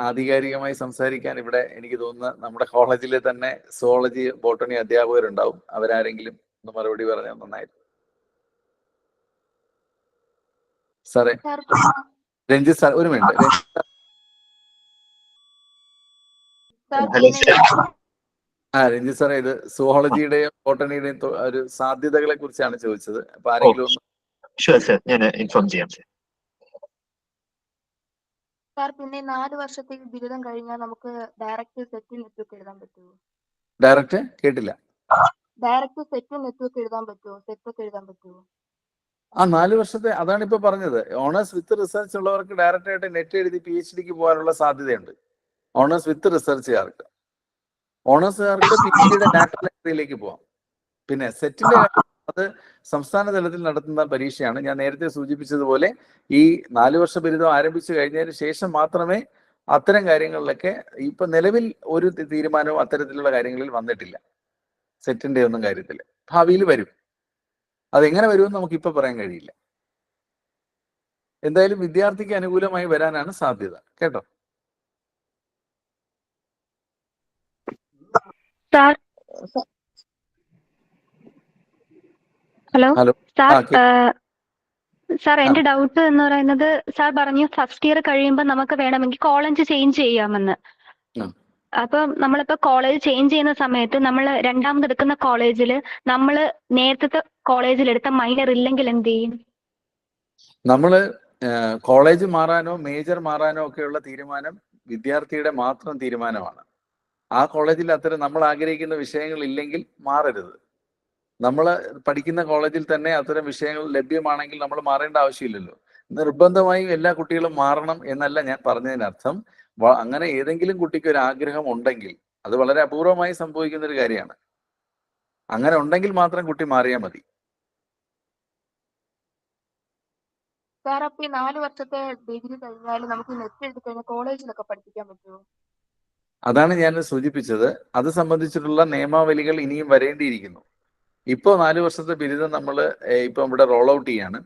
ആധികാരികമായി സംസാരിക്കാൻ ഇവിടെ എനിക്ക് തോന്നുന്ന നമ്മുടെ കോളേജിലെ തന്നെ സുവോളജി ബോട്ടണി അധ്യാപകരുണ്ടാവും. അവരാരെങ്കിലും ഒന്ന് മറുപടി പറഞ്ഞാൽ നന്നായിരുന്നു. സാറേ, രഞ്ജിത്ത് സാർ ഒരു മിനിറ്റ്. രഞ്ജിത്ത് സാറേ, ഇത് സുവോളജിയുടെയും ബോട്ടണിയുടെയും ഒരു സാധ്യതകളെ കുറിച്ചാണ് ചോദിച്ചത്. അപ്പൊ ആരെങ്കിലും ഒന്ന്. ഞാൻ ഇൻഫോം ചെയ്യാം സാർ. സാർ, പിന്നെ 4 വർഷത്തെ ബിരുദം കഴിഞ്ഞാൽ നമുക്ക് ഡയറക്റ്റ് സെറ്റും നെറ്റ്വർക്ക് എഴുതാൻ പറ്റുമോ? ഡയറക്റ്റ് കേട്ടില്ല. ഡയറക്റ്റ് സെറ്റും നെറ്റ്വർക്ക് എഴുതാൻ പറ്റുമോ? സെറ്റൊക്കെ എഴുതാൻ പറ്റുമോ? 4 വർഷത്തെ അതാണ് ഇപ്പൊ പറഞ്ഞത്. ഓണേഴ്സ് വിത്ത് റിസർച്ച് ഉള്ളവർക്ക് ഡയറക്റ്റ് ആയിട്ട് നെറ്റ് എഴുതി PhDക്ക് പോകാനുള്ള സാധ്യതയുണ്ട്. Honours with റിസർച്ചുകാർക്ക്. ഓണേഴ്സുകാർക്ക് PhDയുടെ നാഷണൽ എൻട്രിയിലേക്ക് പോവാം. പിന്നെ സെറ്റിന്റെ അത് സംസ്ഥാന തലത്തിൽ നടത്തുന്ന പരീക്ഷയാണ്. ഞാൻ നേരത്തെ സൂചിപ്പിച്ചതുപോലെ ഈ 4 വർഷ ബിരുദം ആരംഭിച്ചു കഴിഞ്ഞതിന് ശേഷം മാത്രമേ അത്തരം കാര്യങ്ങളിലൊക്കെ, ഇപ്പൊ നിലവിൽ ഒരു തീരുമാനവും അത്തരത്തിലുള്ള കാര്യങ്ങളിൽ വന്നിട്ടില്ല. സെറ്റിന്റെ ഒന്നും കാര്യത്തിൽ ഭാവിയിൽ വരും. അതെങ്ങനെ വരുമെന്ന് നമുക്കിപ്പോൾ പറയാൻ കഴിയില്ല. എന്തായാലും വിദ്യാർത്ഥിക്ക് അനുകൂലമായി വരാനാണ് സാധ്യത. കേട്ടോ? Hello hello. സാർ, എന്റെ ഡൗട്ട് എന്ന് പറയുന്നത്, സാർ പറഞ്ഞു ഫസ്റ്റ് ഇയർ കഴിയുമ്പോൾ നമുക്ക് വേണമെങ്കിൽ കോളേജ് ചേഞ്ച് ചെയ്യാമെന്ന്. അപ്പൊ നമ്മളിപ്പോ കോളേജ് ചേഞ്ച് ചെയ്യുന്ന സമയത്ത് നമ്മൾ രണ്ടാമത് എടുക്കുന്ന കോളേജിൽ നമ്മൾ നേരത്തെ കോളേജിൽ എടുത്ത മൈനർ ഇല്ലെങ്കിൽ എന്ത് ചെയ്യും? നമ്മള് കോളേജ് മാറാനോ മേജർ മാറാനോ ഒക്കെയുള്ള തീരുമാനം വിദ്യാർത്ഥിയുടെ മാത്രം തീരുമാനമാണ്. ആ കോളേജിൽ അത്തരം നമ്മൾ ആഗ്രഹിക്കുന്ന വിഷയങ്ങൾ ഇല്ലെങ്കിൽ മാറരുത്. നമ്മൾ പഠിക്കുന്ന കോളേജിൽ തന്നെ അത്തരം വിഷയങ്ങൾ ലഭ്യമാണെങ്കിൽ നമ്മൾ മാറേണ്ട ആവശ്യമില്ലല്ലോ. നിർബന്ധമായും എല്ലാ കുട്ടികളും മാറണം എന്നല്ല ഞാൻ പറഞ്ഞതിനർത്ഥം. അങ്ങനെ ഏതെങ്കിലും കുട്ടിക്ക് ഒരു ആഗ്രഹം ഉണ്ടെങ്കിൽ അത് വളരെ അപൂർവമായി സംഭവിക്കുന്ന ഒരു കാര്യമാണ്. അങ്ങനെ ഉണ്ടെങ്കിൽ മാത്രം കുട്ടി മാറിയാൽ മതി. സാർ അപ്പൊ ഈ 4 വർഷത്തെ ഡിഗ്രി കഴിഞ്ഞാൽ നമുക്ക് നെറ്റ് എഴുതി കഴിഞ്ഞാൽ കോളേജിലൊക്കെ പഠിപ്പിക്കാൻ പറ്റുമോ? അതാണ് ഞാൻ സൂചിപ്പിച്ചത്. അത് സംബന്ധിച്ചിട്ടുള്ള നിയമാവലികൾ ഇനിയും വരേണ്ടിയിരിക്കുന്നു. ഇപ്പോൾ 4 വർഷത്തെ ബിരുദം നമ്മൾ ഇപ്പൊ ഇവിടെ റോൾ ഔട്ട് ചെയ്യാണ്.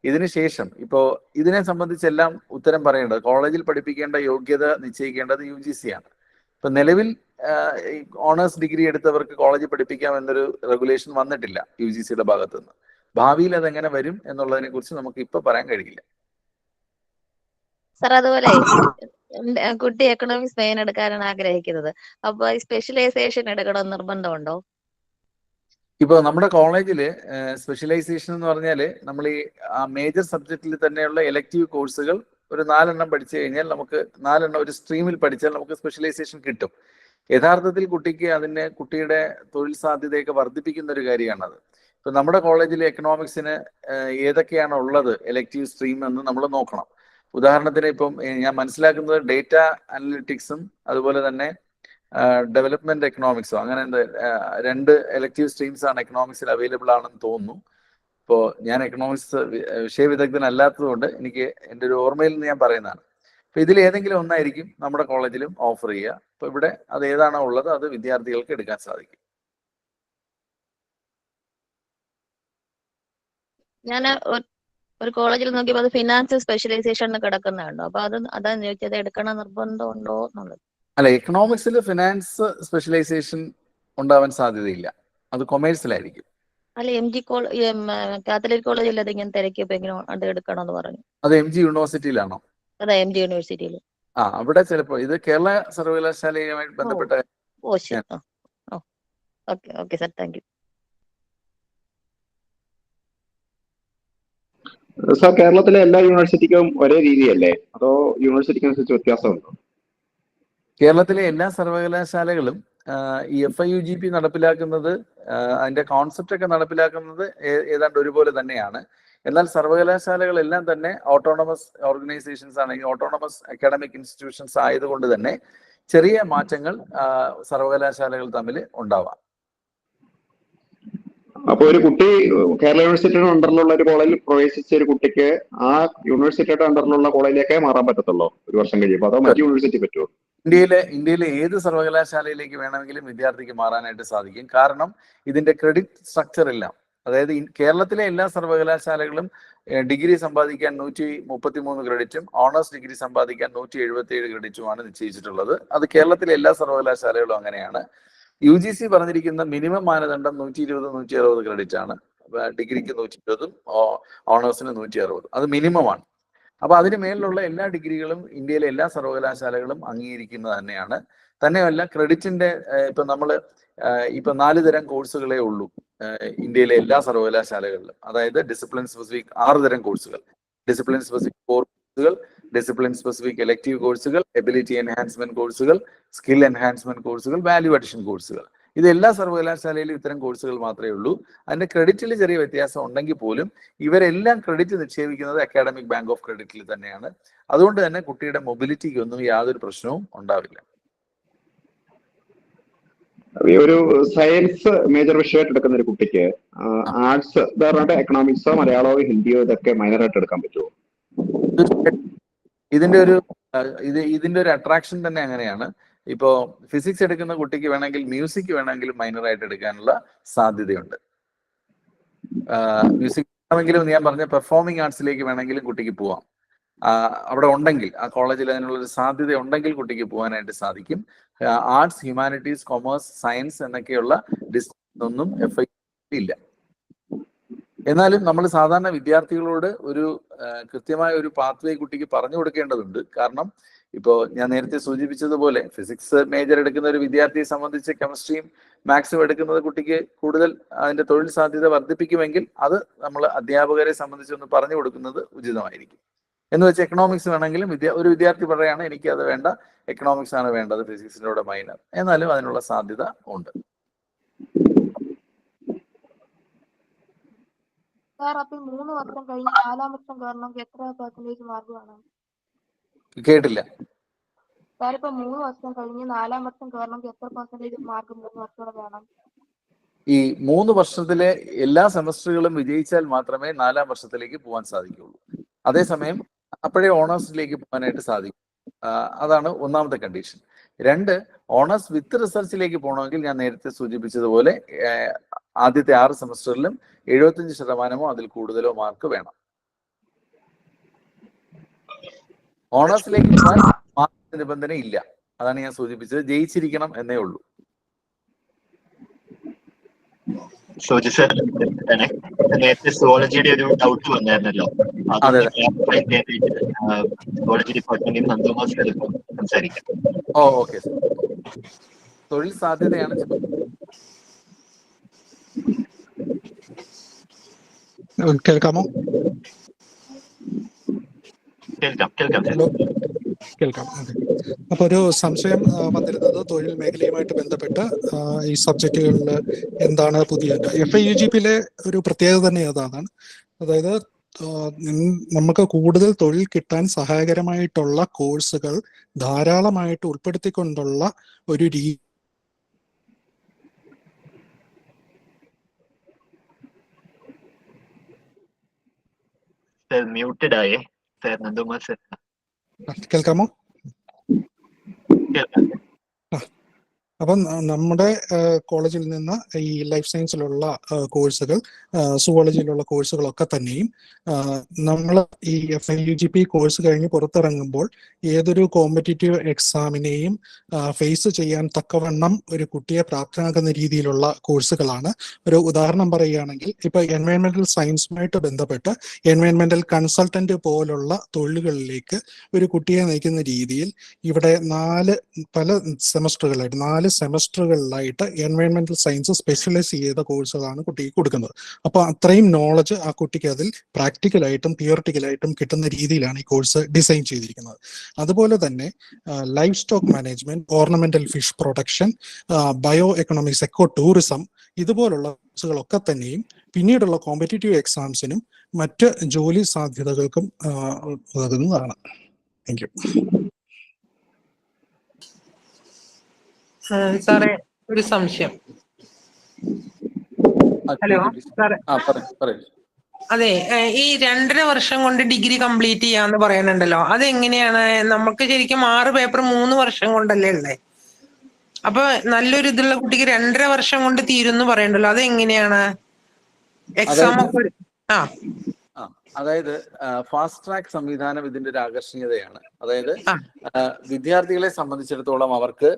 ഇതിനുശേഷം ഇപ്പോൾ ഇതിനെ സംബന്ധിച്ചെല്ലാം ഉത്തരം പറയേണ്ടത് കോളേജിൽ പഠിപ്പിക്കേണ്ട യോഗ്യത നിശ്ചയിക്കേണ്ടത് UGC ആണ്. ഇപ്പൊ നിലവിൽ ഓണേഴ്സ് ഡിഗ്രി എടുത്തവർക്ക് കോളേജിൽ പഠിപ്പിക്കാം എന്നൊരു റെഗുലേഷൻ വന്നിട്ടില്ല UGCയുടെ ഭാഗത്തു നിന്ന്. ഭാവിയിൽ അതെങ്ങനെ വരും എന്നുള്ളതിനെ കുറിച്ച് നമുക്ക് ഇപ്പൊ പറയാൻ കഴിയില്ല. സാർ അതുപോലെ കുട്ടി എക്കണോമിക്സ് മെയിൻ എടുക്കാനാണ് ആഗ്രഹിക്കുന്നത്. അപ്പൊ ഈ സ്പെഷ്യലൈസേഷൻ എടുക്കണം നിർബന്ധമുണ്ടോ? ഇപ്പോൾ നമ്മുടെ കോളേജിൽ സ്പെഷ്യലൈസേഷൻ എന്ന് പറഞ്ഞാൽ നമ്മൾ ഈ മേജർ സബ്ജക്റ്റിൽ തന്നെയുള്ള എലക്റ്റീവ് കോഴ്സുകൾ ഒരു 4 എണ്ണം പഠിച്ചു കഴിഞ്ഞാൽ നമുക്ക് 4 എണ്ണം ഒരു സ്ട്രീമിൽ പഠിച്ചാൽ നമുക്ക് സ്പെഷ്യലൈസേഷൻ കിട്ടും. യഥാർത്ഥത്തിൽ കുട്ടിക്ക് അതിനെ കുട്ടിയുടെ തൊഴിൽ സാധ്യതയൊക്കെ വർദ്ധിപ്പിക്കുന്ന ഒരു കാര്യമാണത്. ഇപ്പൊ നമ്മുടെ കോളേജിൽ എക്കണോമിക്സിന് ഏതൊക്കെയാണ് ഉള്ളത് എലക്റ്റീവ് സ്ട്രീം എന്ന് നമ്മൾ നോക്കണം. ഉദാഹരണത്തിന് ഇപ്പം ഞാൻ മനസ്സിലാക്കുന്നത് ഡേറ്റ അനലിറ്റിക്സും അതുപോലെ തന്നെ ഡെവലപ്മെന്റ് എക്കണോമിക്സോ അങ്ങനെ 2 എലക്റ്റീവ് സ്ട്രീംസ് ആണ് എക്കണോമിക്സിൽ അവൈലബിൾ ആണെന്ന് തോന്നുന്നു. ഇപ്പോൾ ഞാൻ എക്കണോമിക്സ് വിഷയവിദഗ്ധനല്ലാത്തതുകൊണ്ട് എനിക്ക് എൻ്റെ ഒരു ഓർമ്മയിൽ നിന്ന് ഞാൻ പറയുന്നതാണ്. അപ്പൊ ഇതിൽ ഏതെങ്കിലും ഒന്നായിരിക്കും നമ്മുടെ കോളേജിലും ഓഫർ ചെയ്യുക. അപ്പൊ ഇവിടെ അത് ഏതാണോ ഉള്ളത് അത് വിദ്യാർത്ഥികൾക്ക് എടുക്കാൻ സാധിക്കും. ഞാൻ ഒരു കോളേജിൽ നോക്കിയപ്പോൾ അത് ഫിനാൻസ് സ്പെഷ്യലൈസേഷൻ കിടക്കുന്നുണ്ടോ? അപ്പൊ അതാണ് ചോദിച്ചത്, എടുക്കണം നിർബന്ധം ഉണ്ടോ എന്നുള്ളത്. അല്ല, എക്കണോമിക്സിൽ ഫിനാൻസ് സ്പെഷ്യലൈസേഷൻ ഉണ്ടാവാൻ സാധ്യതയില്ല. അത് കൊമേഴ്സിലായിരിക്കും. അല്ല MG കാത്തലിക് കോളേജിൽ അത് ഇങ്ങനെ തിരക്കിയപ്പോ എങ്ങനെ അത് എടുക്കണമെന്ന് പറഞ്ഞു. അത് MG യൂണിവേഴ്സിറ്റിയിലാണോ? അതെ, MG യൂണിവേഴ്സിറ്റിയിൽ. അവിടെ ചിലപ്പോൾ ഇത് കേരള സർവകലാശാലയുമായി ബന്ധപ്പെട്ട. Okay sir, thank you. Sir, കേരളത്തിലെ എല്ലാ യൂണിവേഴ്സിറ്റിക്കും ഒരേ രീതിയല്ലേ, അതോ യൂണിവേഴ്സിറ്റിക്ക് അനുസരിച്ച് വ്യത്യാസമുണ്ടോ? കേരളത്തിലെ എല്ലാ സർവകലാശാലകളും ഈ FIUGP നടപ്പിലാക്കുന്നത്, അതിന്റെ കോൺസെപ്റ്റ് ഒക്കെ നടപ്പിലാക്കുന്നത് ഏതാണ്ട് ഒരുപോലെ തന്നെയാണ്. എന്നാൽ സർവകലാശാലകളെല്ലാം തന്നെ ഓട്ടോണമസ് ഓർഗനൈസേഷൻസ് ആണെങ്കിൽ ഓട്ടോണമസ് അക്കാഡമിക് ഇൻസ്റ്റിറ്റ്യൂഷൻസ് ആയതുകൊണ്ട് തന്നെ ചെറിയ മാറ്റങ്ങൾ സർവകലാശാലകൾ തമ്മിൽ ഉണ്ടാവാം. അപ്പൊ ഒരു കുട്ടി കേരള യൂണിവേഴ്സിറ്റിയുടെ അണ്ടറിലുള്ള ഒരു കോളേജിൽ പ്രവേശിച്ച ഒരു കുട്ടിക്ക് ആ യൂണിവേഴ്സിറ്റിയുടെ അണ്ടറിലുള്ള കോളേജിലേക്കേ മാറാൻ പറ്റത്തുള്ളൂ ഒരു വർഷം കഴിയുമ്പോൾ, അതോ മറ്റു യൂണിവേഴ്സിറ്റി പറ്റുമോ? ഇന്ത്യയിലെ ഏത് സർവകലാശാലയിലേക്ക് വേണമെങ്കിലും വിദ്യാർത്ഥിക്ക് മാറാനായിട്ട് സാധിക്കും. കാരണം ഇതിന്റെ ക്രെഡിറ്റ് സ്ട്രക്ചർ എല്ലാം, അതായത് കേരളത്തിലെ എല്ലാ സർവകലാശാലകളും ഡിഗ്രി സമ്പാദിക്കാൻ 133 ക്രെഡിറ്റും ഓണേഴ്സ് ഡിഗ്രി സമ്പാദിക്കാൻ 177 ക്രെഡിറ്റുമാണ് നിശ്ചയിച്ചിട്ടുള്ളത്. അത് കേരളത്തിലെ എല്ലാ സർവകലാശാലകളും അങ്ങനെയാണ്. UGC പറഞ്ഞിരിക്കുന്ന മിനിമം മാനദണ്ഡം 120-160 ക്രെഡിറ്റ് ആണ്. ഡിഗ്രിക്ക് 120ഉം ഓണേഴ്സിന് 160. അത് മിനിമമാണ്. അപ്പൊ അതിന് മേലുള്ള എല്ലാ ഡിഗ്രികളും ഇന്ത്യയിലെ എല്ലാ സർവകലാശാലകളും അംഗീകരിക്കുന്നത് തന്നെയാണ്. തന്നെയല്ല, ക്രെഡിറ്റിന്റെ ഇപ്പൊ 4 തരം കോഴ്സുകളേ ഉള്ളൂ ഇന്ത്യയിലെ എല്ലാ സർവകലാശാലകളിലും. അതായത് ഡിസിപ്ലിൻ സ്പെസിഫിക് 6 തരം കോഴ്സുകൾ, ഡിസിപ്ലിൻ സ്പെസിഫിക് കോഴ്സുകൾ, ഡിസിപ്ലിൻ സ്പെസിഫിക് എലക്റ്റീവ് കോഴ്സുകൾ, എബിലിറ്റി എൻഹാൻസ്മെന്റ് കോഴ്സുകൾ, സ്കിൽ എൻഹാൻസ്മെന്റ് കോഴ്സുകൾ, വാല്യൂ അഡിഷൻ കോഴ്സുകൾ. ഇത് എല്ലാ സർവകലാശാലയിലും ഇത്തരം കോഴ്സുകൾ മാത്രമേ ഉള്ളൂ. അതിന്റെ ക്രെഡിറ്റിൽ ചെറിയ വ്യത്യാസം ഉണ്ടെങ്കിൽ പോലും ഇവരെല്ലാം ക്രെഡിറ്റ് നിക്ഷേപിക്കുന്നത് അക്കാഡമിക് ബാങ്ക് ഓഫ് ക്രെഡിറ്റിൽ തന്നെയാണ്. അതുകൊണ്ട് തന്നെ കുട്ടിയുടെ മൊബിലിറ്റിക്ക് ഒന്നും യാതൊരു പ്രശ്നവും ഉണ്ടാവില്ല. ഒരു സയൻസ് മേജർ വിഷയമായിട്ട് എടുക്കുന്ന ഒരു കുട്ടിക്ക് ആർട്സ്, ഉദാഹരണമായിട്ട് എക്കണോമിക്സോ മലയാളമോ ഹിന്ദിയോ ഇതൊക്കെ മൈനറായിട്ട് എടുക്കാൻ പറ്റുമോ? ഇതിന്റെ ഒരു അട്രാക്ഷൻ തന്നെ അങ്ങനെയാണ്. ഇപ്പോ ഫിസിക്സ് എടുക്കുന്ന കുട്ടിക്ക് വേണമെങ്കിൽ മ്യൂസിക് വേണമെങ്കിലും മൈനറായിട്ട് എടുക്കാനുള്ള സാധ്യതയുണ്ട്. മ്യൂസിക് വേണമെങ്കിലും ഞാൻ പറഞ്ഞ പെർഫോമിംഗ് ആർട്സിലേക്ക് വേണമെങ്കിലും കുട്ടിക്ക് പോവാം. അവിടെ ഉണ്ടെങ്കിൽ, ആ കോളേജിൽ അതിനുള്ളൊരു സാധ്യത ഉണ്ടെങ്കിൽ കുട്ടിക്ക് പോകാനായിട്ട് സാധിക്കും. ആർട്സ്, ഹ്യൂമാനിറ്റീസ്, കൊമേഴ്സ്, സയൻസ് എന്നൊക്കെയുള്ള ഡിസിപ്ലിൻ ഒന്നും FI ഇല്ല. എന്നാലും നമ്മൾ സാധാരണ വിദ്യാർത്ഥികളോട് ഒരു കൃത്യമായ ഒരു പാത്വേ കുട്ടിക്ക് പറഞ്ഞു കൊടുക്കേണ്ടതുണ്ട്. കാരണം ഇപ്പോൾ ഞാൻ നേരത്തെ സൂചിപ്പിച്ചതുപോലെ ഫിസിക്സ് മേജർ എടുക്കുന്ന ഒരു വിദ്യാർത്ഥിയെ സംബന്ധിച്ച് കെമിസ്ട്രിയും മാത്സും എടുക്കുന്നത് കുട്ടിക്ക് കൂടുതൽ അതിന്റെ തൊഴിൽ സാധ്യത വർദ്ധിപ്പിക്കുമെങ്കിൽ അത് നമ്മൾ അധ്യാപകരെ സംബന്ധിച്ചൊന്ന് പറഞ്ഞു കൊടുക്കുന്നത് ഉചിതമായിരിക്കും. എന്ന് വെച്ച് എക്കണോമിക്സ് വേണമെങ്കിലും ഒരു വിദ്യാർത്ഥി പറയുകയാണ് എനിക്ക് അത് വേണ്ട, എക്കണോമിക്സ് ആണ് വേണ്ടത്, ഫിസിക്സിന്റെ കൂടെ മൈനർ, എന്നാലും അതിനുള്ള സാധ്യത ഉണ്ട്. സാർ, അപ്പൊ 3 വർഷം കഴിഞ്ഞ് 4-ാം വർഷം കയറണമെങ്കിൽ എത്ര % മാർക്ക് വേണം? കേട്ടില്ല. സാർ, ഇപ്പൊ 3 വർഷം കഴിഞ്ഞ് 4-ാം വർഷം കയറണമെങ്കിൽ എത്ര % മാർക്ക് 3 വർഷം വേണം? ഈ 3 വർഷത്തിലെ എല്ലാ സെമസ്റ്ററുകളും വിജയിച്ചാൽ മാത്രമേ 4ാം വർഷത്തിലേക്ക് പോകാൻ സാധിക്കുകയുള്ളൂ. അതേസമയം അപ്പോഴേ ഓണേഴ്സിലേക്ക് പോകാനായിട്ട് സാധിക്കും. അതാണ് ഒന്നാമത്തെ കണ്ടീഷൻ. 2, ഓണേഴ്സ് വിത്ത് റിസർച്ചിലേക്ക് പോകണമെങ്കിൽ ഞാൻ നേരത്തെ സൂചിപ്പിച്ചതുപോലെ ആദ്യത്തെ 6 സെമസ്റ്ററിലും 75% അതിൽ കൂടുതലോ മാർക്ക് വേണം. ഓണേഴ്സിലേക്ക് പോകാൻ മാർക്ക് നിബന്ധന ഇല്ല. അതാണ് ഞാൻ സൂചിപ്പിച്ചത്. ജയിച്ചിരിക്കണം എന്നേ ഉള്ളൂ. ഷോജി സർ, നേരത്തെ സുവോളജിയുടെ ഒരു ഡൗട്ട് വന്നായിരുന്നല്ലോ, സുവോളജി ഡിപ്പാർട്ട്മെന്റിൽ നന്ദകുമാർ സർ സംസാരിക്കാം. Okay sir. തൊഴിൽ സാധ്യതയാണ് കേൾക്കാമോ? ഹലോ, കേൾക്കാം. അപ്പൊ ഒരു സംശയം വന്നിരുന്നത് തൊഴിൽ മേഖലയുമായിട്ട് ബന്ധപ്പെട്ട് ഈ സബ്ജക്റ്റുകളിൽ എന്താണ് പുതിയ FIUGPയിലെ ഒരു പ്രത്യേകത തന്നെ അതാണ്. അതായത് നമുക്ക് കൂടുതൽ തൊഴിൽ കിട്ടാൻ സഹായകരമായിട്ടുള്ള കോഴ്സുകൾ ധാരാളമായിട്ട് ഉൾപ്പെടുത്തിക്കൊണ്ടുള്ള ഒരു രീതി. മ്യൂട്ടഡ് ആയേ സർ, നന്ദകുമാർ സർ. കേൾക്കാമോ? അപ്പം നമ്മുടെ കോളേജിൽ നിന്ന് ഈ ലൈഫ് സയൻസിലുള്ള കോഴ്സുകൾ, സുവോളജിയിലുള്ള കോഴ്സുകളൊക്കെ തന്നെയും നമ്മൾ ഈ FIUGP കോഴ്സ് കഴിഞ്ഞ് പുറത്തിറങ്ങുമ്പോൾ ഏതൊരു കോമ്പറ്റീറ്റീവ് എക്സാമിനെയും ഫേസ് ചെയ്യാൻ തക്കവണ്ണം ഒരു കുട്ടിയെ പ്രാപ്തനാക്കുന്ന രീതിയിലുള്ള കോഴ്സുകളാണ്. ഒരു ഉദാഹരണം പറയുകയാണെങ്കിൽ, ഇപ്പൊ എൻവയോൺമെന്റൽ സയൻസുമായിട്ട് ബന്ധപ്പെട്ട് എൻവയോൺമെന്റൽ കൺസൾട്ടന്റ് പോലുള്ള തൊഴിലുകളിലേക്ക് ഒരു കുട്ടിയെ നയിക്കുന്ന രീതിയിൽ ഇവിടെ 4 സെമസ്റ്ററുകളിലായിട്ട് എൻവയോൺമെന്റൽ സയൻസ് സ്പെഷ്യലൈസ് ചെയ്ത കോഴ്സുകളാണ് കുട്ടിക്ക് കൊടുക്കുന്നത്. അപ്പൊ അത്രയും നോളജ് ആ കുട്ടിക്ക് അതിൽ പ്രാക്ടിക്കലായിട്ടും തിയറിറ്റിക്കലായിട്ടും കിട്ടുന്ന രീതിയിലാണ് ഈ കോഴ്സ് ഡിസൈൻ ചെയ്തിരിക്കുന്നത്. അതുപോലെ തന്നെ life stock management, ornamental fish production, bio economics, eco tourism, ഇതുപോലുള്ള കോഴ്സുകളൊക്കെ തന്നെയും പിന്നീടുള്ള കോമ്പറ്റീറ്റീവ് എക്സാംസിനും മറ്റ് ജോലി സാധ്യതകൾക്കും ഉതകുന്നതാണ്. Thank you. സാറേ, ഒരു സംശയം. ഹലോ സാറേ. അതെ, ഈ 2.5 വർഷം കൊണ്ട് ഡിഗ്രി കംപ്ലീറ്റ് ചെയ്യാന്ന് പറയുന്നുണ്ടല്ലോ, അതെങ്ങനെയാണ്? നമുക്ക് ശരിക്കും 6 പേപ്പർ 3 വർഷം കൊണ്ടല്ലേ ഉള്ളേ. അപ്പൊ നല്ലൊരു ഇതുള്ള കുട്ടിക്ക് 2.5 വർഷം കൊണ്ട് തീരുന്നു പറയണ്ടല്ലോ, അതെങ്ങനെയാണ്? എക്സാം ഒക്കെ അതായത് ഫാസ്റ്റ് ട്രാക്ക് സംവിധാനം ഇതിന്റെ ഒരു ആകർഷണീയതയാണ്. അതായത് വിദ്യാർത്ഥികളെ സംബന്ധിച്ചിടത്തോളം അവർക്ക്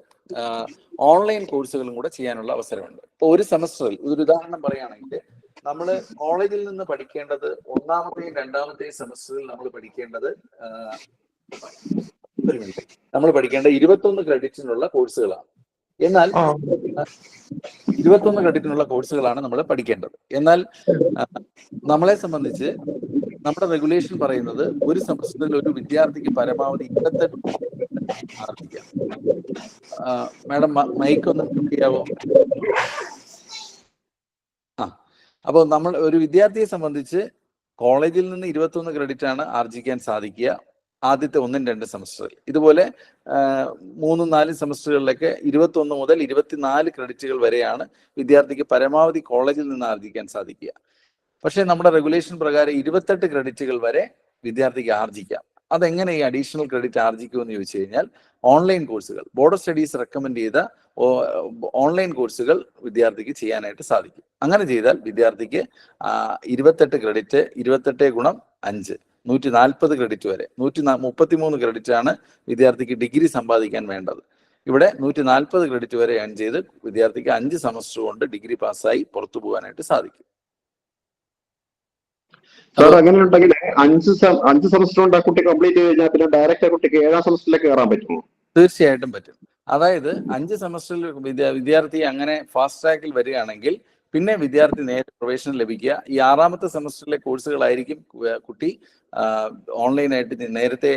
ഓൺലൈൻ കോഴ്സുകളും കൂടെ ചെയ്യാനുള്ള അവസരമുണ്ട്. ഇപ്പൊ ഒരു സെമസ്റ്ററിൽ ഒരു ഉദാഹരണം പറയുകയാണെങ്കിൽ, നമ്മൾ കോളേജിൽ നിന്ന് പഠിക്കേണ്ടത് 1ാമത്തെയും 2ാമത്തെയും സെമസ്റ്ററിൽ നമ്മൾ പഠിക്കേണ്ടത് 21 ക്രെഡിറ്റിനുള്ള കോഴ്സുകളാണ്. എന്നാൽ 21 ക്രെഡിറ്റിനുള്ള കോഴ്സുകളാണ് നമ്മൾ പഠിക്കേണ്ടത്. എന്നാൽ നമ്മളെ സംബന്ധിച്ച് നമ്മുടെ റെഗുലേഷൻ പറയുന്നത് ഒരു സെമസ്റ്ററിൽ ഒരു വിദ്യാർത്ഥിക്ക് പരമാവധി 28 ആർജിക്കാം. മാഡം മൈക്ക് ഒന്ന് മ്യൂട്ട് ചെയ്യാവോ? അപ്പോൾ നമ്മൾ ഒരു വിദ്യാർത്ഥിയെ സംബന്ധിച്ച് കോളേജിൽ നിന്ന് 21 ക്രെഡിറ്റ് ആണ് ആർജിക്കാൻ സാധിക്കുക ആദ്യത്തെ 1-2 സെമസ്റ്ററിൽ. ഇതുപോലെ 3-4 സെമസ്റ്ററുകളിലൊക്കെ 21 മുതൽ 24 ക്രെഡിറ്റുകൾ വരെയാണ് വിദ്യാർത്ഥിക്ക് പരമാവധി കോളേജിൽ നിന്ന് ആർജിക്കാൻ സാധിക്കുക. പക്ഷേ നമ്മുടെ റെഗുലേഷൻ പ്രകാരം 28 ക്രെഡിറ്റുകൾ വരെ വിദ്യാർത്ഥിക്ക് ആർജിക്കാം. അതെങ്ങനെ ഈ അഡീഷണൽ ക്രെഡിറ്റ് ആർജിക്കുമെന്ന് ചോദിച്ചു കഴിഞ്ഞാൽ, ഓൺലൈൻ കോഴ്സുകൾ, ബോർഡ് ഓഫ് സ്റ്റഡീസ് റെക്കമെൻഡ് ചെയ്ത ഓൺലൈൻ കോഴ്സുകൾ വിദ്യാർത്ഥിക്ക് ചെയ്യാനായിട്ട് സാധിക്കും. അങ്ങനെ ചെയ്താൽ വിദ്യാർത്ഥിക്ക് 28 ക്രെഡിറ്റ് 28 ഗുണം 5 140 ക്രെഡിറ്റ് വരെ 133 ക്രെഡിറ്റ് ആണ് വിദ്യാർത്ഥിക്ക് ഡിഗ്രി സമ്പാദിക്കാൻ വേണ്ടത്. ഇവിടെ 140 ക്രെഡിറ്റ് വരെ ഏൺ ചെയ്ത് വിദ്യാർത്ഥിക്ക് 5 സെമസ്റ്റർ കൊണ്ട് ഡിഗ്രി പാസ്സായി പുറത്തു പോകാനായിട്ട് സാധിക്കും. സാർ, അങ്ങനെയുണ്ടെങ്കിൽ 5 സെമസ്റ്റർ കൊണ്ട് ആ കുട്ടി കംപ്ലീറ്റ് ചെയ്ത് കഴിഞ്ഞാൽ പിന്നെ ഡയറക്റ്റ് ആ കുട്ടിക്ക് 7ാം സെമസ്റ്ററിലേക്ക് കയറാൻ പറ്റുമോ? തീർച്ചയായിട്ടും പറ്റും. അതായത് 5 സെമസ്റ്ററിൽ വിദ്യാർത്ഥി അങ്ങനെ ഫാസ്റ്റ് ട്രാക്കിൽ വരികയാണെങ്കിൽ പിന്നെ വിദ്യാർത്ഥി നേരെ പ്രവേശനം ലഭിക്കുക. ഈ 6ാമത്തെ സെമസ്റ്ററിലെ കോഴ്സുകളായിരിക്കും കുട്ടി ഓൺലൈനായിട്ട് നേരത്തെ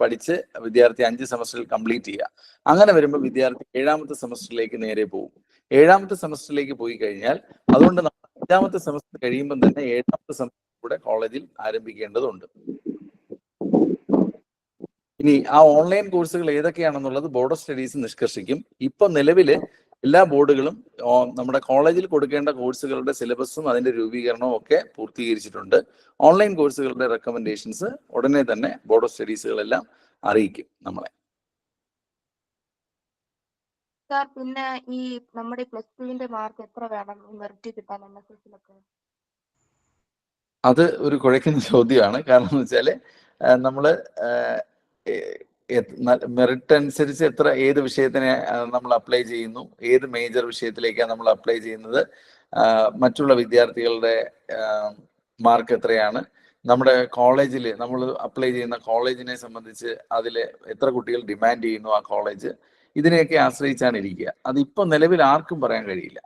പഠിച്ച് വിദ്യാർത്ഥി 5 സെമസ്റ്ററിൽ കംപ്ലീറ്റ് ചെയ്യുക. അങ്ങനെ വരുമ്പോൾ വിദ്യാർത്ഥി 7ാമത്തെ സെമസ്റ്ററിലേക്ക് നേരെ പോകും. 7ാമത്തെ സെമസ്റ്ററിലേക്ക് പോയി കഴിഞ്ഞാൽ, അതുകൊണ്ട് 5ാമത്തെ സെമസ്റ്റർ കഴിയുമ്പോൾ തന്നെ 7ാമത്തെ സെമസ്റ്റർ കൂടെ കോളേജിൽ ആരംഭിക്കേണ്ടതുണ്ട്. ഇനി ആ ഓൺലൈൻ കോഴ്സുകൾ ഏതൊക്കെയാണെന്നുള്ളത് ബോർഡ് ഓഫ് സ്റ്റഡീസ് നിഷ്കർഷിക്കും. ഇപ്പൊ നിലവില് എല്ലാ ബോർഡുകളും നമ്മുടെ കോളേജിൽ കൊടുക്കേണ്ട കോഴ്സുകളുടെ സിലബസും അതിന്റെ രൂപീകരണവും ഒക്കെ പൂർത്തീകരിച്ചിട്ടുണ്ട്. ഓൺലൈൻ കോഴ്സുകളുടെ റെക്കമെൻഡേഷൻസ് ഉടനെ തന്നെ ബോർഡ് ഓഫ് സ്റ്റഡീസുകളെല്ലാം അറിയിക്കും നമ്മളെ. സാർ പിന്നെ ഈ നമ്മുടെ പ്ലസ് ടുവിന്റെ മാർക്ക് എത്ര വേണം മെറിറ്റ് കിട്ടാൻ NSSലൊക്കെ? അത് ഒരു കുഴക്കുന്ന ചോദ്യമാണ്. കാരണം എന്ന് വെച്ചാല് നമ്മള് മെറിറ്റ് അനുസരിച്ച് ഏത് വിഷയത്തിനെ നമ്മൾ അപ്ലൈ ചെയ്യുന്നു, ഏത് മേജർ വിഷയത്തിലേക്കാണ് നമ്മൾ അപ്ലൈ ചെയ്യുന്നത്, മറ്റുള്ള വിദ്യാർത്ഥികളുടെ മാർക്ക് എത്രയാണ്, നമ്മുടെ കോളേജിൽ നമ്മൾ അപ്ലൈ ചെയ്യുന്ന കോളേജിനെ സംബന്ധിച്ച് അതിൽ എത്ര കുട്ടികൾ ഡിമാൻഡ് ചെയ്യുന്നു ആ കോളേജ്, ഇതിനെയൊക്കെ ആശ്രയിച്ചാണ് ഇരിക്കുക. അതിപ്പോൾ നിലവിൽ ആർക്കും പറയാൻ കഴിയില്ല.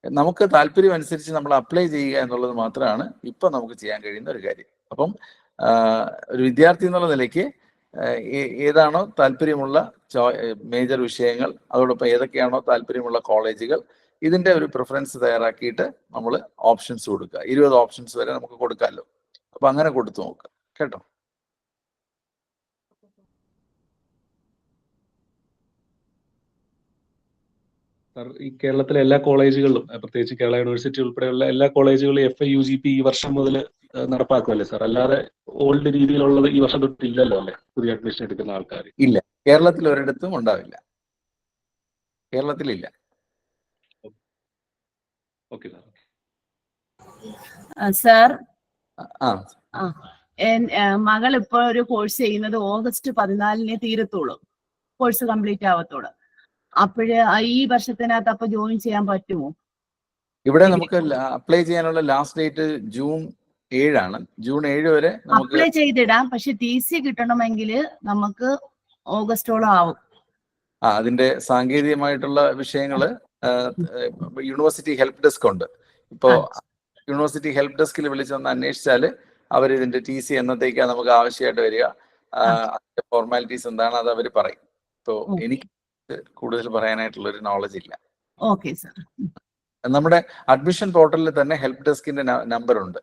നമുക്ക് താല്പര്യം അനുസരിച്ച് നമ്മൾ അപ്ലൈ ചെയ്യുക എന്നുള്ളത് മാത്രമാണ് ഇപ്പം നമുക്ക് ചെയ്യാൻ കഴിയുന്ന ഒരു കാര്യം. അപ്പം ഒരു വിദ്യാർത്ഥി എന്നുള്ള നിലയ്ക്ക് ഏതാണോ താല്പര്യമുള്ള മേജർ വിഷയങ്ങൾ, അതോടൊപ്പം ഏതൊക്കെയാണോ താല്പര്യമുള്ള കോളേജുകൾ, ഇതിന്റെ ഒരു പ്രിഫറൻസ് തയ്യാറാക്കിയിട്ട് നമ്മൾ ഓപ്ഷൻസ് കൊടുക്കുക. 20 ഓപ്ഷൻസ് വരെ നമുക്ക് കൊടുക്കാമല്ലോ. അപ്പൊ അങ്ങനെ കൊടുത്തു നോക്കുക കേട്ടോ. സർ, ഈ കേരളത്തിലെ എല്ലാ കോളേജുകളിലും പ്രത്യേകിച്ച് കേരള യൂണിവേഴ്സിറ്റി ഉൾപ്പെടെയുള്ള എല്ലാ കോളേജുകളിലും FIUGP ഈ വർഷം മുതൽ നടപ്പാക്കുമല്ലേ സാർ? അല്ലാതെ ഓൾഡ് രീതിയിലുള്ളത് ഈ വർഷം തൊട്ട് ഇല്ലല്ലോ അല്ലേ, പുതിയ അഡ്മിഷൻ എടുക്കുന്ന ആൾക്കാർ? ഇല്ല, കേരളത്തിൽ ഒരിടത്തും ഉണ്ടാവില്ല. കേരളത്തിലില്ല. Okay sir. സാർ, ആ മകൾ ഇപ്പോൾ ഒരു കോഴ്സ് ചെയ്യുന്നത് ഓഗസ്റ്റ് 14 തീരത്തുള്ളൂ, കോഴ്സ് കംപ്ലീറ്റ് ആവത്തുള്ളൂ. അപ്പോഴ് ഈ വർഷത്തിനകത്ത് അപ്പൊ ജോയിൻ ചെയ്യാൻ പറ്റുമോ? ഇവിടെ നമുക്ക് അപ്ലൈ ചെയ്യാനുള്ള ലാസ്റ്റ് ഡേറ്റ് ജൂൺ 7 ആണ്. ജൂൺ 7 വരെ നമുക്ക് അപ്ലൈ ചെയ്തിടാം. പക്ഷെ TC കിട്ടണമെങ്കിൽ നമുക്ക് ഓഗസ്റ്റോളം ആവും. അതിന്റെ സാങ്കേതികമായിട്ടുള്ള വിഷയങ്ങള് യൂണിവേഴ്സിറ്റി ഹെൽപ്പ് ഡെസ്ക് ഉണ്ട്. ഇപ്പോ യൂണിവേഴ്സിറ്റി ഹെൽപ്പ് ഡെസ്കിൽ വിളിച്ചൊന്ന് അന്വേഷിച്ചാൽ അവർ ഇതിന്റെ TC എന്നത്തേക്കാണ് നമുക്ക് ആവശ്യമായിട്ട് വരിക, അതിന്റെ ഫോർമാലിറ്റീസ് എന്താണ്, അത് അവർ പറയും. ഇപ്പോ എനിക്ക് കൂടുതൽ പറയാനായിട്ടുള്ള ഒരു നോളജ് ഇല്ല. Okay sir. നമ്മുടെ അഡ്മിഷൻ പോർട്ടലിൽ തന്നെ ഹെൽപ്പ് ഡെസ്കിന്റെ നമ്പർ ഉണ്ട്.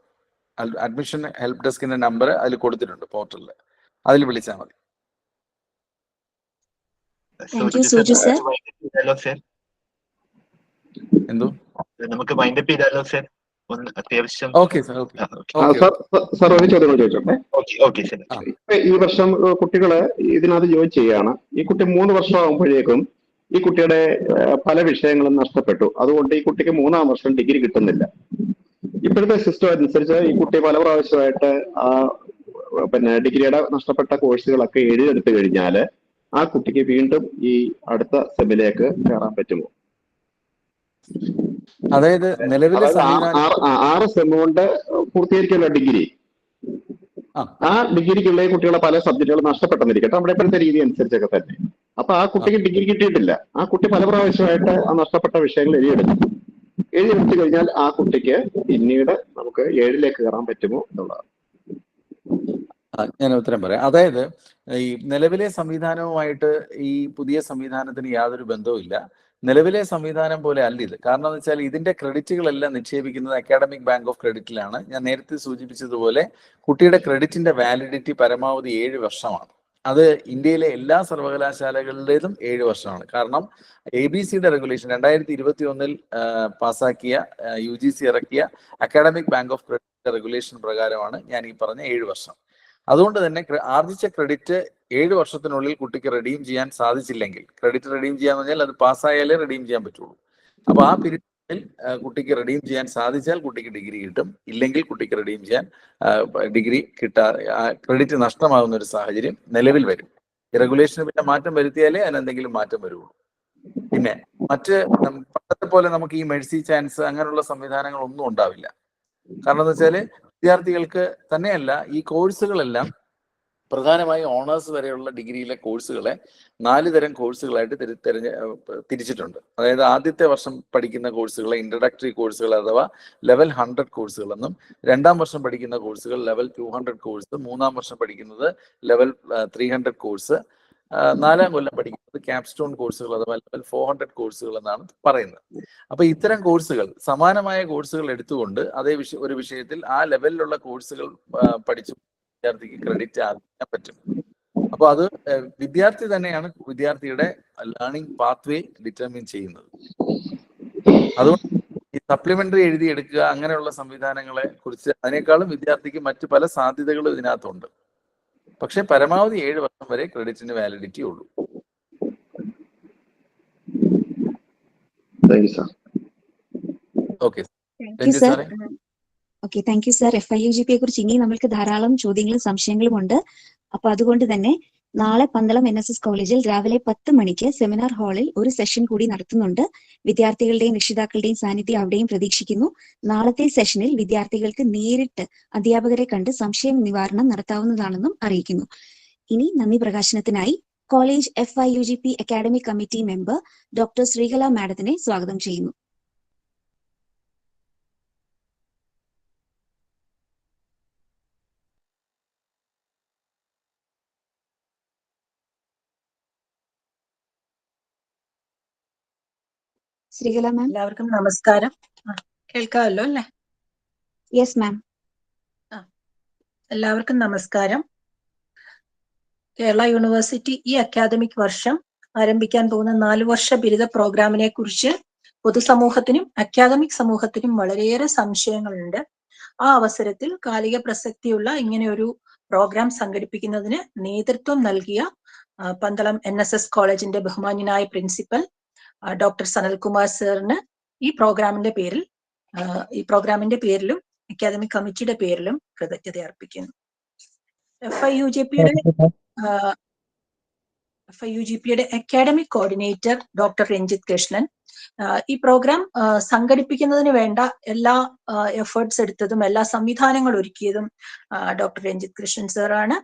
അഡ്മിഷൻ ഹെൽപ്പ് ഡെസ്കിന്റെ നമ്പർ അതിൽ കൊടുത്തിട്ടുണ്ട് പോർട്ടലിൽ, അതിൽ വിളിച്ചാൽ മതി. എന്തോ നമുക്ക് വൈൻഡപ്പ് ചെയ്താലോ സർ? അത്യാവശ്യം. ഓക്കെ സാർ, ഒരു ചോദ്യം ചോദിച്ചോട്ടെ. ഈ വർഷം കുട്ടികള് ഇതിനകത്ത് ജോയിൻ ചെയ്യാണ്. ഈ കുട്ടി 3 വർഷം ആകുമ്പോഴേക്കും ഈ കുട്ടിയുടെ പല വിഷയങ്ങളും നഷ്ടപ്പെട്ടു. അതുകൊണ്ട് ഈ കുട്ടിക്ക് 3-ാം വർഷം ഡിഗ്രി കിട്ടുന്നില്ല. ഇപ്പോഴത്തെ സിസ്റ്റം അനുസരിച്ച് ഈ കുട്ടി പല പ്രാവശ്യമായിട്ട് ഡിഗ്രിയുടെ നഷ്ടപ്പെട്ട കോഴ്സുകളൊക്കെ എഴുതിയെടുത്തു കഴിഞ്ഞാൽ ആ കുട്ടിക്ക് വീണ്ടും ഈ അടുത്ത സെമ്മിലേക്ക് കയറാൻ പറ്റുമോ? അതായത് നിലവിലെ 6 സെം കൊണ്ട് പൂർത്തീകരിക്കുന്ന ഡിഗ്രി, ആ ഡിഗ്രിക്കുള്ള കുട്ടികളെ പല സബ്ജക്റ്റുകൾ നഷ്ടപ്പെട്ടെന്നിരിക്കട്ടെ, നമ്മുടെ ഇപ്പോഴത്തെ രീതി അനുസരിച്ചൊക്കെ തന്നെ. അപ്പൊ ആ കുട്ടിക്ക് ഡിഗ്രി കിട്ടിയിട്ടില്ല. ആ കുട്ടി പല പ്രാവശ്യമായിട്ട് ആ നഷ്ടപ്പെട്ട വിഷയങ്ങൾ എഴുതിയെടുത്തു കഴിഞ്ഞാൽ ആ കുട്ടിക്ക് പിന്നീട് നമുക്ക് 7ലേക്ക് കയറാൻ പറ്റുമോ എന്നുള്ളതാണ്. ഞാൻ ഉത്തരം പറയാം. അതായത് ഈ നിലവിലെ സംവിധാനവുമായിട്ട് ഈ പുതിയ സംവിധാനത്തിന് യാതൊരു ബന്ധവുമില്ല. നിലവിലെ സംവിധാനം പോലെ അല്ല ഇത്. കാരണം എന്ന് വെച്ചാൽ ഇതിന്റെ ക്രെഡിറ്റുകളെല്ലാം നിക്ഷേപിക്കുന്നത് അക്കാഡമിക് ബാങ്ക് ഓഫ് ക്രെഡിറ്റിലാണ്. ഞാൻ നേരത്തെ സൂചിപ്പിച്ചതുപോലെ കുട്ടിയുടെ ക്രെഡിറ്റിന്റെ വാലിഡിറ്റി പരമാവധി 7 വർഷമാണ്. അത് ഇന്ത്യയിലെ എല്ലാ സർവകലാശാലകളുടേതും 7 വർഷമാണ്. കാരണം ABCയുടെ റെഗുലേഷൻ 2021 പാസ്സാക്കിയ UGC ഇറക്കിയ academic bank of credit regulation പ്രകാരമാണ് ഞാൻ ഈ പറഞ്ഞ 7 വർഷം. അതുകൊണ്ട് തന്നെ ആർജിച്ച ക്രെഡിറ്റ് 7 വർഷത്തിനുള്ളിൽ കുട്ടിക്ക് റെഡീം ചെയ്യാൻ സാധിച്ചില്ലെങ്കിൽ, ക്രെഡിറ്റ് റെഡീം ചെയ്യാന്ന് പറഞ്ഞാൽ അത് പാസ്സായാലേ റെഡീം ചെയ്യാൻ പറ്റുള്ളൂ. അപ്പൊ ആ പീരീഡിൽ കുട്ടിക്ക് റെഡീം ചെയ്യാൻ സാധിച്ചാൽ കുട്ടിക്ക് ഡിഗ്രി കിട്ടും. ഇല്ലെങ്കിൽ കുട്ടിക്ക് റെഡീം ചെയ്യാൻ ഡിഗ്രി ക്രെഡിറ്റ് നഷ്ടമാകുന്ന ഒരു സാഹചര്യം നിലവിൽ വരും. ഈ റെഗുലേഷന് പിന്നെ മാറ്റം വരുത്തിയാലേ അതിനെന്തെങ്കിലും മാറ്റം വരുള്ളൂ. പിന്നെ പണ്ടത്തെ പോലെ നമുക്ക് ഈ മെഴ്സി ചാൻസ് അങ്ങനെയുള്ള സംവിധാനങ്ങളൊന്നും ഉണ്ടാവില്ല. കാരണം എന്ന് വെച്ചാല് വിദ്യാർത്ഥികൾക്ക് തന്നെയല്ല, ഈ കോഴ്സുകളെല്ലാം പ്രധാനമായും ഓണേഴ്സ് വരെയുള്ള ഡിഗ്രിയിലെ കോഴ്സുകളെ 4 തരം കോഴ്സുകളായിട്ട് തിരിച്ചിട്ടുണ്ട്. അതായത് ആദ്യത്തെ വർഷം പഠിക്കുന്ന കോഴ്സുകളെ ഇൻട്രഡക്ടറി കോഴ്സുകൾ അഥവാ ലെവൽ 100 കോഴ്സുകൾ എന്നും, 2-ാം വർഷം പഠിക്കുന്ന കോഴ്സുകൾ ലെവൽ 200 കോഴ്സ്, 3-ാം വർഷം പഠിക്കുന്നത് ലെവൽ 300 കോഴ്സ്, 4-ാം കൊല്ലം പഠിക്കുന്നത് ക്യാപ്സ്റ്റോൺ കോഴ്സുകൾ അഥവാ ലെവൽ 400 കോഴ്സുകൾ എന്നാണ് പറയുന്നത്. അപ്പൊ ഇത്തരം കോഴ്സുകൾ, സമാനമായ കോഴ്സുകൾ എടുത്തുകൊണ്ട് ഒരു വിഷയത്തിൽ ആ ലെവലിലുള്ള കോഴ്സുകൾ പഠിച്ചു വിദ്യാർത്ഥിക്ക് ക്രെഡിറ്റ് ആർജിക്കാൻ പറ്റും. അപ്പോൾ അത് വിദ്യാർത്ഥി തന്നെയാണ് വിദ്യാർത്ഥിയുടെ ലേണിംഗ് പാത്വേ ഡിറ്റർമിൻ ചെയ്യുന്നത്. അതുകൊണ്ട് ഈ സപ്ലിമെന്ററി എഴുതിയെടുക്കുക അങ്ങനെയുള്ള സംവിധാനങ്ങളെ കുറിച്ച് അതിനേക്കാളും വിദ്യാർത്ഥിക്ക് മറ്റു പല സാധ്യതകളും ഇതിനകത്തുണ്ട്. പക്ഷെ പരമാവധി 7 വർഷം വരെ ക്രെഡിറ്റിന് വാലിഡിറ്റി ഉള്ളൂ. ഓക്കെ സാറേ. Okay, thank you sir. FIUGP കുറിച്ച് ഇനി നമ്മൾക്ക് ധാരാളം ചോദ്യങ്ങളും സംശയങ്ങളും ഉണ്ട്. അപ്പൊ അതുകൊണ്ട് തന്നെ നാളെ പന്തളം NSS കോളേജിൽ രാവിലെ 10 മണിക്ക് സെമിനാർ ഹാളിൽ ഒരു സെഷൻ കൂടി നടത്തുന്നുണ്ട്. വിദ്യാർത്ഥികളുടെയും രക്ഷിതാക്കളുടെയും സാന്നിധ്യം അവിടെയും പ്രതീക്ഷിക്കുന്നു. നാളത്തെ സെഷനിൽ വിദ്യാർത്ഥികൾക്ക് നേരിട്ട് അധ്യാപകരെ കണ്ട് സംശയ നിവാരണം നടത്താവുന്നതാണെന്നും അറിയിക്കുന്നു. ഇനി നന്ദി പ്രകാശനത്തിനായി college FIUGP academic committee member doctor Sreekala മാഡത്തിനെ സ്വാഗതം ചെയ്യുന്നു. ശ്രീകല മാം. എല്ലാവർക്കും നമസ്കാരം. കേൾക്കാമല്ലോ അല്ലേ? Yes ma'am. എല്ലാവർക്കും നമസ്കാരം. കേരള യൂണിവേഴ്സിറ്റി ഈ അക്കാദമിക് വർഷം ആരംഭിക്കാൻ പോകുന്ന 4 വർഷ ബിരുദ പ്രോഗ്രാമിനെ കുറിച്ച് പൊതുസമൂഹത്തിനും അക്കാദമിക് സമൂഹത്തിനും വളരെയേറെ സംശയങ്ങളുണ്ട്. ആ അവസരത്തിൽ കാലിക പ്രസക്തിയുള്ള ഇങ്ങനെ ഒരു പ്രോഗ്രാം സംഘടിപ്പിക്കുന്നതിന് നേതൃത്വം നൽകിയ പന്തളം NSS കോളേജിന്റെ ബഹുമാന്യനായ പ്രിൻസിപ്പൽ ഡോക്ടർ സനൽകുമാർ സാറിന് ഈ പ്രോഗ്രാമിന്റെ പേരിലും അക്കാദമിക് കമ്മിറ്റിയുടെ പേരിലും കൃതജ്ഞത അർപ്പിക്കുന്നു. FIUGPയുടെ academic coordinator doctor Ranjith Krishnan ഈ പ്രോഗ്രാം സംഘടിപ്പിക്കുന്നതിന് വേണ്ട എല്ലാ എഫേർട്സ് എടുത്തതും എല്ലാ സംവിധാനങ്ങൾ ഒരുക്കിയതും ഡോക്ടർ രഞ്ജിത്ത് കൃഷ്ണൻ സാറാണ്.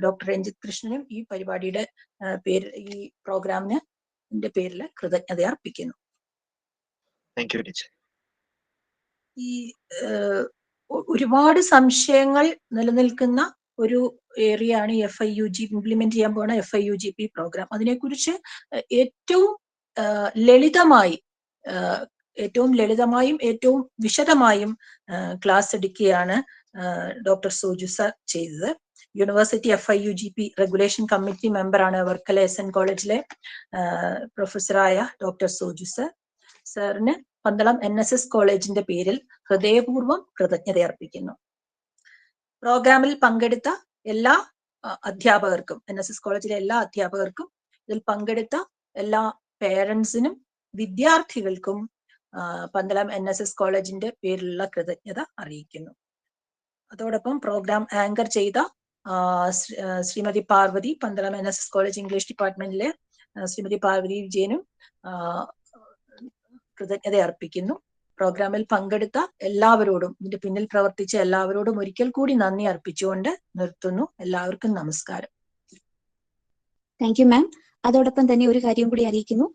ഡോക്ടർ രഞ്ജിത്ത് കൃഷ്ണനും ഈ പരിപാടിയുടെ ഈ പ്രോഗ്രാമിന്റെ പേരിൽ കൃതജ്ഞത അർപ്പിക്കുന്നു. ഈ ഒരുപാട് സംശയങ്ങൾ നിലനിൽക്കുന്ന ഒരു ഏരിയ ആണ് ഈ FIUGP ഇംപ്ലിമെന്റ് ചെയ്യാൻ പോകുന്ന FIUGP പ്രോഗ്രാം. അതിനെക്കുറിച്ച് ഏറ്റവും ലളിതമായും ഏറ്റവും വിശദമായും ക്ലാസ് എടുക്കുകയാണ് ഡോക്ടർ സോജു സാർ ചെയ്തത്. യൂണിവേഴ്സിറ്റി FIUGP റെഗുലേഷൻ കമ്മിറ്റി മെമ്പറാണ് വർക്കല SN കോളേജിലെ പ്രൊഫസറായ ഡോക്ടർ സോജു സാർ. സാറിന് പന്തളം NSS കോളേജിന്റെ പേരിൽ ഹൃദയപൂർവ്വം കൃതജ്ഞത അർപ്പിക്കുന്നു. പ്രോഗ്രാമിൽ പങ്കെടുത്ത എല്ലാ അധ്യാപകർക്കും, NSS കോളേജിലെ എല്ലാ അധ്യാപകർക്കും, ഇതിൽ പങ്കെടുത്ത എല്ലാ പേരൻസിനും വിദ്യാർത്ഥികൾക്കും പന്തളം NSS കോളേജിന്റെ പേരിലുള്ള കൃതജ്ഞത അറിയിക്കുന്നു. അതോടൊപ്പം പ്രോഗ്രാം ആങ്കർ ചെയ്ത Shrimati Parvathy, Pandalam NSS college English ഡിപ്പാർട്ട്മെന്റിലെ ശ്രീമതി പാർവതി വിജയനും കൃതജ്ഞത അർപ്പിക്കുന്നു. പ്രോഗ്രാമിൽ പങ്കെടുത്ത എല്ലാവരോടും, ഇതിന്റെ പിന്നിൽ പ്രവർത്തിച്ച എല്ലാവരോടും ഒരിക്കൽ കൂടി നന്ദി അർപ്പിച്ചുകൊണ്ട് നിർത്തുന്നു. എല്ലാവർക്കും നമസ്കാരം. Thank you ma'am. അതോടൊപ്പം തന്നെ ഒരു കാര്യം കൂടി അറിയിക്കുന്നു.